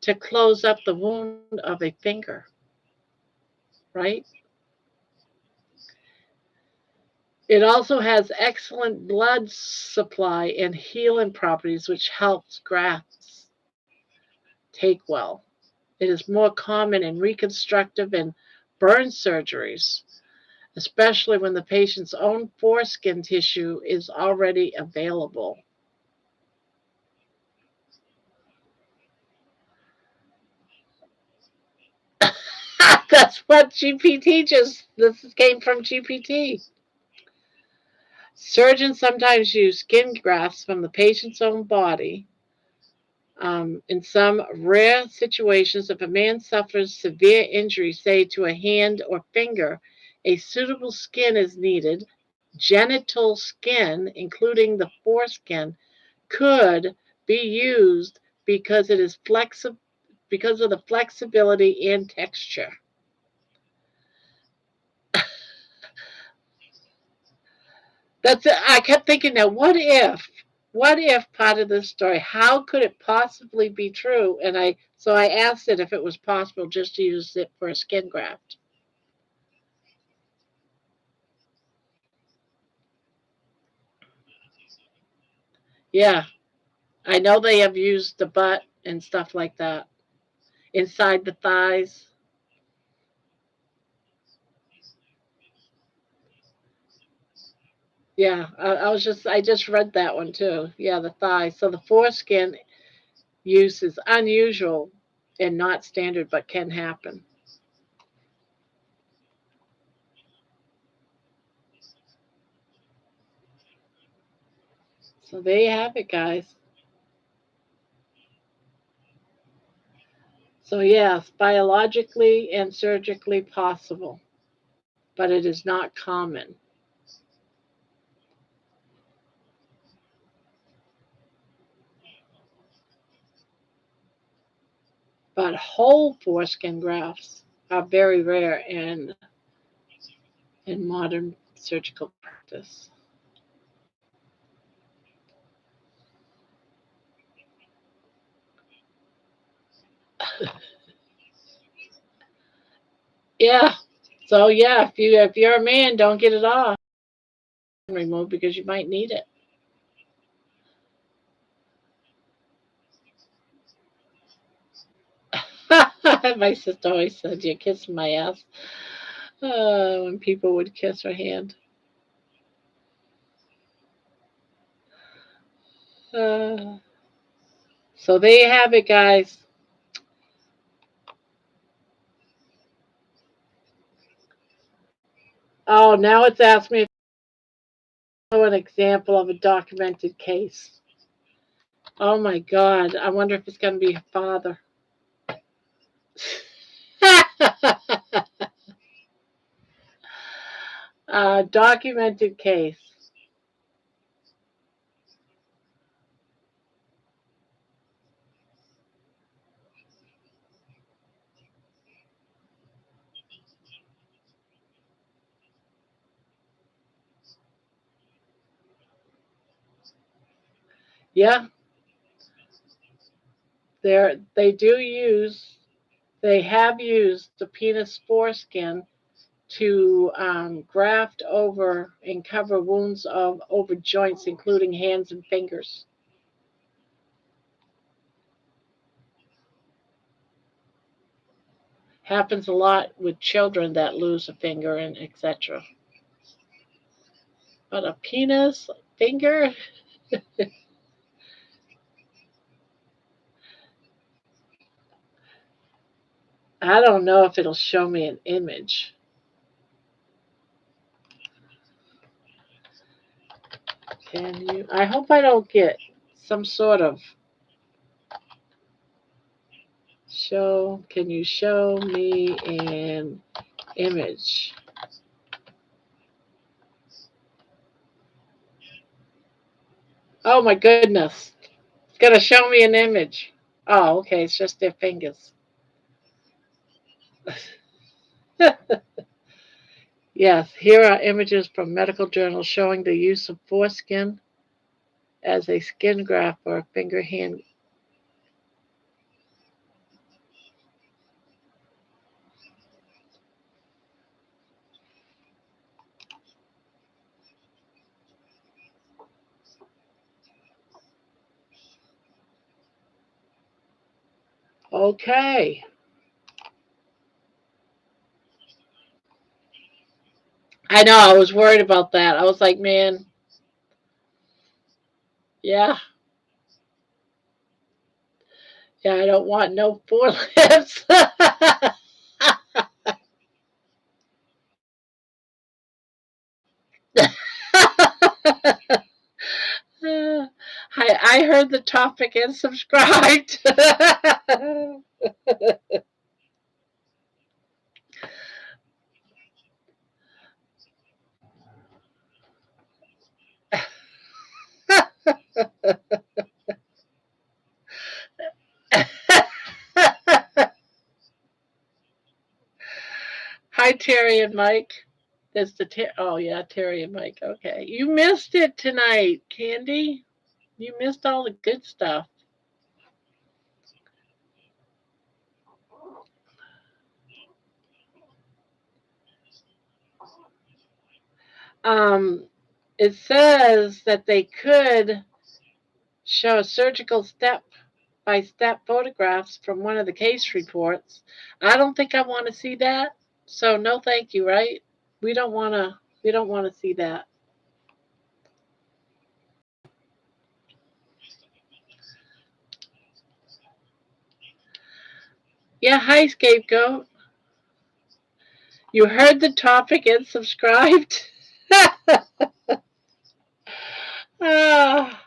to close up the wound of a finger, right? It also has excellent blood supply and healing properties, which helps grafts take well. It is more common in reconstructive and burn surgeries, especially when the patient's own foreskin tissue is already available. That's what GPT this came from GPT. Surgeons sometimes use skin grafts from the patient's own body. In some rare situations, if a man suffers severe injury, say to a hand or finger, a suitable skin is needed. Genital skin, including the foreskin, could be used because it is because of the flexibility and texture. That's it. I kept thinking, now what if part of this story, how could it possibly be true? And I asked it if it was possible just to use it for a skin graft. Yeah, I know they have used the butt and stuff like that inside the thighs. Yeah, I just read that one too. Yeah, the thighs. So the foreskin use is unusual and not standard, but can happen. So there you have it, guys. So yes, biologically and surgically possible, but it is not common. But whole foreskin grafts are very rare in modern surgical practice. Yeah. So yeah, if you're a man, don't get it off removed because you might need it. My sister always said you're kissing my ass when people would kiss her hand. Uh, so there you have it, guys. Oh, now it's asked me if I know an example of a documented case. Oh my God. I wonder if it's going to be her father. Documented case. Yeah, they have used the penis foreskin to graft over and cover wounds over joints, including hands and fingers. Happens a lot with children that lose a finger and etc. But a penis finger, I don't know if it'll show me an image. Can you? I hope I don't get some sort of show. Can you show me an image? Oh my goodness. It's going to show me an image. Oh, okay. It's just their fingers. Yes, here are images from medical journals showing the use of foreskin as a skin graft for a finger hand. Okay. I know. I was worried about that. I was like, man, yeah, yeah, I don't want no forelips. I heard the topic and subscribed. Hi, Terry and Mike. Oh yeah, Terry and Mike. Okay, you missed it tonight, Candy. You missed all the good stuff. Um, it says that they could show surgical step by step photographs from one of the case reports. I don't think I want to see that. So no, thank you. Right? We don't want to. We don't want to see that. Yeah. Hi, scapegoat. You heard the topic and subscribed. Ah.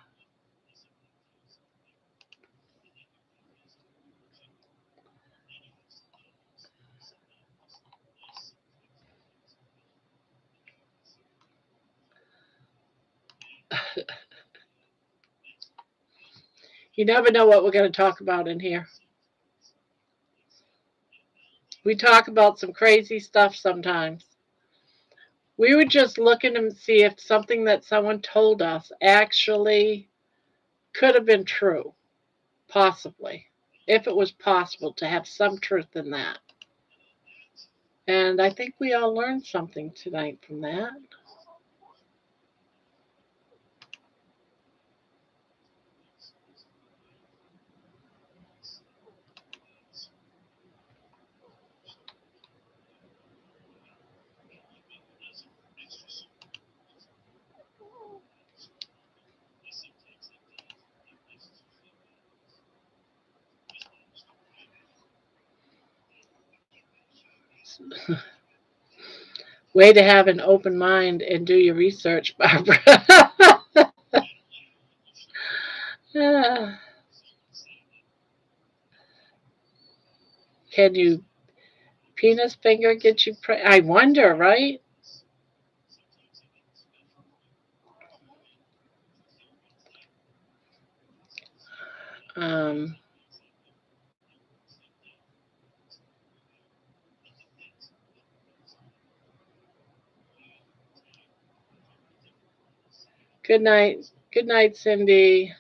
You never know what we're going to talk about in here. We talk about some crazy stuff sometimes. We were just looking to see if something that someone told us actually could have been true, possibly, if it was possible to have some truth in that. And I think we all learned something tonight from that. Way to have an open mind and do your research, Barbara. Ah, can you penis finger get you I wonder, right? Um, good night. Good night, Cindy.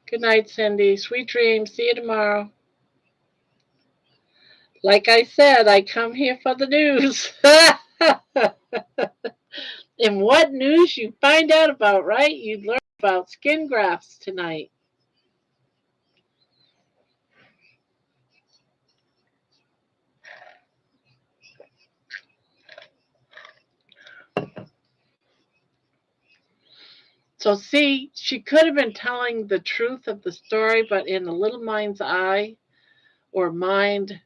Good night, Cindy. Sweet dreams. See you tomorrow. Like I said, I come here for the news. And what news you find out about, right? You learn about skin grafts tonight. So, see, she could have been telling the truth of the story, but in the little mind's eye or mind,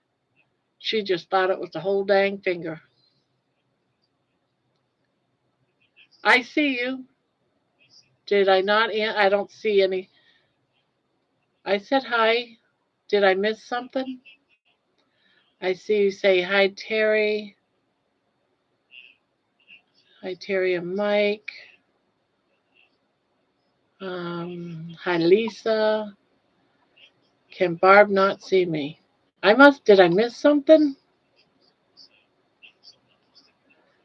she just thought it was the whole dang finger. I see you. Did I not? I don't see any. I said hi. Did I miss something? I see you say hi, Terry. Hi, Terry and Mike. Hi, Lisa. Can Barb not see me? Did I miss something?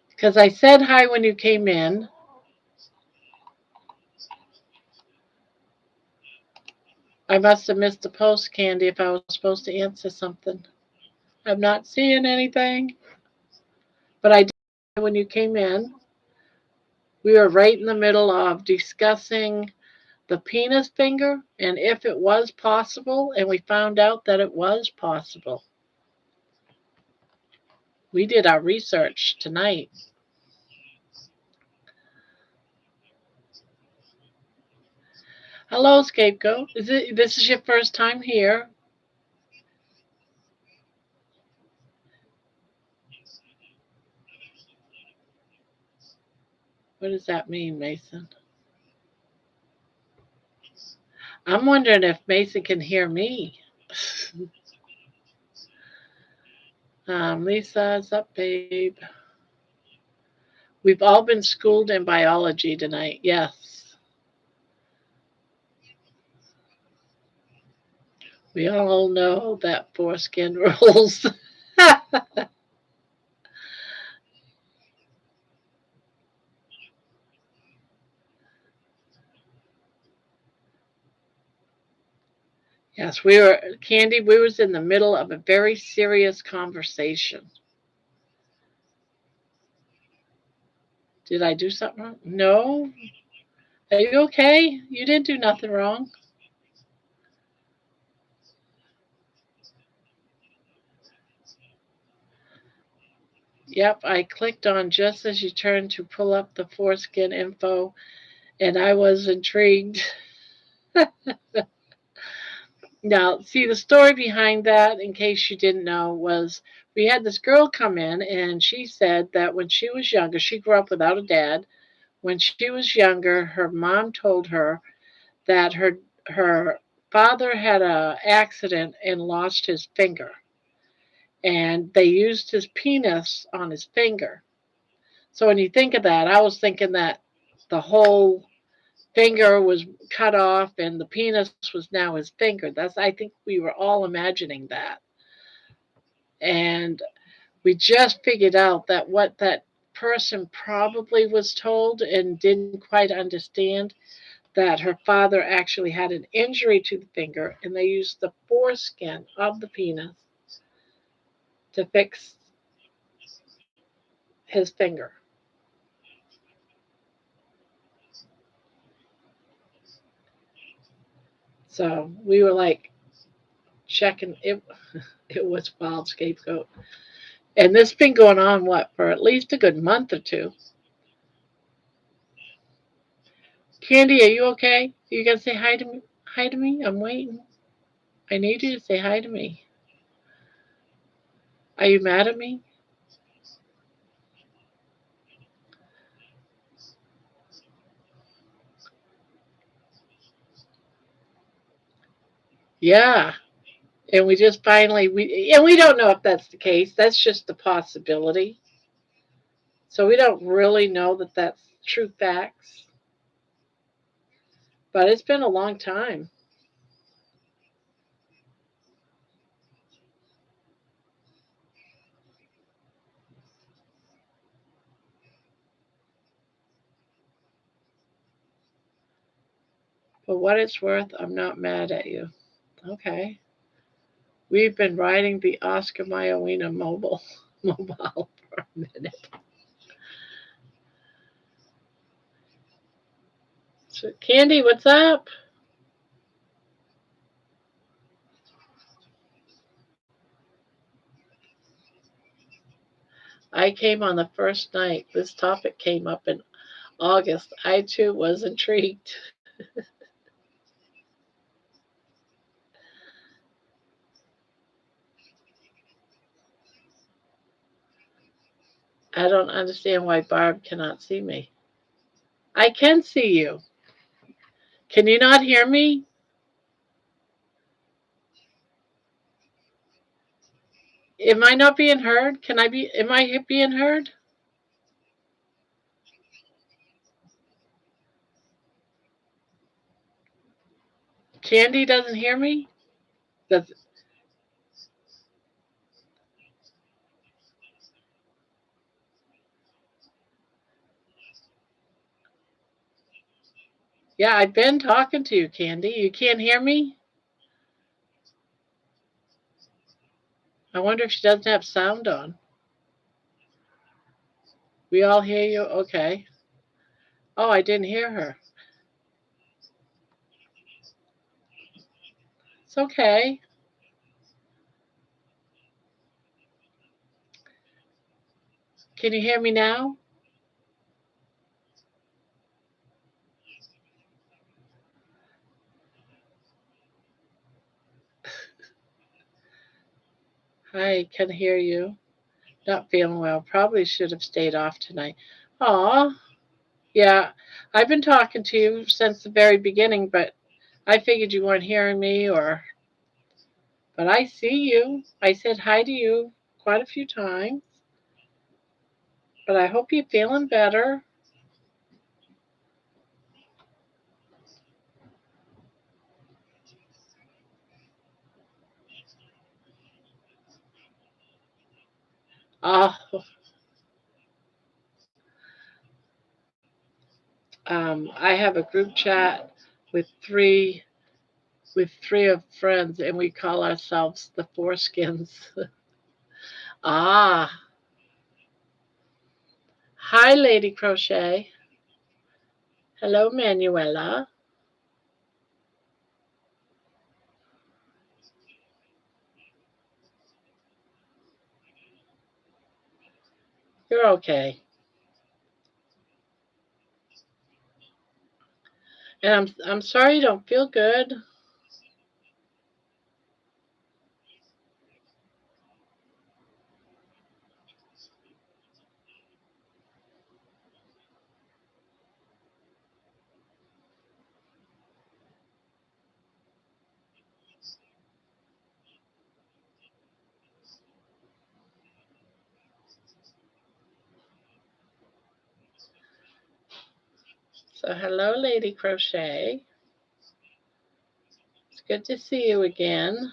Because I said hi when you came in. I must have missed the post, Candy, if I was supposed to answer something. I'm not seeing anything. But I did when you came in. We were right in the middle of discussing the penis finger and if it was possible, and we found out that it was possible. We did our research tonight. Hello, Scapegoat. This is your first time here? What does that mean, Mason? I'm wondering if Mason can hear me. Lisa's up, babe. We've all been schooled in biology tonight. Yes. We all know that foreskin rules. Yes, Candy, we was in the middle of a very serious conversation. Did I do something wrong? No. Are you okay? You didn't do nothing wrong. Yep, I clicked on just as you turned to pull up the foreskin info, and I was intrigued. Now, see, the story behind that, in case you didn't know, was we had this girl come in, and she said that when she was younger, she grew up without a dad. When she was younger, her mom told her that her father had a accident and lost his finger, and they used his penis on his finger. So when you think of that, I was thinking that the whole finger was cut off and the penis was now his finger. I think we were all imagining that. And we just figured out that what that person probably was told and didn't quite understand that her father actually had an injury to the finger and they used the foreskin of the penis to fix his finger. So we were like checking it. It was wild, Scapegoat. And this has been going on, what, for at least a good month or two. Candy, are you okay? You gonna say hi to me? Hi to me? I'm waiting. I need you to say hi to me. Are you mad at me? Yeah. And we just finally we don't know if that's the case. That's just the possibility. So we don't really know that that's true facts. But it's been a long time. For what it's worth, I'm not mad at you. Okay. We've been riding the Oscar Mayoina mobile for a minute. So, Candy, what's up? I came on the first night. This topic came up in August. I too was intrigued. I don't understand why Barb cannot see me. I can see you. Can you not hear me? Am I not being heard? Am I being heard? Candy doesn't hear me? Does, yeah, I've been talking to you, Candy. You can't hear me? I wonder if she doesn't have sound on. We all hear you? Okay. Oh, I didn't hear her. It's okay. Can you hear me now? I can hear you. Not feeling well. Probably should have stayed off tonight. Aw. Yeah, I've been talking to you since the very beginning, but I figured you weren't hearing me or but I see you. I said hi to you quite a few times, but I hope you're feeling better. Uh, I have a group chat with three of friends, and we call ourselves the Foreskins. Ah, hi, Lady Crochet. Hello, Manuela. You're okay, and I'm sorry you don't feel good. So, hello, Lady Crochet. It's good to see you again.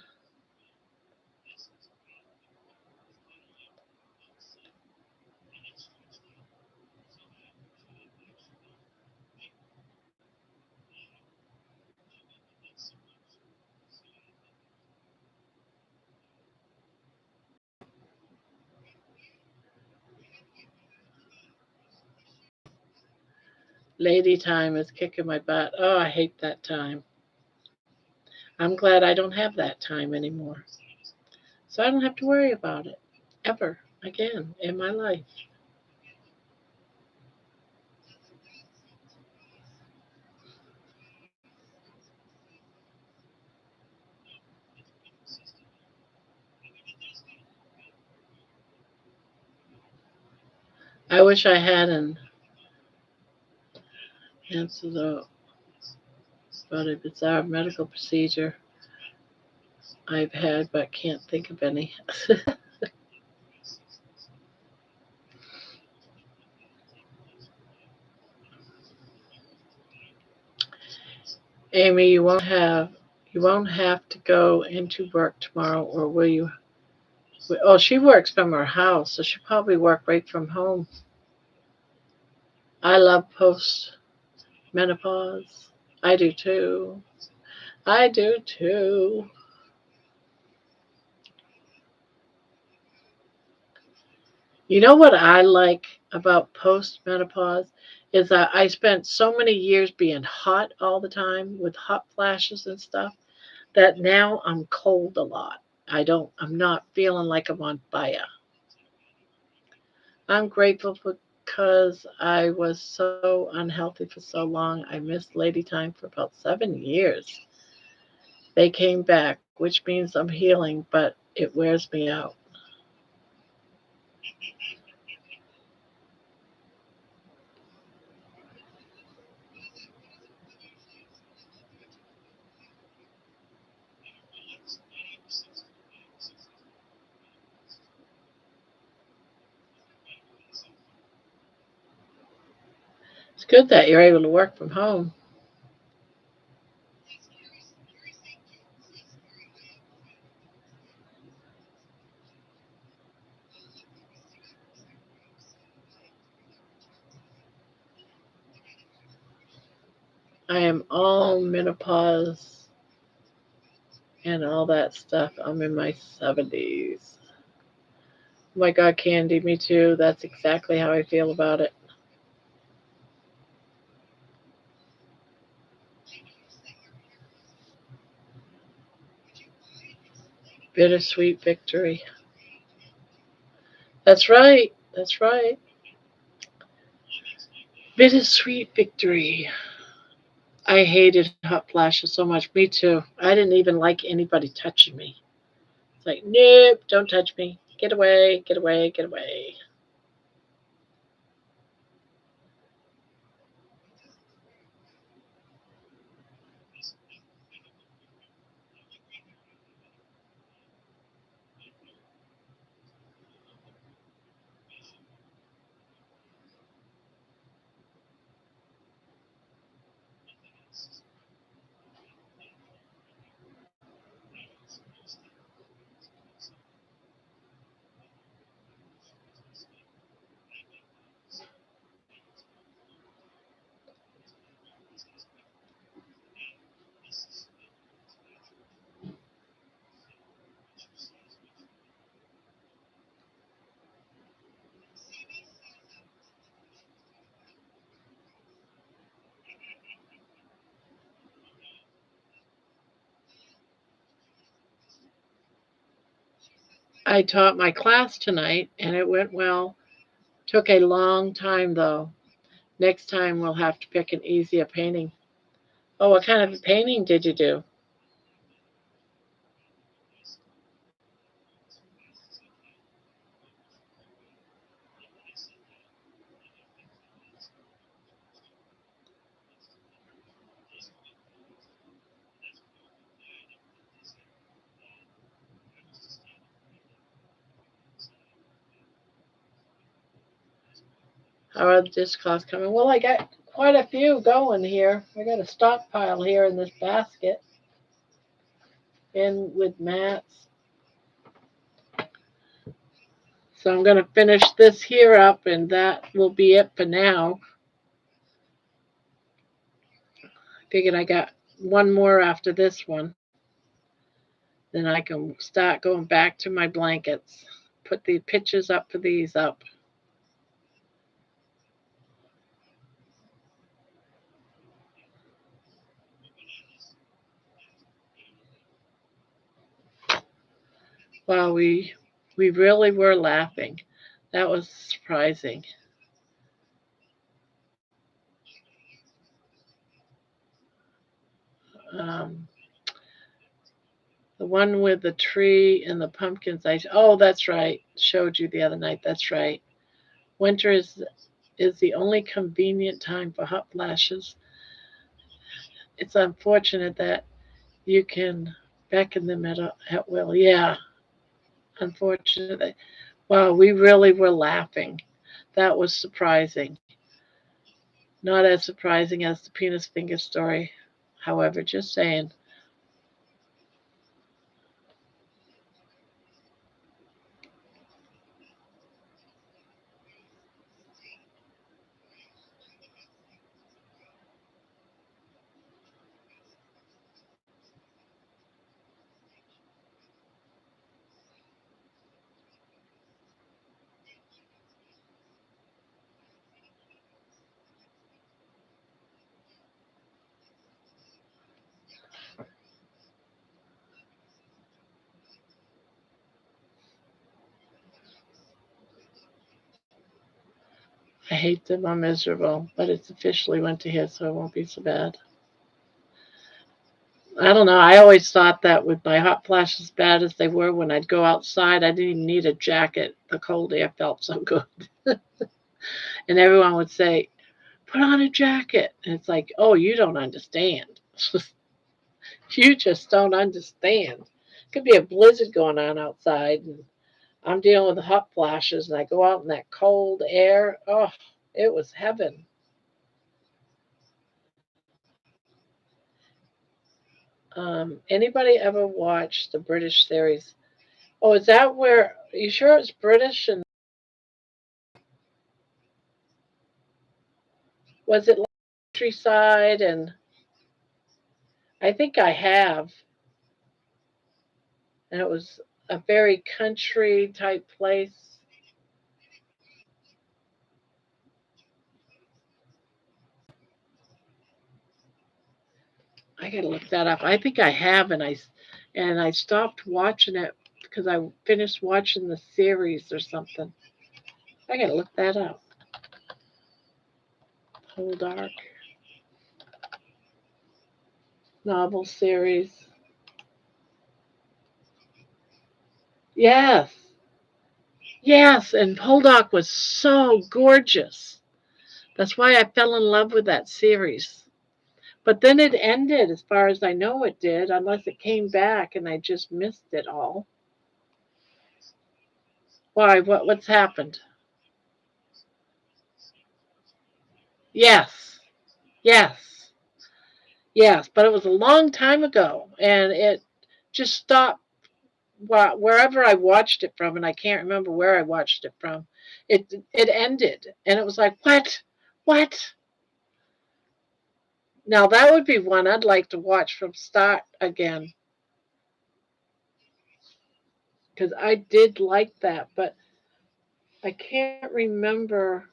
Lady time is kicking my butt. Oh, I hate that time. I'm glad I don't have that time anymore. So I don't have to worry about it ever again in my life. I wish I had an answer about a bizarre medical procedure I've had, but can't think of any. Amy, you won't have to go into work tomorrow, or will you? Oh, she works from her house, so she'll probably work right from home. I love post menopause. I do too. I do too. You know what I like about postmenopause is that I spent so many years being hot all the time with hot flashes and stuff that now I'm cold a lot. I'm not feeling like I'm on fire. I'm grateful because I was so unhealthy for so long. I missed Lady Time for about 7 years. They came back, which means I'm healing, but it wears me out. It's good that you're able to work from home. I am all menopause and all that stuff. I'm in my 70s. Oh my God, Candy, me too. That's exactly how I feel about it. Bittersweet victory. That's right. That's right. Bittersweet victory. I hated hot flashes so much. Me too. I didn't even like anybody touching me. It's like, nope, don't touch me. Get away, get away, get away. I taught my class tonight and it went well. Took a long time though. Next time we'll have to pick an easier painting. Oh, what kind of painting did you do? How are the disc golf coming? Well, I got quite a few going here. I got a stockpile here in this basket in with mats. So I'm going to finish this here up and that will be it for now. I figured I got one more after this one. Then I can start going back to my blankets. Put the pictures up for these up. Wow, we really were laughing. That was surprising. Um, the one with the tree and the pumpkins. Oh, that's right. Showed you the other night. That's right. Winter is the only convenient time for hot flashes. It's unfortunate that you can beckon them at will. Yeah, unfortunately. Wow, we really were laughing. That was surprising. Not as surprising as the penis finger story. However, just saying. I hate them. I'm miserable, but it's officially went to his, so it won't be so bad. I don't know. I always thought that with my hot flashes, as bad as they were, when I'd go outside, I didn't even need a jacket. The cold air felt so good. And everyone would say, put on a jacket. And it's like, oh, you don't understand. You just don't understand. Could be a blizzard going on outside, and I'm dealing with hot flashes, and I go out in that cold air. Oh, it was heaven. Anybody ever watch the British series? Oh, is that where? Are you sure it's British? And was it like countryside? And I think I have, and it was a very country type place. I gotta look that up. I think I have, and I stopped watching it because I finished watching the series or something. I gotta look that up. Whole Dark novel series. Yes, yes, and Poldark was so gorgeous. That's why I fell in love with that series. But then it ended, as far as I know it did, unless it came back and I just missed it all. Why? What's happened? Yes, yes, yes. But it was a long time ago, and it just stopped wherever I watched it from, and I can't remember where I watched it from. It ended, and it was like, what? What? Now that would be one I'd like to watch from start again, because I did like that, but I can't remember.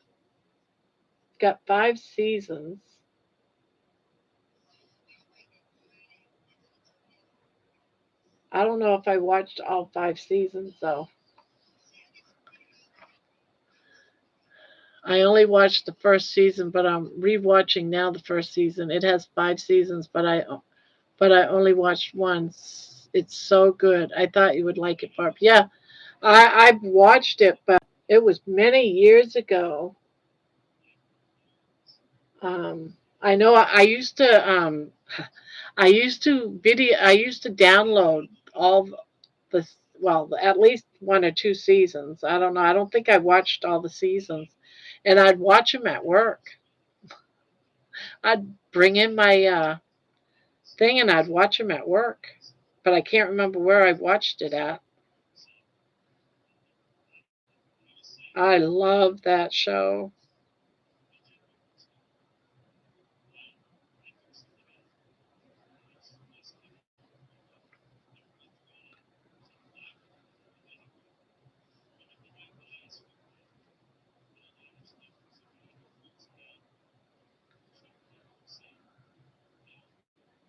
It's got 5 seasons. I don't know if I watched all 5 seasons though. I only watched the first season, but I'm rewatching now the first season. It has 5 seasons, but I only watched once. It's so good. I thought you would like it, Barb. Yeah, I've watched it, but it was many years ago. I know I used to I used to download all the well, at least 1 or 2 seasons. I don't know. I don't think I watched all the seasons, and I'd watch them at work. I'd bring in my thing and I'd watch them at work, but I can't remember where I watched it at. I love that show.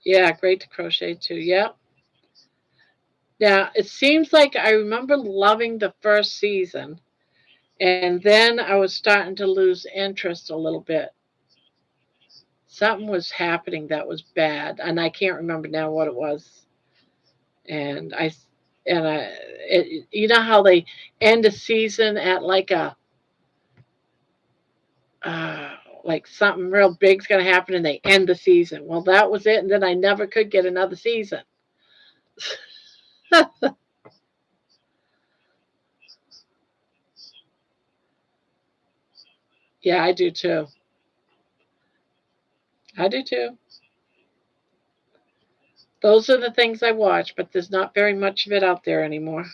Yeah, great to crochet too. Yeah. Now, it seems like I remember loving the first season, and then I was starting to lose interest a little bit. Something was happening that was bad, and I can't remember now what it was. And you know how they end a season at like like something real big's going to happen and they end the season. Well, that was it. And then I never could get another season. Yeah, I do too. I do too. Those are the things I watch, but there's not very much of it out there anymore.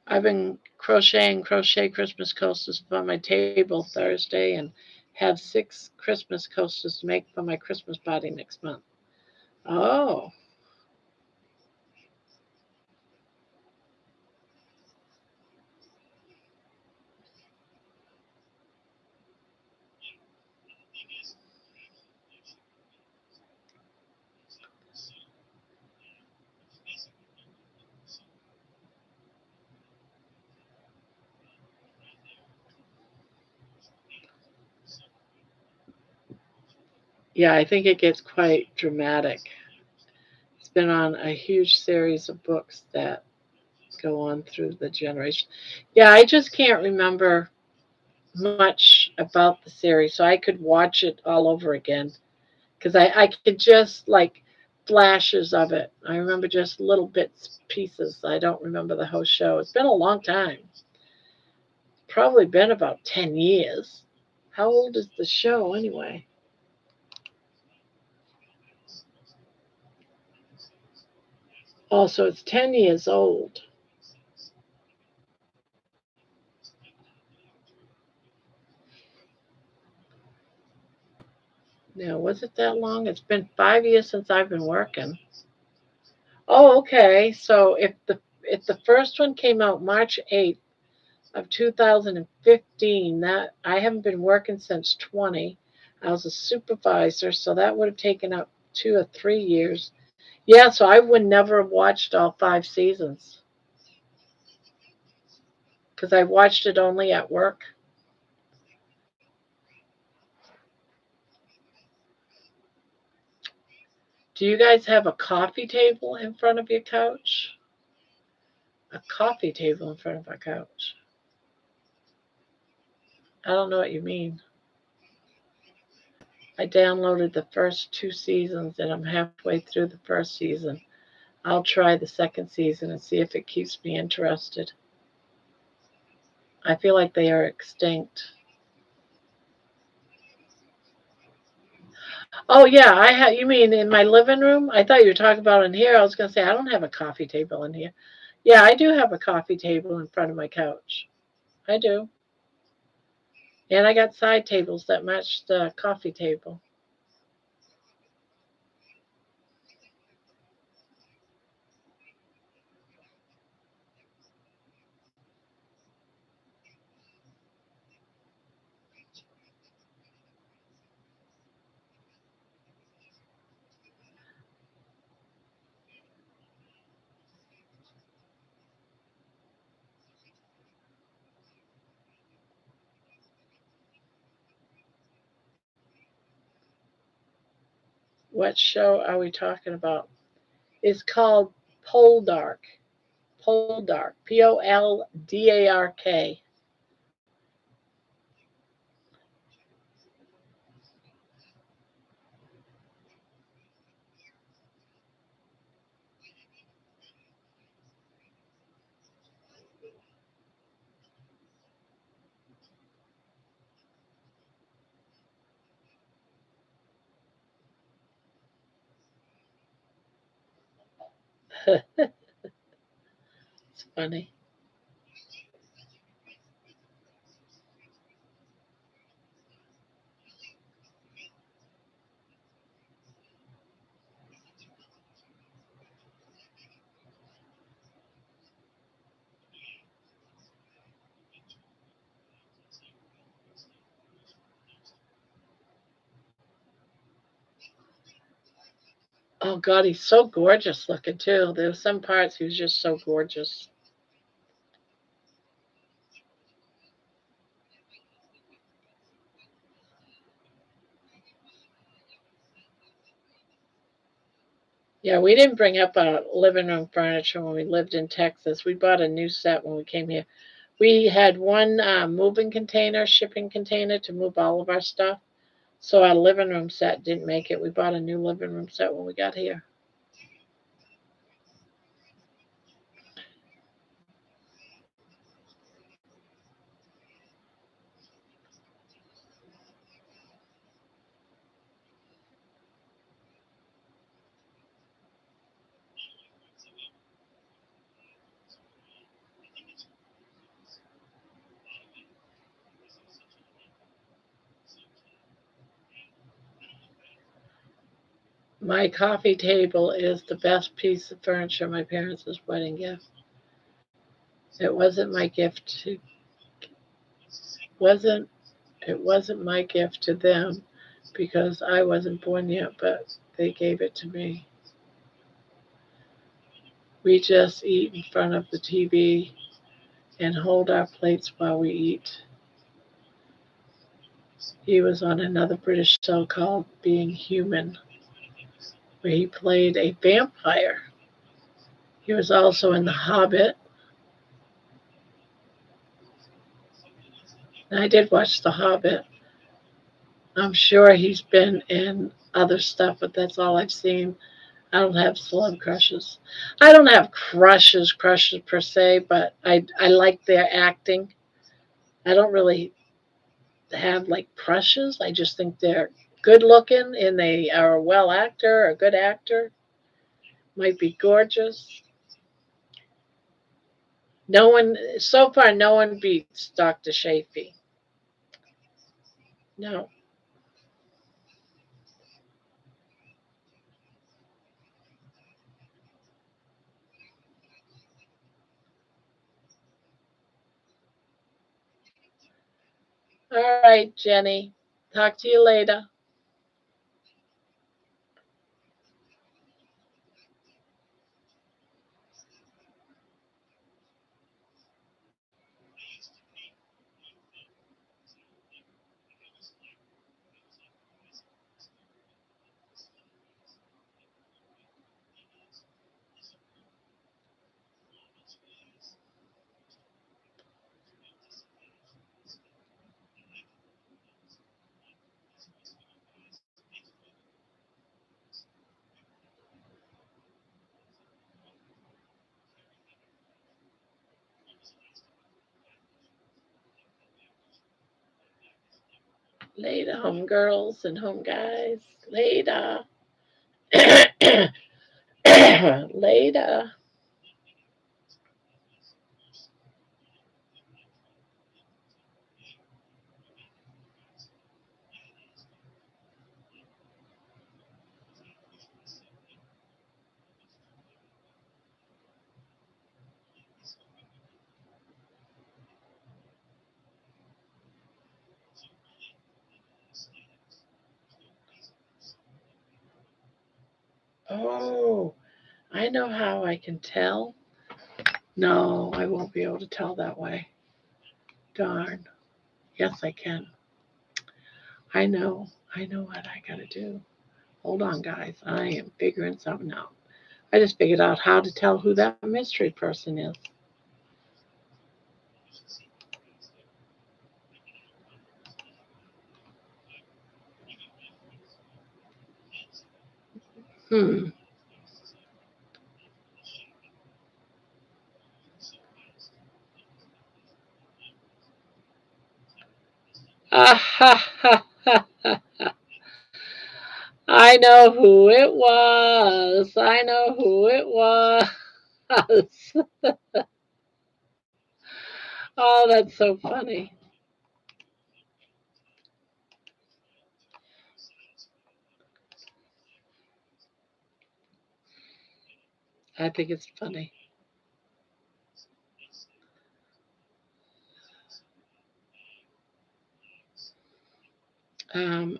I've been crocheting crochet Christmas coasters for my table Thursday and have 6 Christmas coasters to make for my Christmas party next month. Oh, yeah, I think it gets quite dramatic. It's been on a huge series of books that go on through the generation. Yeah, I just can't remember much about the series, so I could watch it all over again because I could just like flashes of it. I remember just little bits, pieces. I don't remember the whole show. It's been a long time. Probably been about 10 years. How old is the show anyway? Oh, so it's 10 years old. Now, was it that long? It's been 5 years since I've been working. Oh, okay. So if the first one came out March 8th of 2015, that I haven't been working since 20. I was a supervisor, so that would have taken up 2 or 3 years. Yeah, so I would never have watched all 5 seasons because I watched it only at work. Do you guys have a coffee table in front of your couch? A coffee table in front of a couch. I don't know what you mean. I downloaded the first 2 seasons and I'm halfway through the first season. I'll try the second season and see if it keeps me interested. I feel like they are extinct. Oh yeah, I have. You mean in my living room? I thought you were talking about in here. I was going to say I don't have a coffee table in here. Yeah, I do have a coffee table in front of my couch. I do, and I got side tables that match the coffee table. What show are we talking about? It's called Poldark. Poldark. Poldark. It's funny. Oh God, he's so gorgeous looking too. There were some parts he was just so gorgeous. Yeah, we didn't bring up our living room furniture when we lived in Texas. We bought a new set when we came here. We had one moving container, shipping container to move all of our stuff. So our living room set didn't make it. We bought a new living room set when we got here. My coffee table is the best piece of furniture my parents' wedding gift. It wasn't my gift to wasn't it wasn't my gift to them because I wasn't born yet, but they gave it to me. We just eat in front of the TV and hold our plates while we eat. He was on another British show called Being Human, where he played a vampire. He was also in The Hobbit. And I did watch The Hobbit. I'm sure he's been in other stuff, but that's all I've seen. I don't have celeb crushes. I don't have crushes per se, but I like their acting. I don't really have like crushes. I just think they're good looking and they are a well actor, a good actor. Might be gorgeous. No one so far. No one beats Dr. Shafee. No. All right, Jenny. Talk to you later. Later, home girls and home guys. Later. Later. Oh, I know how I can tell. No, I won't be able to tell that way. Darn. Yes, I can. I know. I know what I gotta do. Hold on, guys. I am figuring something out. I just figured out how to tell who that mystery person is. Hmm. Ah, ha, ha, ha, ha. I know who it was. I know who it was. Oh, that's so funny. I think it's funny. Um,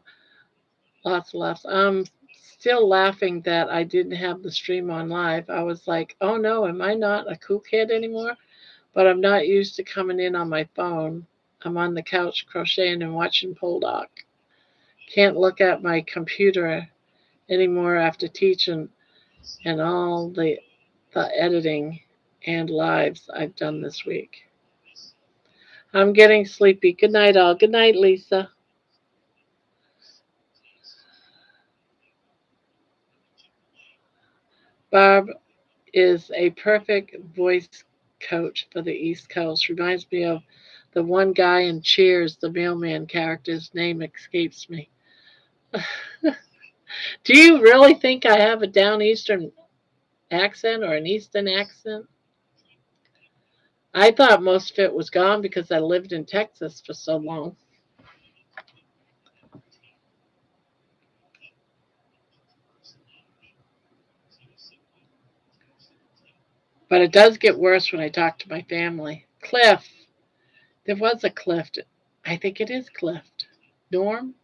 Lots of laughs. I'm still laughing that I didn't have the stream on live. I was like, oh no, am I not a kook kid anymore? But I'm not used to coming in on my phone. I'm on the couch crocheting and watching Poldock. Can't look at my computer anymore after teaching. and all the editing and lives I've done this week. I'm getting sleepy. Good night, all. Good night, Lisa. Barb is a perfect voice coach for the East Coast. Reminds me of the one guy in Cheers, the mailman character's name escapes me. Do you really think I have a down Eastern accent or an Eastern accent? I thought most of it was gone because I lived in Texas for so long. But it does get worse when I talk to my family. Cliff. There was a Cliff. I think it is Cliff. Norm?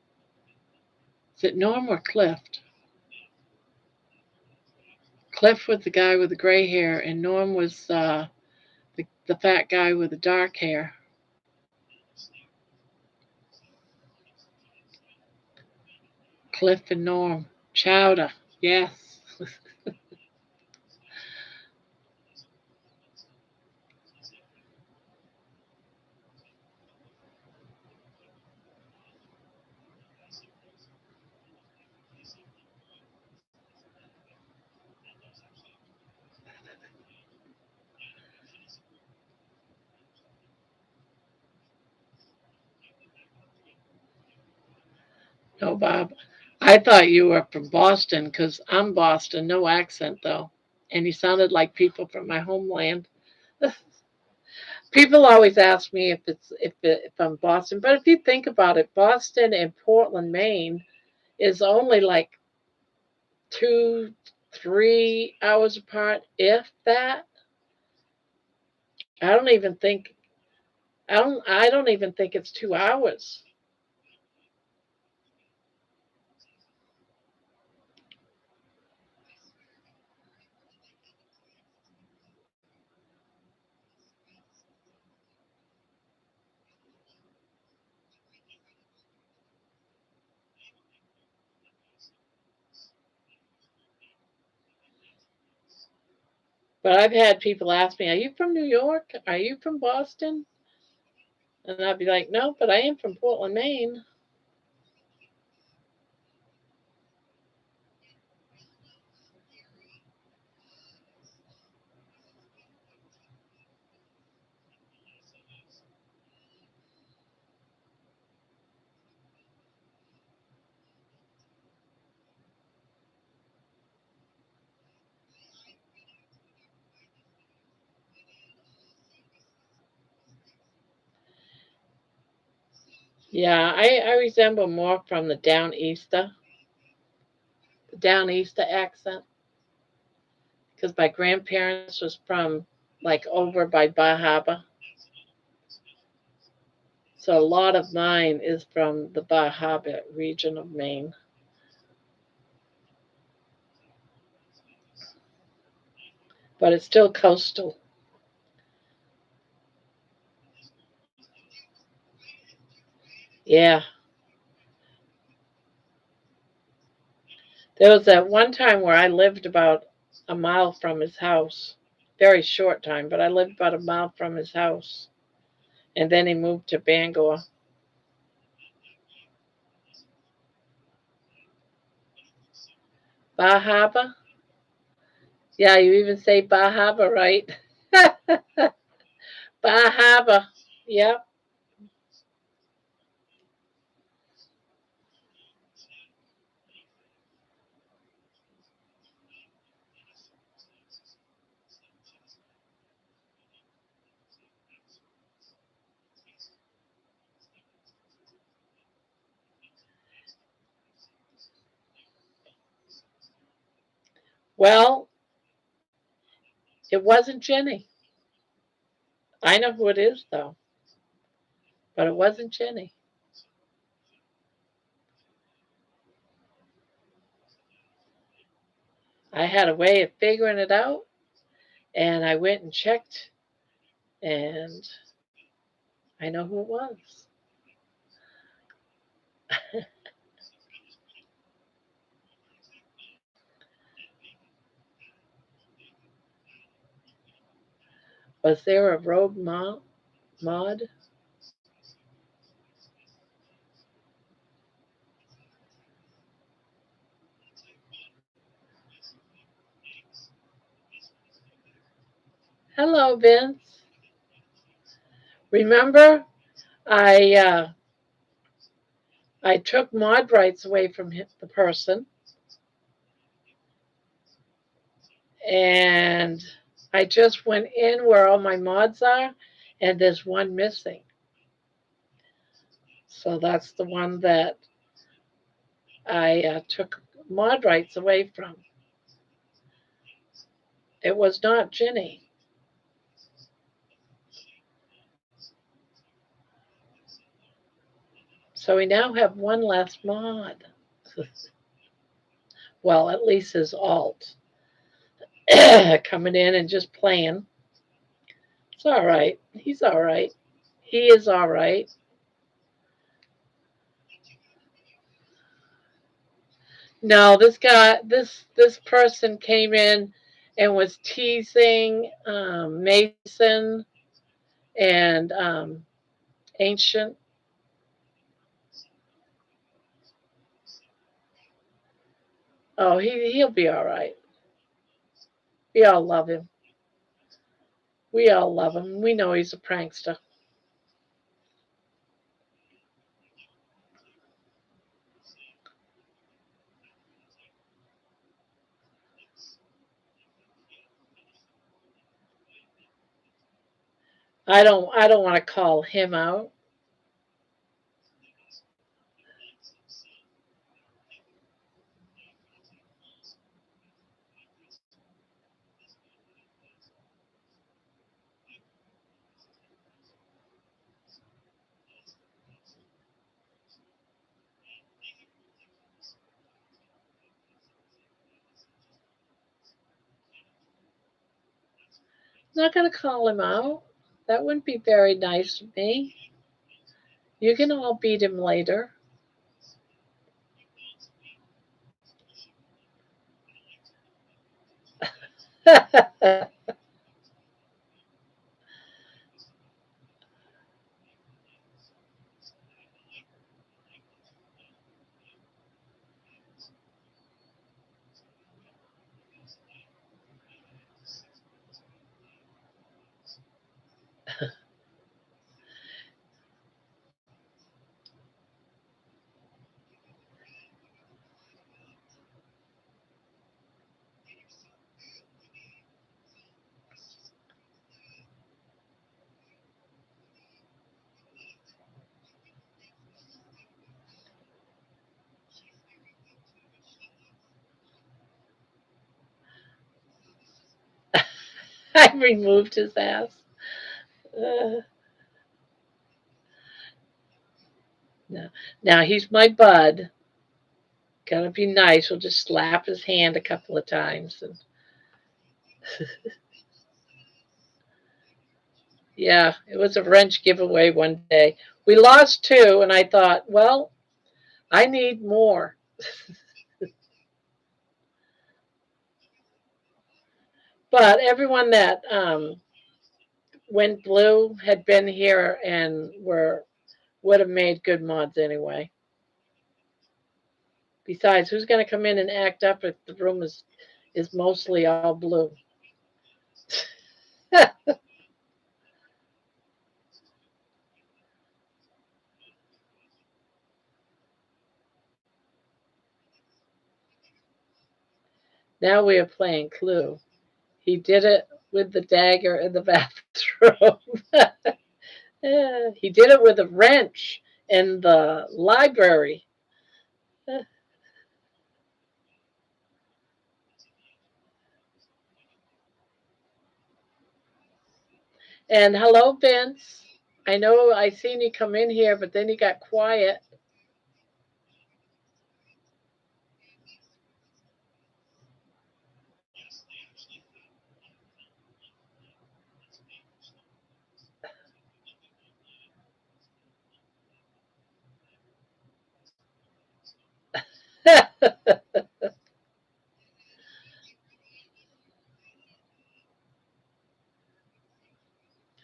Is it Norm or Cliff? Cliff was the guy with the gray hair, and Norm was the fat guy with the dark hair. Cliff and Norm. Chowder. Yes. No, Bob. I thought you were from Boston because I'm Boston. No accent, though. And you sounded like people from my homeland. People always ask me if I'm Boston, but if you think about it, Boston and Portland, Maine, is only like 2, 3 hours apart, if that. I don't even think I don't even think it's 2 hours. But I've had people ask me, "Are you from New York? Are you from Boston?" And I'd be like, "No, but I am from Portland, Maine." Yeah, I resemble more from the down easter accent, because my grandparents was from like over by Bar Harbor. So a lot of mine is from the Bar Harbor region of Maine, but it's still coastal. Yeah, there was that one time where I lived about a mile from his house. Very short time, but I lived about a mile from his house. And then he moved to Bangor. Bar Harbor? Yeah, you even say Bar Harbor, right? Bar Harbor. Yep. Well, it wasn't Jenny. I know who it is, though, but it wasn't Jenny. I had a way of figuring it out, and I went and checked, and I know who it was. Was there a rogue mod? Hello, Vince. Remember, I uh, I took mod rights away from the person, and I just went in where all my mods are, and there's one missing. So that's the one that I took mod rights away from. It was not Ginny. So we now have one less mod. Well, at least his alt coming in and just playing. It's all right. He's all right. He is all right. No, this person came in and was teasing Mason and Ancient. Oh, he'll be all right. We all love him. We all love him. We know he's a prankster. I don't want to call him out. I'm not going to call him out. That wouldn't be very nice of me. You can all beat him later. I removed his ass. Uh, no. Now he's my bud. Gotta be nice. We'll just slap his hand a couple of times. And yeah, it was a wrench giveaway one day. We lost two, and I thought, well, I need more. But everyone that went blue had been here and would have made good mods anyway. Besides, who's going to come in and act up if the room is mostly all blue? Now we are playing Clue. He did it with the dagger in the bathroom. Yeah, he did it with a wrench in the library. And hello, Vince. I know I seen you come in here, but then you got quiet.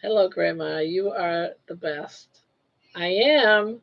Hello, Grandma. You are the best. I am.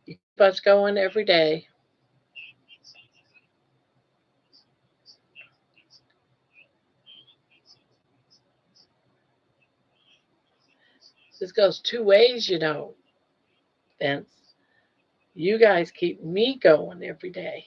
You keep us going every day. This goes two ways, Vince. You guys keep me going every day.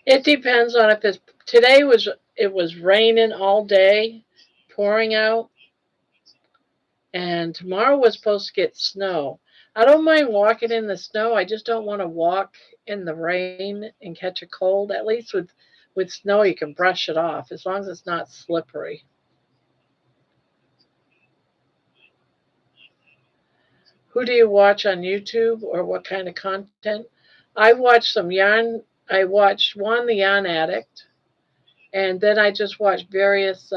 It depends on if it's today was it was raining all day, pouring out, and tomorrow was supposed to get snow. I don't mind walking in the snow. I just don't want to walk in the rain and catch a cold. At least with snow you can brush it off as long as it's not slippery. Who do you watch on YouTube or what kind of content? I watched some yarn. I watched one, the Yarn Addict, and then I just watched various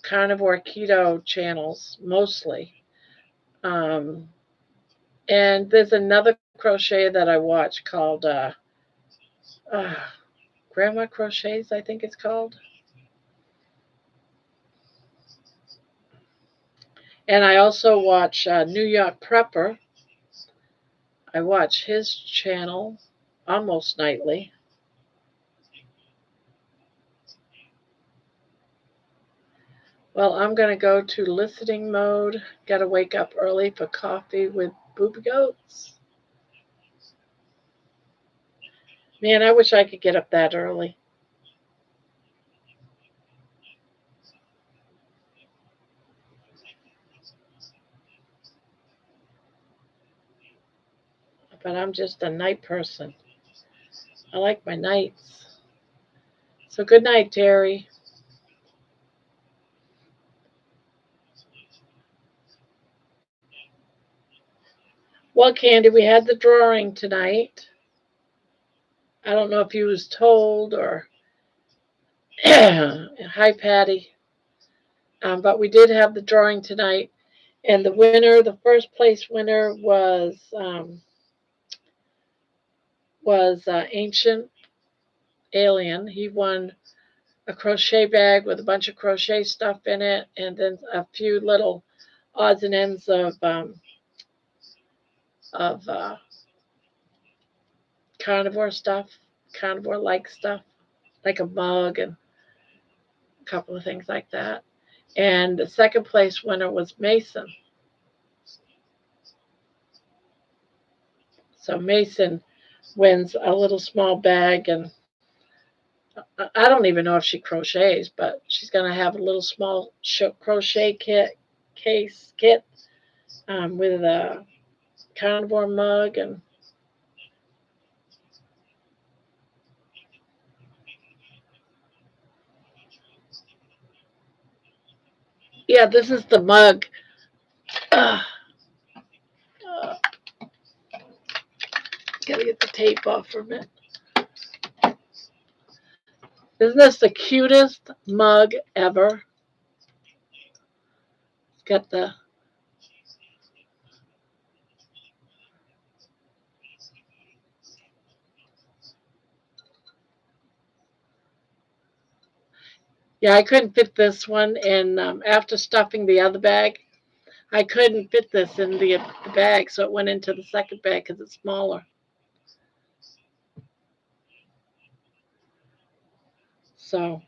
carnivore keto channels mostly. Um, and there's another crochet that I watch called uh, Grandma Crochets, I think it's called. And I also watch New York Prepper. I watch his channel almost nightly. Well, I'm going to go to listening mode. Got to wake up early for coffee with booby goats. Man, I wish I could get up that early. But I'm just a night person. I like my nights. So good night, Terry. Well, Candy, we had the drawing tonight. I don't know if you was told or hi, Patty. But we did have the drawing tonight, and the winner, the first place winner, was Ancient Alien. He won a crochet bag with a bunch of crochet stuff in it, and then a few little odds and ends of carnivore stuff, carnivore like stuff, like a mug and a couple of things like that. And the second place winner was Mason. So Mason wins a little small bag, and I don't even know if she crochets, but she's going to have a little small crochet kit with a carnivore mug. And yeah, this is the mug. Uh, uh, Gotta get the tape off from it. Isn't this the cutest mug ever? It's got the Yeah, I couldn't fit this one, and after stuffing the other bag, I couldn't fit this in the bag, so it went into the second bag because it's smaller. So,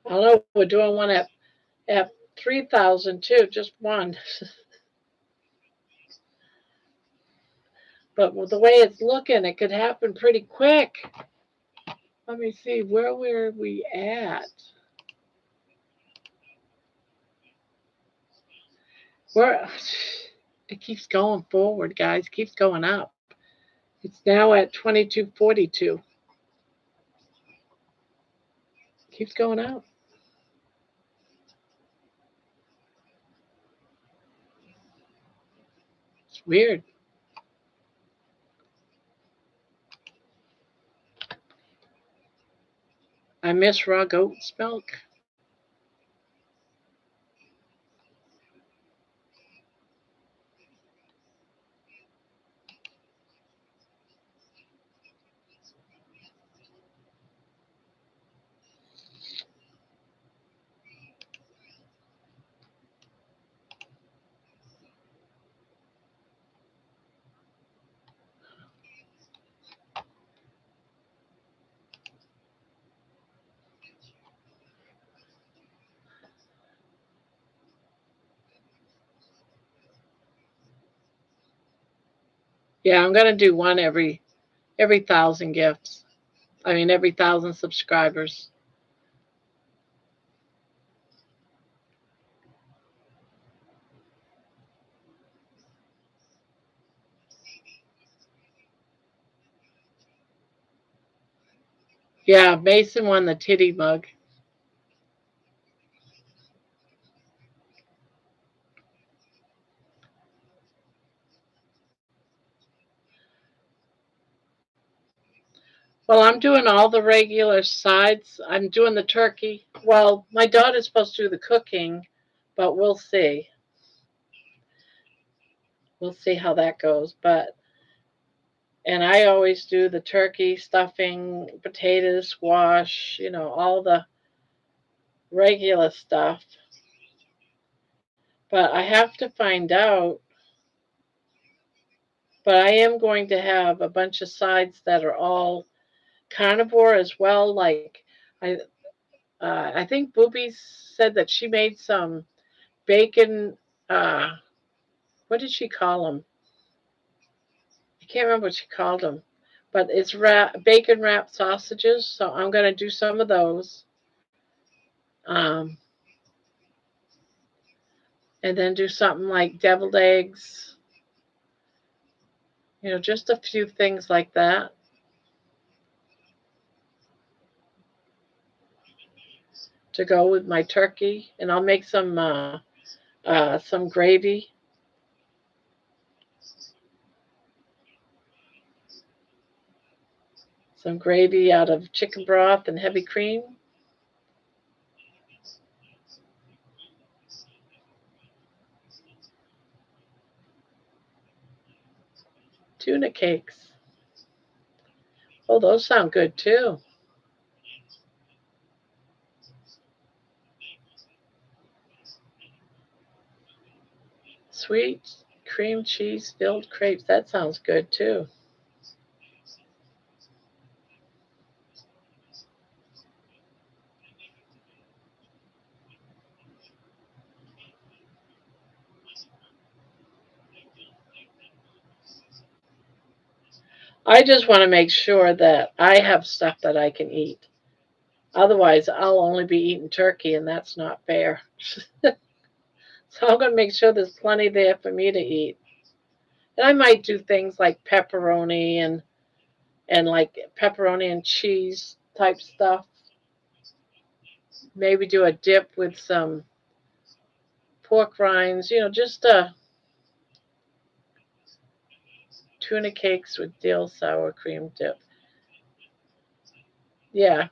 I don't know, we're doing one at 3,000 too, just one. But with the way it's looking, it could happen pretty quick. Let me see, where were we at? Where it keeps going forward, guys, keeps going up. It's now at 2242. Keeps going up. It's weird. I miss raw goat's milk. Yeah, I'm gonna do one every 1,000 gifts. I mean, every 1,000 subscribers. Yeah, Mason won the titty mug. Well, I'm doing all the regular sides. I'm doing the turkey. Well, my daughter's supposed to do the cooking, but we'll see. We'll see how that goes. But and I always do the turkey stuffing, potatoes, squash, all the regular stuff. But I have to find out. But I am going to have a bunch of sides that are all carnivore as well. Like I, I think Booby said that she made some bacon. What did she call them? I can't remember what she called them, but it's bacon wrapped sausages. So I'm going to do some of those, um, and then do something like deviled eggs. Just a few things like that to go with my turkey, and I'll make some gravy, out of chicken broth and heavy cream, tuna cakes. Oh, those sound good too. Sweet cream cheese filled crepes. That sounds good too. I just want to make sure that I have stuff that I can eat. Otherwise, I'll only be eating turkey, and that's not fair. So I'm going to make sure there's plenty there for me to eat. And I might do things like pepperoni and like pepperoni and cheese type stuff. Maybe do a dip with some pork rinds, just tuna cakes with dill sour cream dip. Yeah,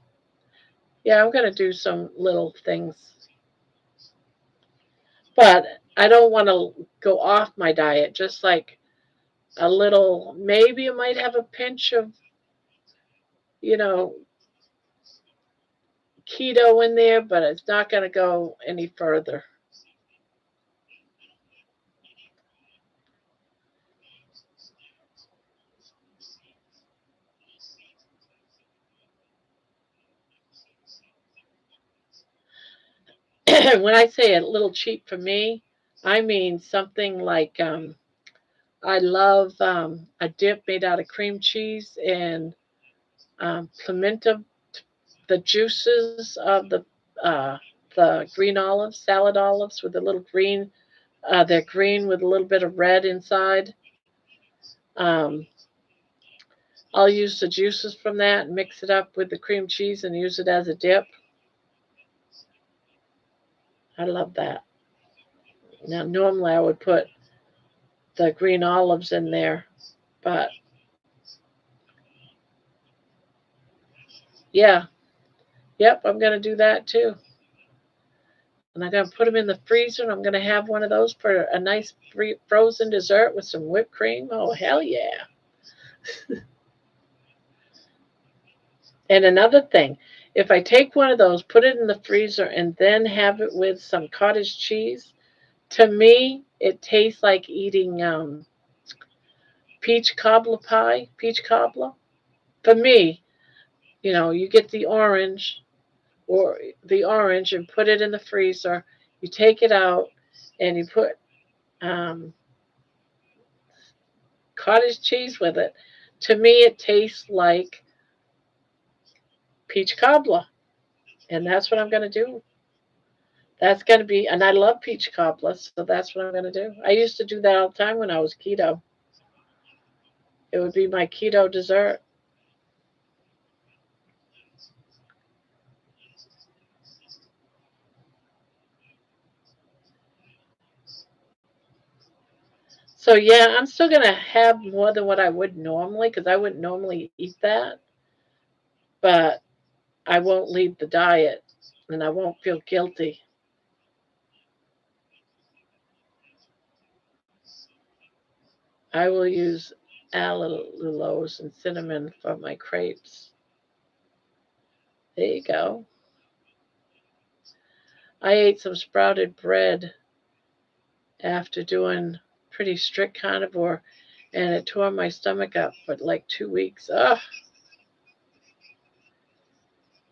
yeah, I'm gonna do some little things, but I don't want to go off my diet. Just like a little, maybe you might have a pinch of, you know, keto in there, but it's not gonna go any further. When I say a little cheap for me, I mean something like I love a dip made out of cream cheese and pimento, the juices of the green olives, salad olives with a little green. They're green with a little bit of red inside. Um, I'll use the juices from that and mix it up with the cream cheese and use it as a dip. I love that. Now, normally I would put the green olives in there, but yeah, yep, I'm going to do that too. And I'm going to put them in the freezer, and I'm going to have one of those for a nice frozen dessert with some whipped cream. Oh, hell yeah. And another thing, if I take one of those, put it in the freezer, and then have it with some cottage cheese, to me, it tastes like eating peach cobbler pie, peach cobbler. For me, you get the orange and put it in the freezer. You take it out and you put um, cottage cheese with it. To me, it tastes like peach cobbler, and that's what I'm going to do. That's going to be, and I love peach cobbler, so that's what I'm going to do. I used to do that all the time when I was keto. It would be my keto dessert. So yeah, I'm still going to have more than what I would normally because I wouldn't normally eat that, but I won't leave the diet and I won't feel guilty. I will use allulose and cinnamon for my crepes. There you go. I ate some sprouted bread after doing pretty strict carnivore, and it tore my stomach up for like 2 weeks. Ugh.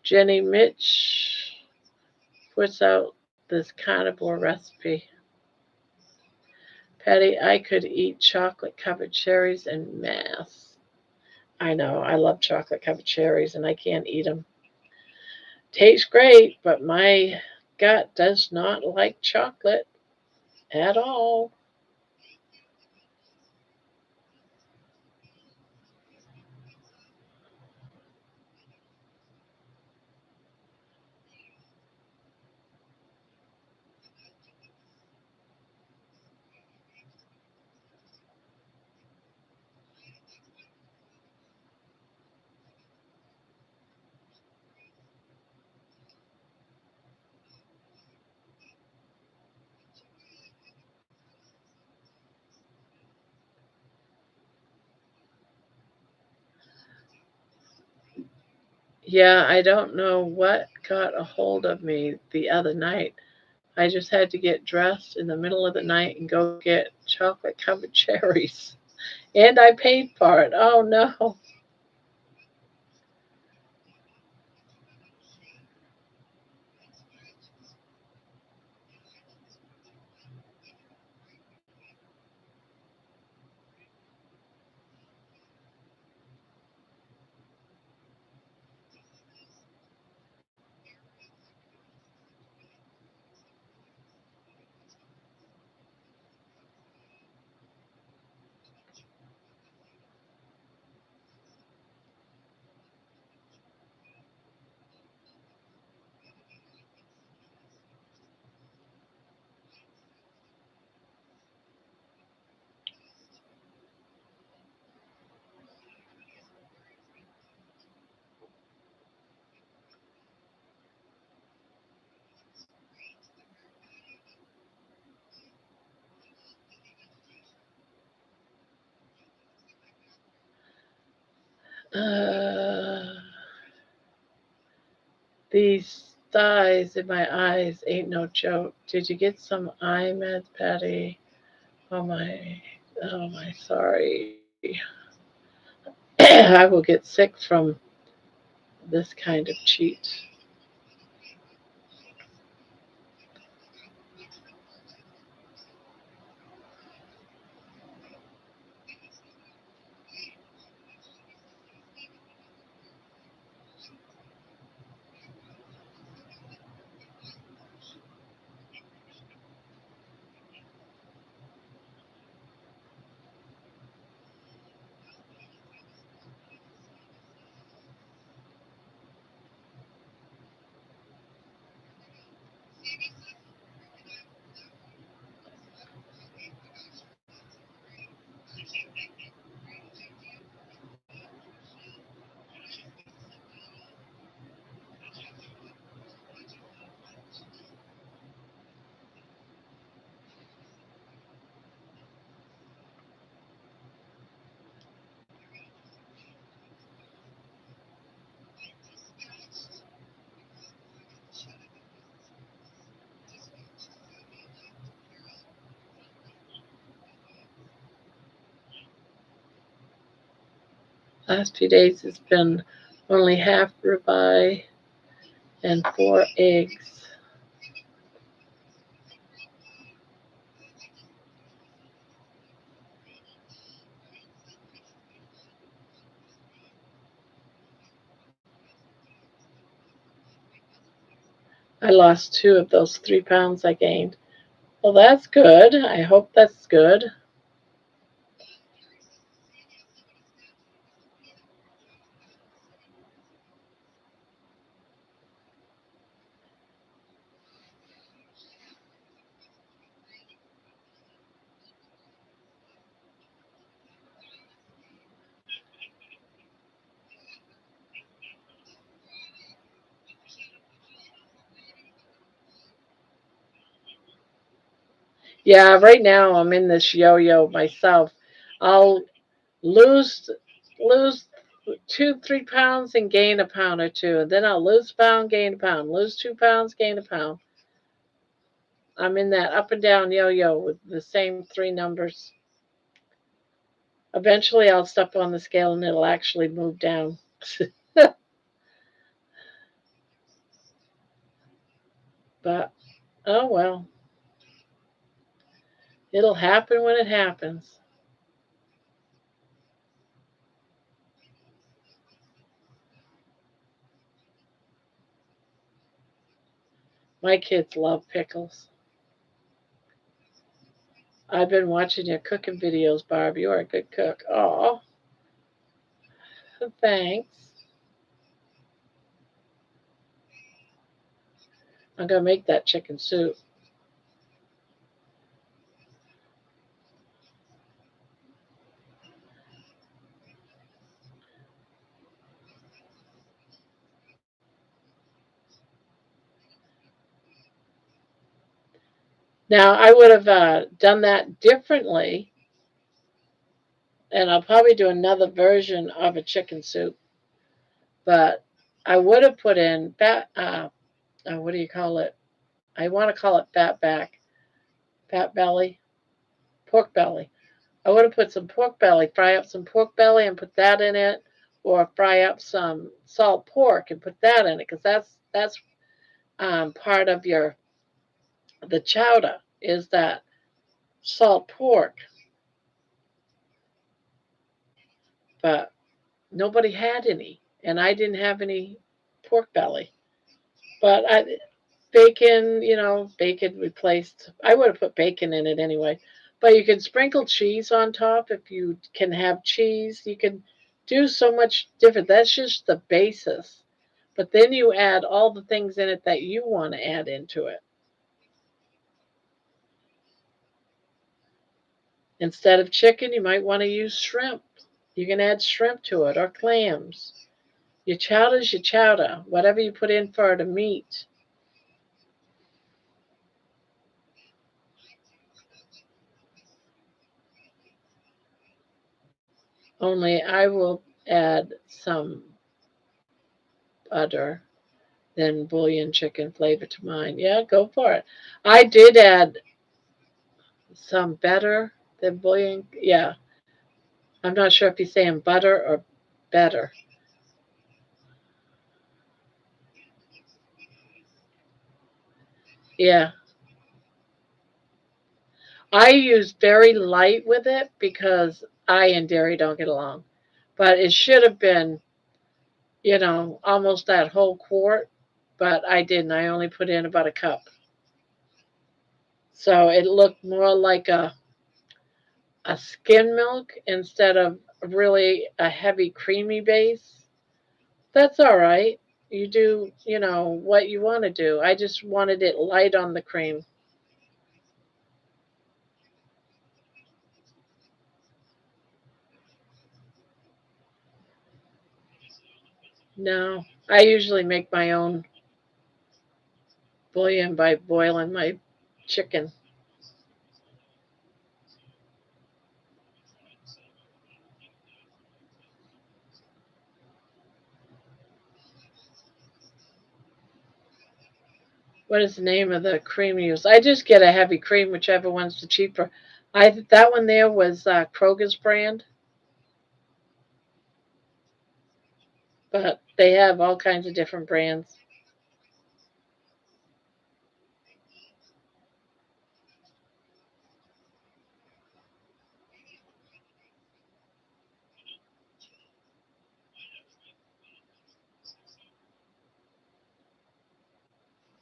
Jenny Mitch puts out this carnivore recipe. Patty, I could eat chocolate covered cherries en masse. I know, I love chocolate covered cherries and I can't eat them. Tastes great, but my gut does not like chocolate at all. Yeah, I don't know what got a hold of me the other night. I just had to get dressed in the middle of the night and go get chocolate covered cherries. And I paid for it. Oh no. Uh, these thighs in my eyes ain't no joke. Did you get some eye meds, Patty? Oh my, sorry. I will get sick from this kind of cheat. Last few days it's been only half ribeye and 4 eggs. I lost 2 of those 3 pounds I gained. Well, that's good. I hope that's good. Yeah, right now I'm in this yo-yo myself. I'll lose lose 2, 3 pounds and gain a pound or two, and then I'll lose a pound, gain a pound, lose 2 pounds, gain a pound. I'm in that up and down yo-yo with the same 3 numbers. Eventually, I'll step on the scale and it'll actually move down. But oh well, it'll happen when it happens. My kids love pickles. I've been watching your cooking videos, Barb. You are a good cook. Oh, thanks. I'm gonna make that chicken soup. Now I would have done that differently, and I'll probably do another version of a chicken soup. But I would have put in what do you call it? I want to call it fat belly, pork belly. I would have put some pork belly, fry up some pork belly and put that in it, or fry up some salt pork and put that in it, because that's part of your the chowder is that salt pork. But nobody had any, and I didn't have any pork belly. But bacon, bacon replaced. I would have put bacon in it anyway. But you can sprinkle cheese on top if you can have cheese. You can do so much different. That's just the basis. But then you add all the things in it that you want to add into it. Instead of chicken, you might want to use shrimp. You can add shrimp to it or clams. Your chowder's your chowder, whatever you put in for the meat. Only I will add some butter, then bouillon chicken flavor to mine. Yeah, go for it. I did add some better than bouillon. Yeah, I'm not sure if he's saying butter or better. Yeah, I use very light with it because I and dairy don't get along. But it should have been, almost that whole quart. But I didn't. I only put in about a cup. So it looked more like a skim milk instead of really a heavy creamy base. That's all right. You do, what you want to do. I just wanted it light on the cream. No, I usually make my own bouillon by boiling my chicken. What is the name of the cream you use? I just get a heavy cream, whichever one's the cheaper. That one there was Kroger's brand, but they have all kinds of different brands.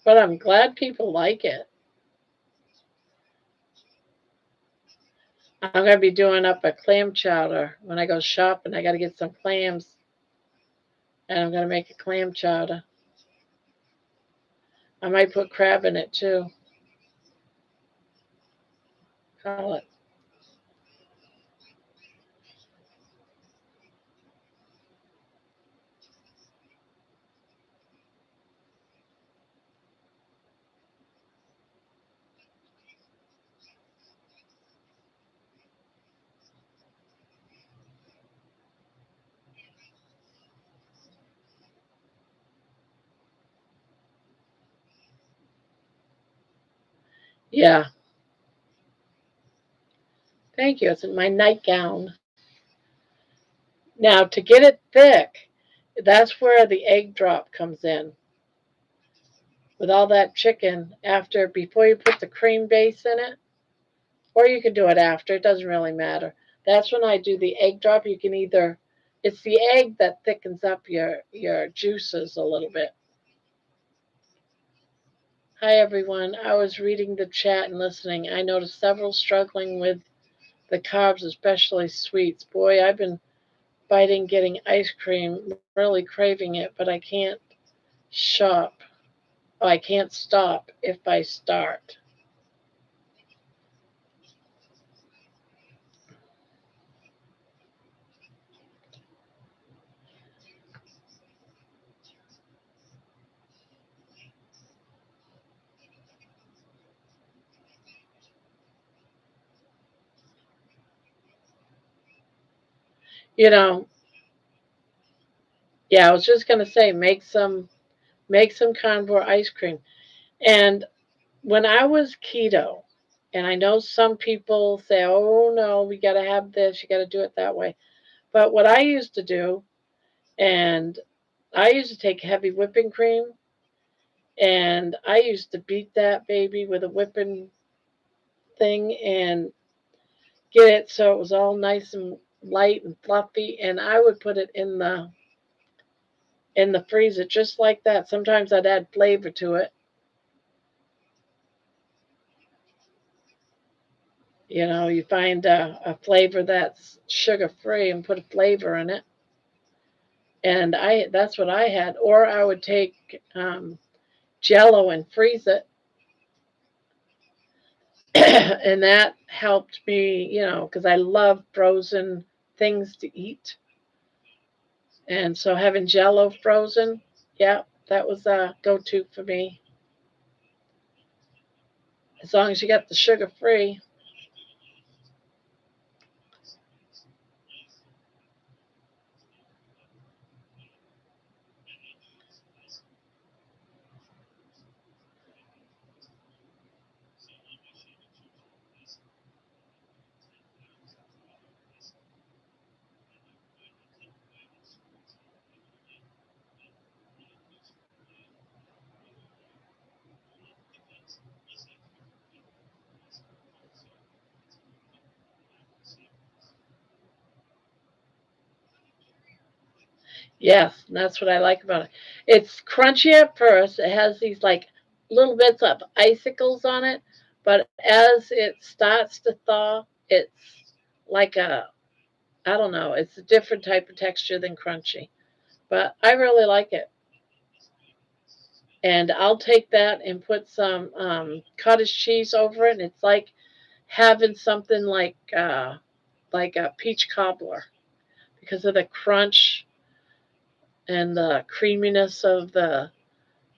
But I'm glad people like it. I'm gonna be doing up a clam chowder when I go shopping. I got to get some clams, and I'm gonna make a clam chowder. I might put crab in it too. Call it. Yeah. Thank you. It's in my nightgown. Now to get it thick, that's where the egg drop comes in. With all that chicken, before you put the cream base in it, or you can do it after. It doesn't really matter. That's when I do the egg drop. You can either it's the egg that thickens up your juices a little bit. Hi everyone. I was reading the chat and listening. I noticed several struggling with the carbs, especially sweets. Boy, I've been fighting getting ice cream, really craving it, but I can't shop. Oh, I can't stop if I start. You know, yeah, I was just gonna say make some carnivore ice cream. And when I was keto, and I know some people say, "Oh no, we got to have this, you got to do it that way." But what I used to do, and I used to take heavy whipping cream, and I used to beat that baby with a whipping thing and get it so it was all nice and light and fluffy, and I would put it in the freezer just like that. Sometimes I'd add flavor to it. You find a flavor that's sugar free and put a flavor in it. And that's what I had. Or I would take Jello and freeze it, and that helped me, because I love frozen things to eat. And so having Jello frozen, yeah, that was a go-to for me. As long as you got the sugar free. Yes, and that's what I like about it. It's crunchy at first. It has these like little bits of icicles on it, but as it starts to thaw, it's like a, I don't know, it's a different type of texture than crunchy. But I really like it. And I'll take that and put some cottage cheese over it, and it's having something like a peach cobbler because of the crunch and the creaminess of the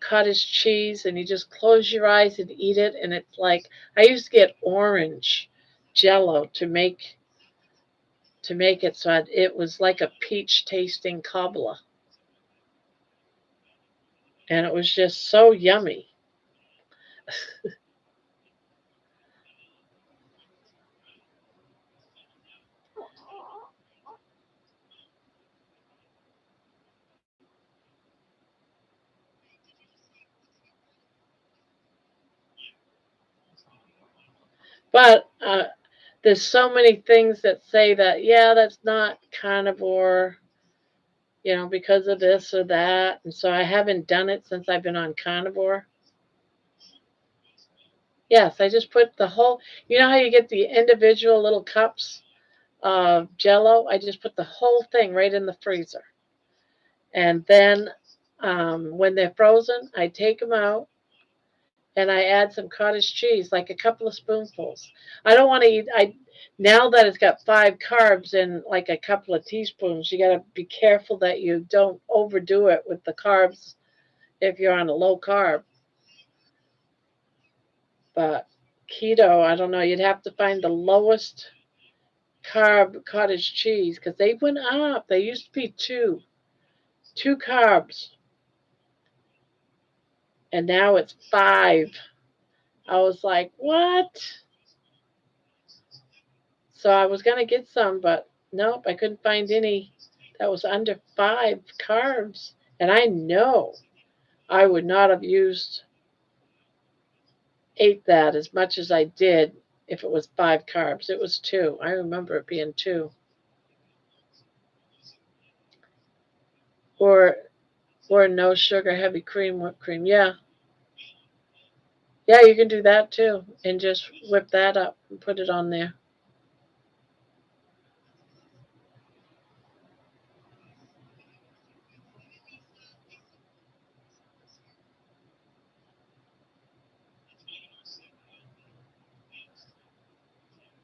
cottage cheese, and you just close your eyes and eat it, and it's like I used to get orange jello to make it so it was like a peach tasting cobbler, and it was just so yummy. But there's so many things that say that, yeah, that's not carnivore, because of this or that, and so I haven't done it since I've been on carnivore. Yes, I just put the whole. You know how you get the individual little cups of Jello? I just put the whole thing right in the freezer, and then when they're frozen, I take them out and I add some cottage cheese, like a couple of spoonfuls. I don't want to eat. I Now that it's got 5 carbs and like a couple of teaspoons, you got to be careful that you don't overdo it with the carbs if you're on a low carb. But keto, I don't know. You'd have to find the lowest carb cottage cheese because they went up. They used to be two carbs, and now it's 5. I was like, what? So I was gonna get some, but nope, I couldn't find any that was under 5 carbs. And I know I would not have ate that as much as I did if it was 5 carbs. It was 2. I remember it being 2. Or no sugar, heavy cream, whipped cream. Yeah. Yeah, you can do that too. And just whip that up and put it on there.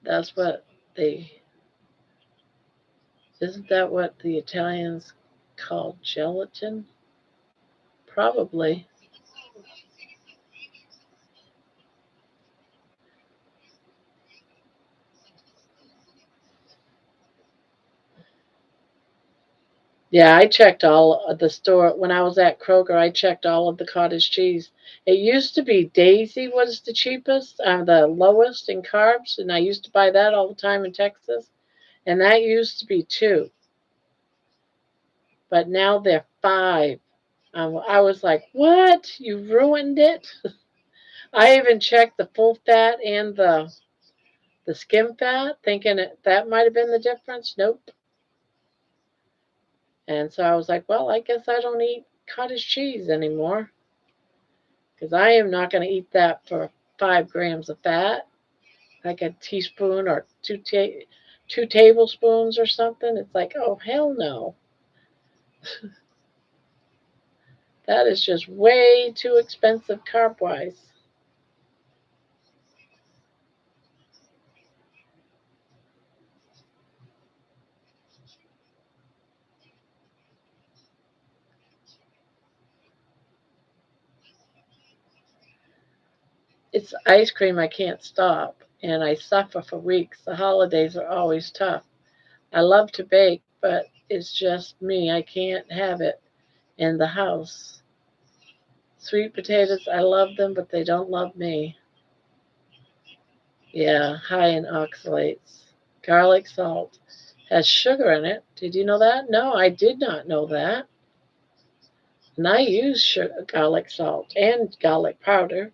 That's what they isn't that what the Italians call gelatin? Probably. Yeah, I checked all of the store when I was at Kroger. I checked all of the cottage cheese. It used to be Daisy was the cheapest, the lowest in carbs, and I used to buy that all the time in Texas. And that used to be 2, but now they're 5. I was like, "What? You ruined it!" I even checked the full fat and the skim fat, thinking that might have been the difference. Nope. And so I was like, "Well, I guess I don't eat cottage cheese anymore." Because I am not going to eat that for 5 grams of fat, like a teaspoon or two tablespoons or something. It's like, oh hell no, that is just way too expensive carb wise. It's ice cream I can't stop, and I suffer for weeks. The holidays are always tough. I love to bake, but it's just me. I can't have it in the house. Sweet potatoes, I love them, but they don't love me. Yeah, high in oxalates. Garlic salt has sugar in it. Did you know that? No, I did not know that. And I use garlic salt and garlic powder.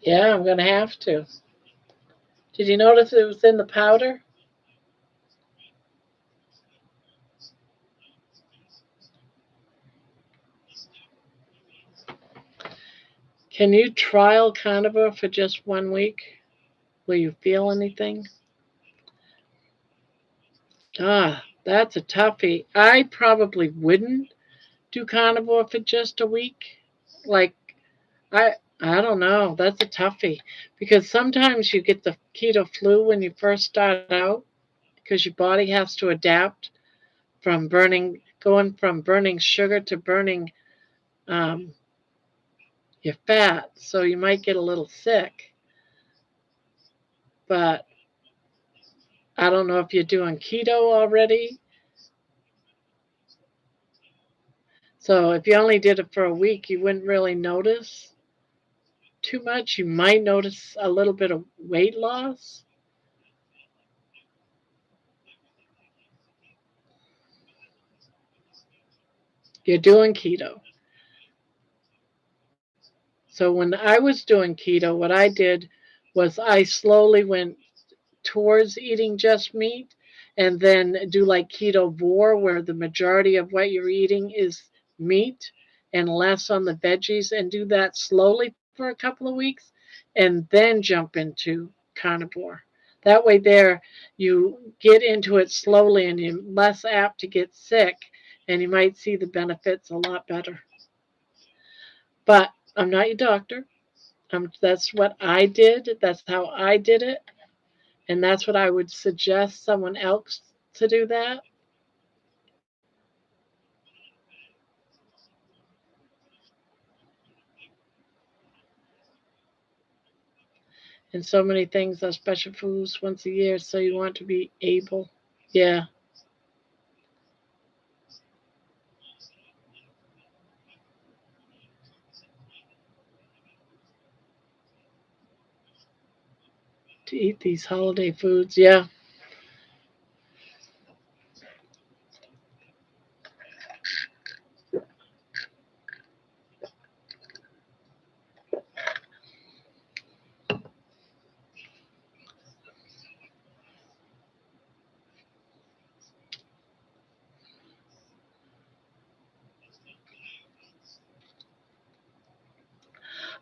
Yeah, I'm going to have to. Did you notice it was in the powder? Can you trial Carnivore for just 1 week? Will you feel anything? Ah, that's a toughie. I probably wouldn't do Carnivore for just a week. Like I don't know. That's a toughie because sometimes you get the keto flu when you first start out because your body has to adapt from going from burning sugar to burning um, your fat. So you might get a little sick. But I don't know if you're doing keto already. So if you only did it for a week, you wouldn't really notice too much. You might notice a little bit of weight loss. You're doing keto. So when I was doing keto, what I did was I slowly went towards eating just meat and then do like ketovore where the majority of what you're eating is meat and less on the veggies and do that slowly for a couple of weeks and then jump into carnivore. That way there you get into it slowly and you're less apt to get sick and you might see the benefits a lot better. But I'm not your doctor. That's what I did. That's how I did it. And that's what I would suggest someone else to do that. And so many things are special foods once a year, so you want to be able, yeah, to eat these holiday foods. Yeah,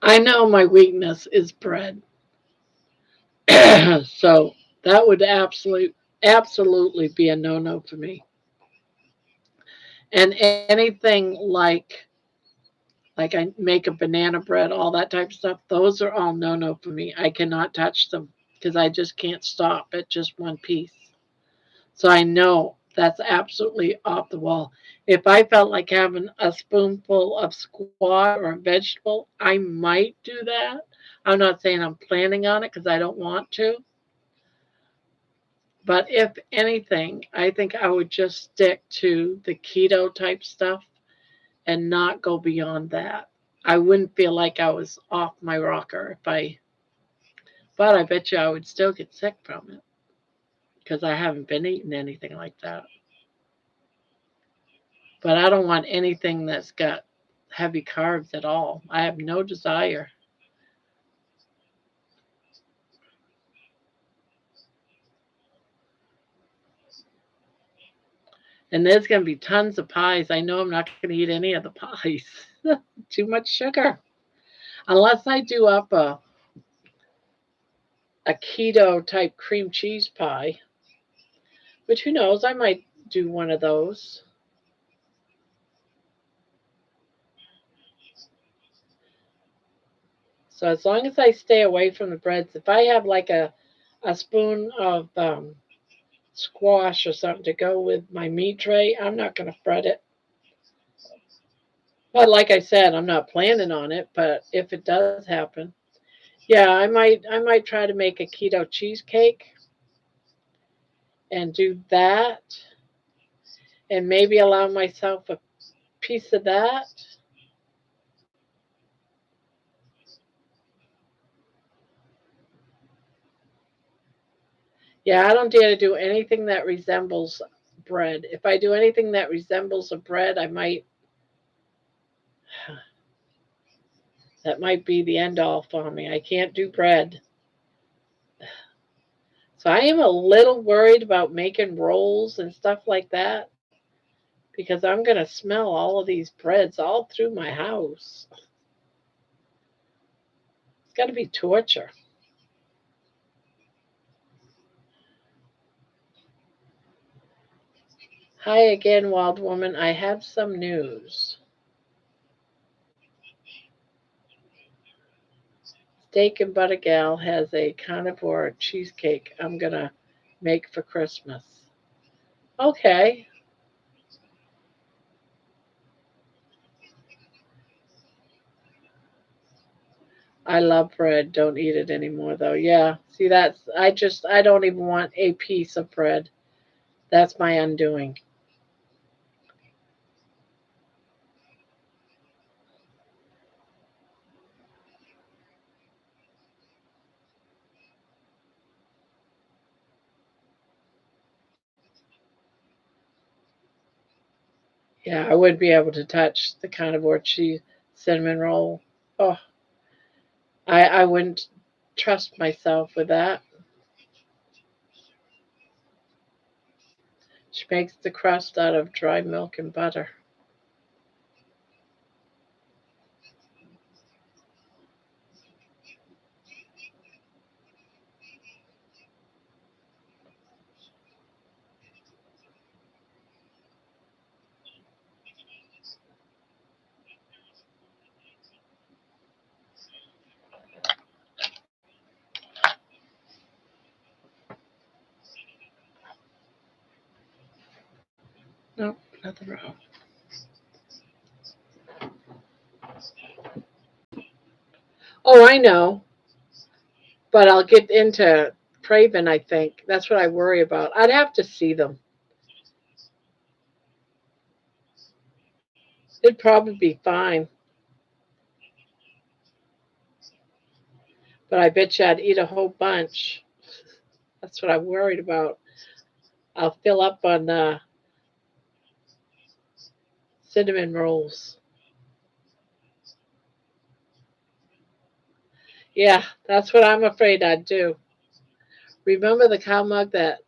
I know my weakness is bread. So that would absolutely be a no-no for me. And anything like I make a banana bread, all that type of stuff, those are all no-no for me. I cannot touch them because I just can't stop at just one piece. So I know that's absolutely off the wall. If I felt like having a spoonful of squash or a vegetable, I might do that. I'm not saying I'm planning on it because I don't want to. But if anything, I think I would just stick to the keto type stuff and not go beyond that. I wouldn't feel like I was off my rocker if but I bet you I would still get sick from it because I haven't been eating anything like that. But I don't want anything that's got heavy carbs at all. I have no desire. And there's going to be tons of pies. I know I'm not going to eat any of the pies. Too much sugar. Unless I do up a keto type cream cheese pie, which who knows, I might do one of those. So as long as I stay away from the breads, if I have like a spoon of squash or something to go with my meat tray, I'm not going to fret it. But like I said, I'm not planning on it, but if it does happen, yeah, I might try to make a keto cheesecake and do that and maybe allow myself a piece of that. Yeah, I don't dare to do anything that resembles bread. If I do anything that resembles a bread, I might That might be the end all for me. I can't do bread. So I am a little worried about making rolls and stuff like that because I'm going to smell all of these breads all through my house. It's got to be torture. Hi again, wild woman. I have some news. Steak and Butter Gal has a carnivore cheesecake I'm going to make for Christmas. Okay. I love bread. Don't eat it anymore though. Yeah. See, I don't even want a piece of bread. That's my undoing. Yeah, I wouldn't be able to touch the carnivore cheese cinnamon roll. Oh, I wouldn't trust myself with that. She makes the crust out of dry milk and butter. No, nothing wrong. Oh, I know, but I'll get into Craven, I think. That's what I worry about. I'd have to see them. It'd probably be fine, but I bet you I'd eat a whole bunch. That's what I'm worried about. I'll fill up on cinnamon rolls. Yeah, that's what I'm afraid I'd do. Remember the cow mug that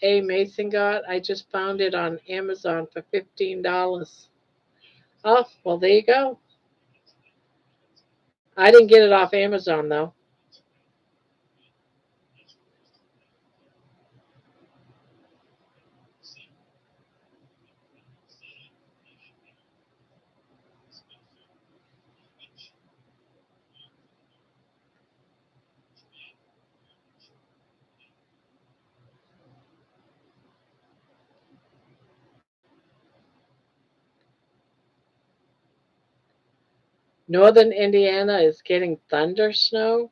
A. Mason got? I just found it on Amazon for $15. Oh, well, there you go. I didn't get it off Amazon, though. Northern Indiana is getting thunder snow.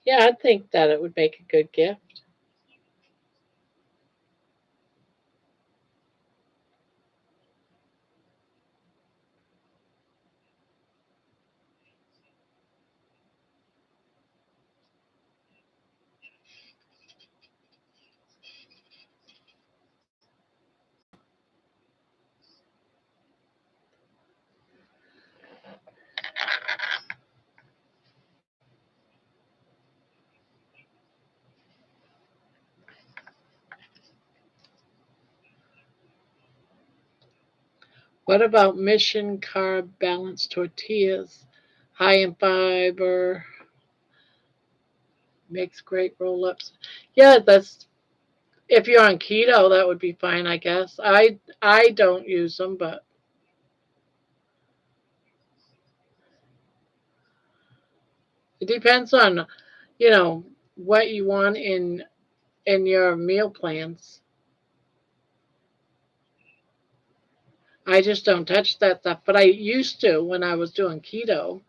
Yeah, I think that it would make a good gift. What about Mission Carb Balanced Tortillas? High in fiber, makes great roll ups. Yeah, that's if you're on keto, that would be fine, I guess. I don't use them, but it depends on, you know, what you want in your meal plans. I just don't touch that stuff, but I used to when I was doing keto.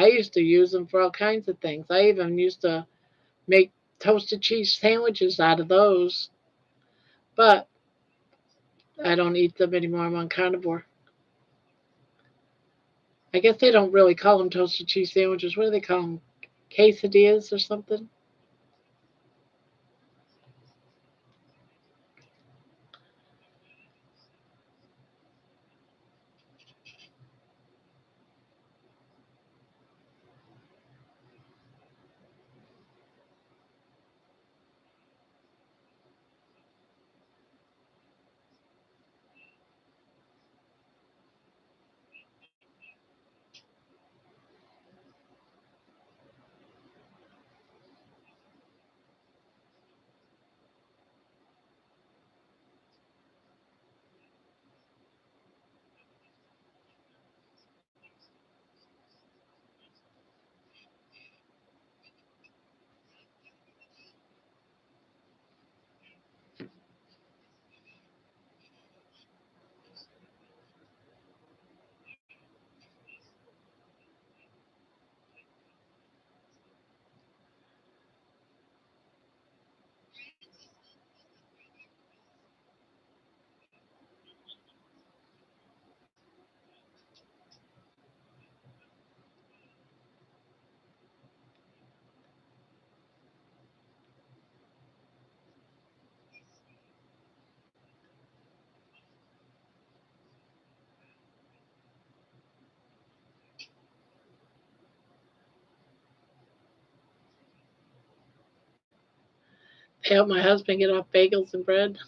I used to use them for all kinds of things. I even used to make toasted cheese sandwiches out of those, but I don't eat them anymore. I'm on carnivore. I guess they don't really call them toasted cheese sandwiches. What do they call them? Quesadillas or something? I help my husband get off bagels and bread.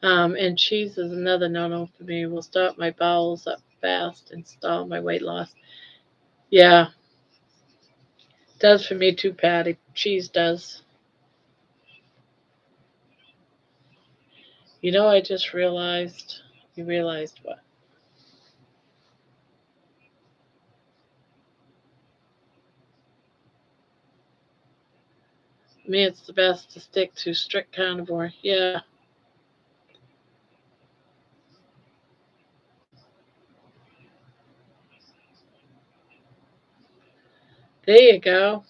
And cheese is another no-no for me. Will start my bowels up fast and stall my weight loss. Yeah, does for me too, Patty. Cheese does. You know, I just realized. You realized what? Me, it's the best to stick to strict carnivore. Yeah, there you go.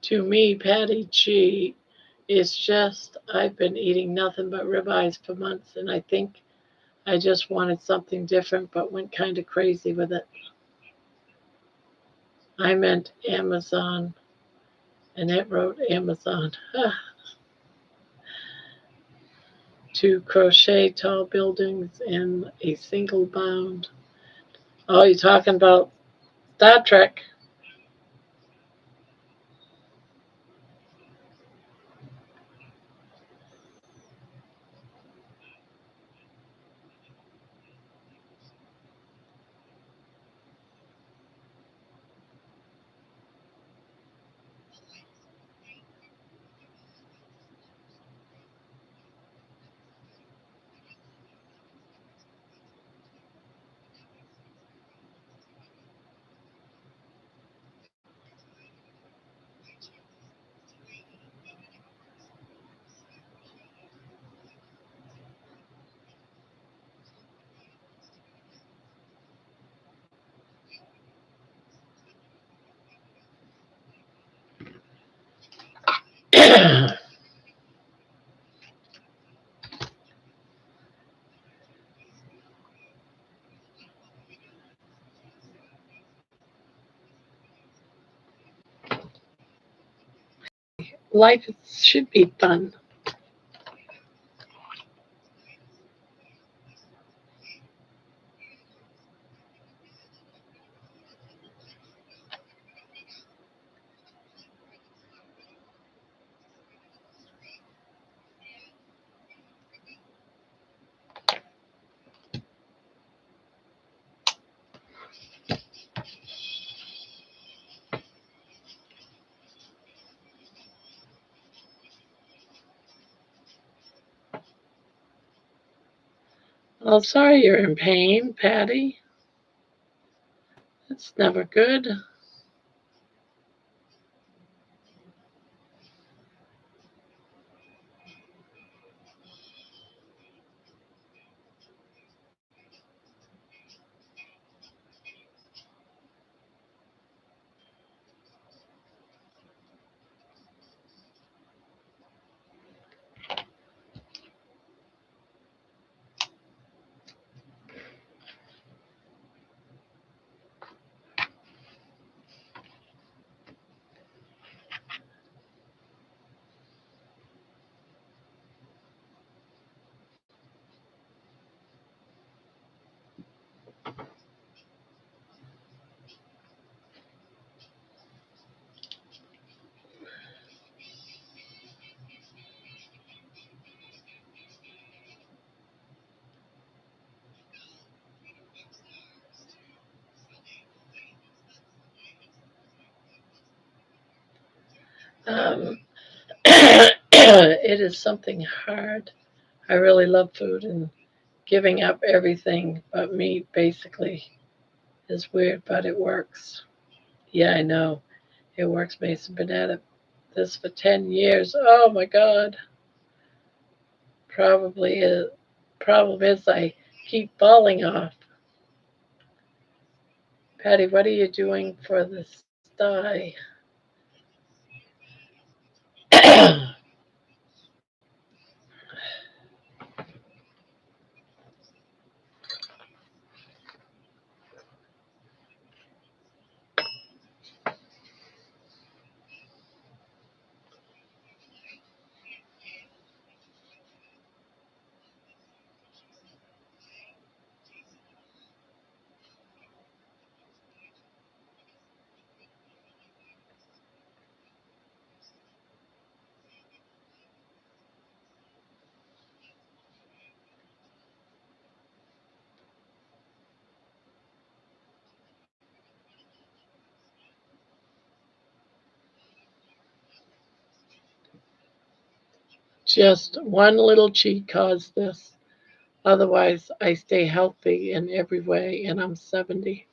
To me, Patty G is just, I've been eating nothing but ribeyes for months, and I think I just wanted something different, but went kind of crazy with it. I meant Amazon, and it wrote Amazon. To crochet tall buildings in a single bound. Oh, you're talking about Star Trek. Life should be fun. Oh, sorry you're in pain, Patty. It's never good. Um, it is something hard. I really love food, and giving up everything but meat basically is weird, but it works. Yeah, I know. It works, Mason. Been at it this for 10 years. Oh my God. Probably is. Problem is I keep falling off. Patty, what are you doing for this thigh? Just one little cheat caused this. Otherwise, I stay healthy in every way, and I'm 70.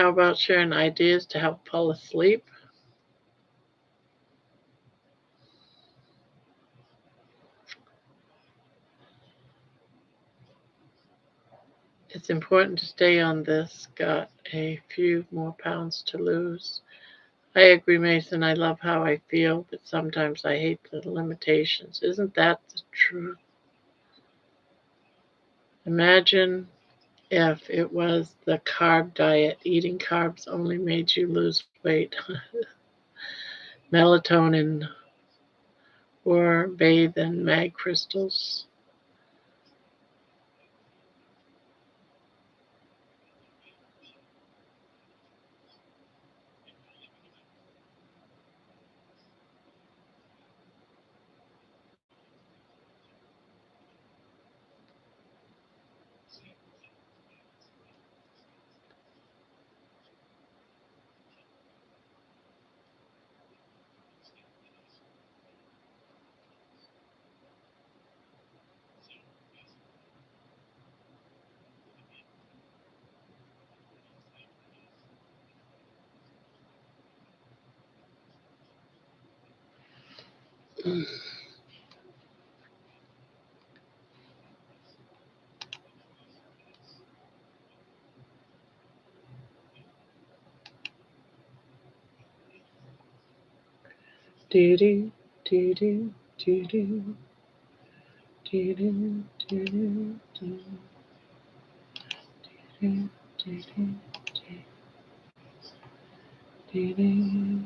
How about sharing ideas to help fall asleep? It's important to stay on this. Got a few more pounds to lose. I agree, Mason. I love how I feel, but sometimes I hate the limitations. Isn't that the truth? Imagine if it was the carb diet, eating carbs only made you lose weight. Melatonin or bathe in mag crystals. Do do do do do do do do do do do do do do.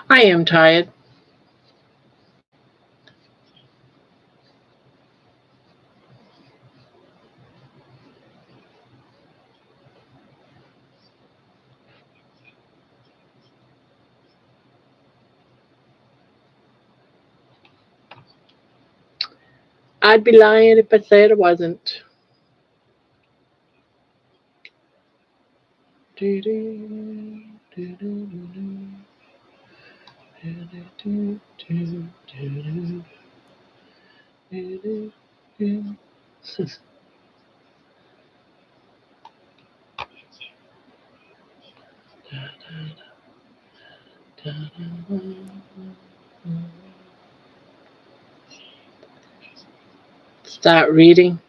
I am tired. I'd be lying if I said I wasn't. Do do do do do do do do do do do. Start reading.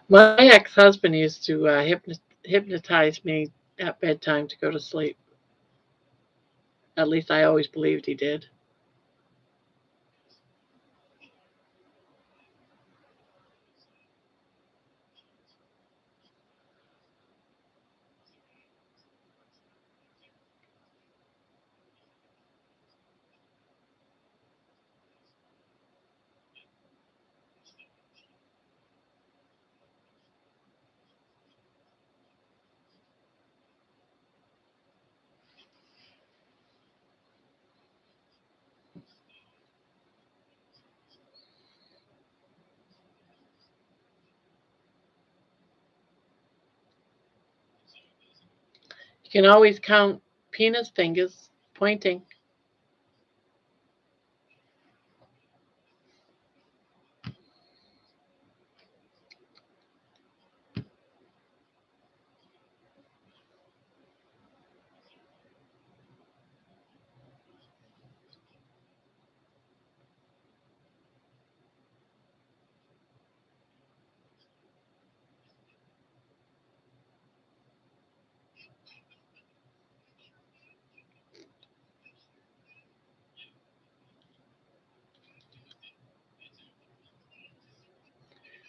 My ex-husband used to hypnotize me at bedtime to go to sleep. At least I always believed he did. You can always count penis fingers pointing.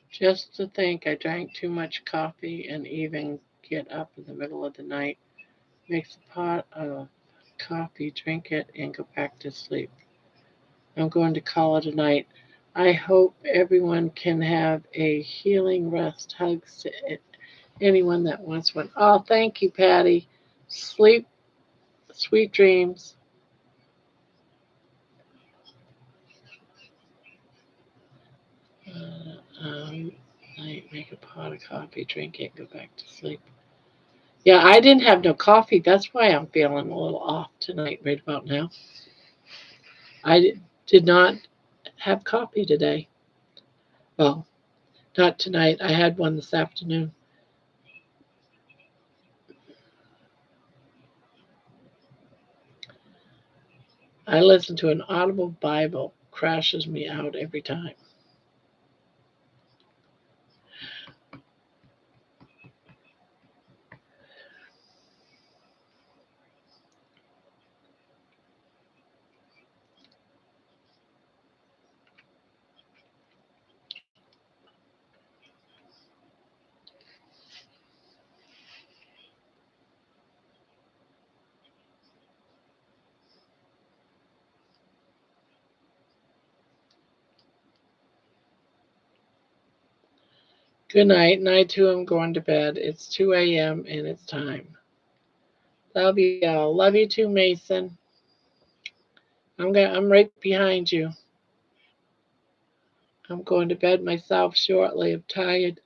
Just to think I drank too much coffee and even get up in the middle of the night. Mix a pot of coffee, drink it, and go back to sleep. I'm going to call it a night. I hope everyone can have a healing rest. Hugs to anyone that wants one. Oh, thank you, Patty. Sleep, sweet dreams. Night, make a pot of coffee, drink it, go back to sleep. Yeah, I didn't have no coffee. That's why I'm feeling a little off tonight, right about now. I did not have coffee today. Well, not tonight. I had one this afternoon. I listen to an Audible Bible. Crashes me out every time. Good night. Night too. I'm going to bed. It's 2 a.m. and it's time. Love you all. Love you too, Mason. I'm right behind you. I'm going to bed myself shortly. I'm tired.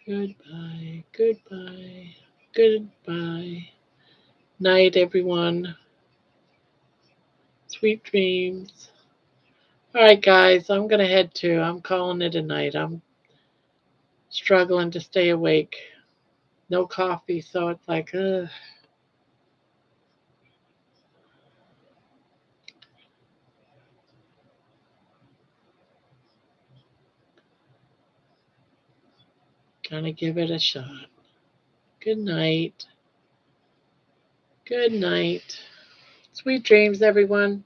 Goodbye. Goodbye. Goodbye. Night, everyone. Sweet dreams. All right, guys. I'm gonna head to. I'm calling it a night. I'm struggling to stay awake. No coffee, so it's like, ugh. Gonna give it a shot. Good night. Good night. Sweet dreams, everyone.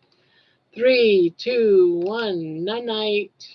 3, 2, 1. Night night.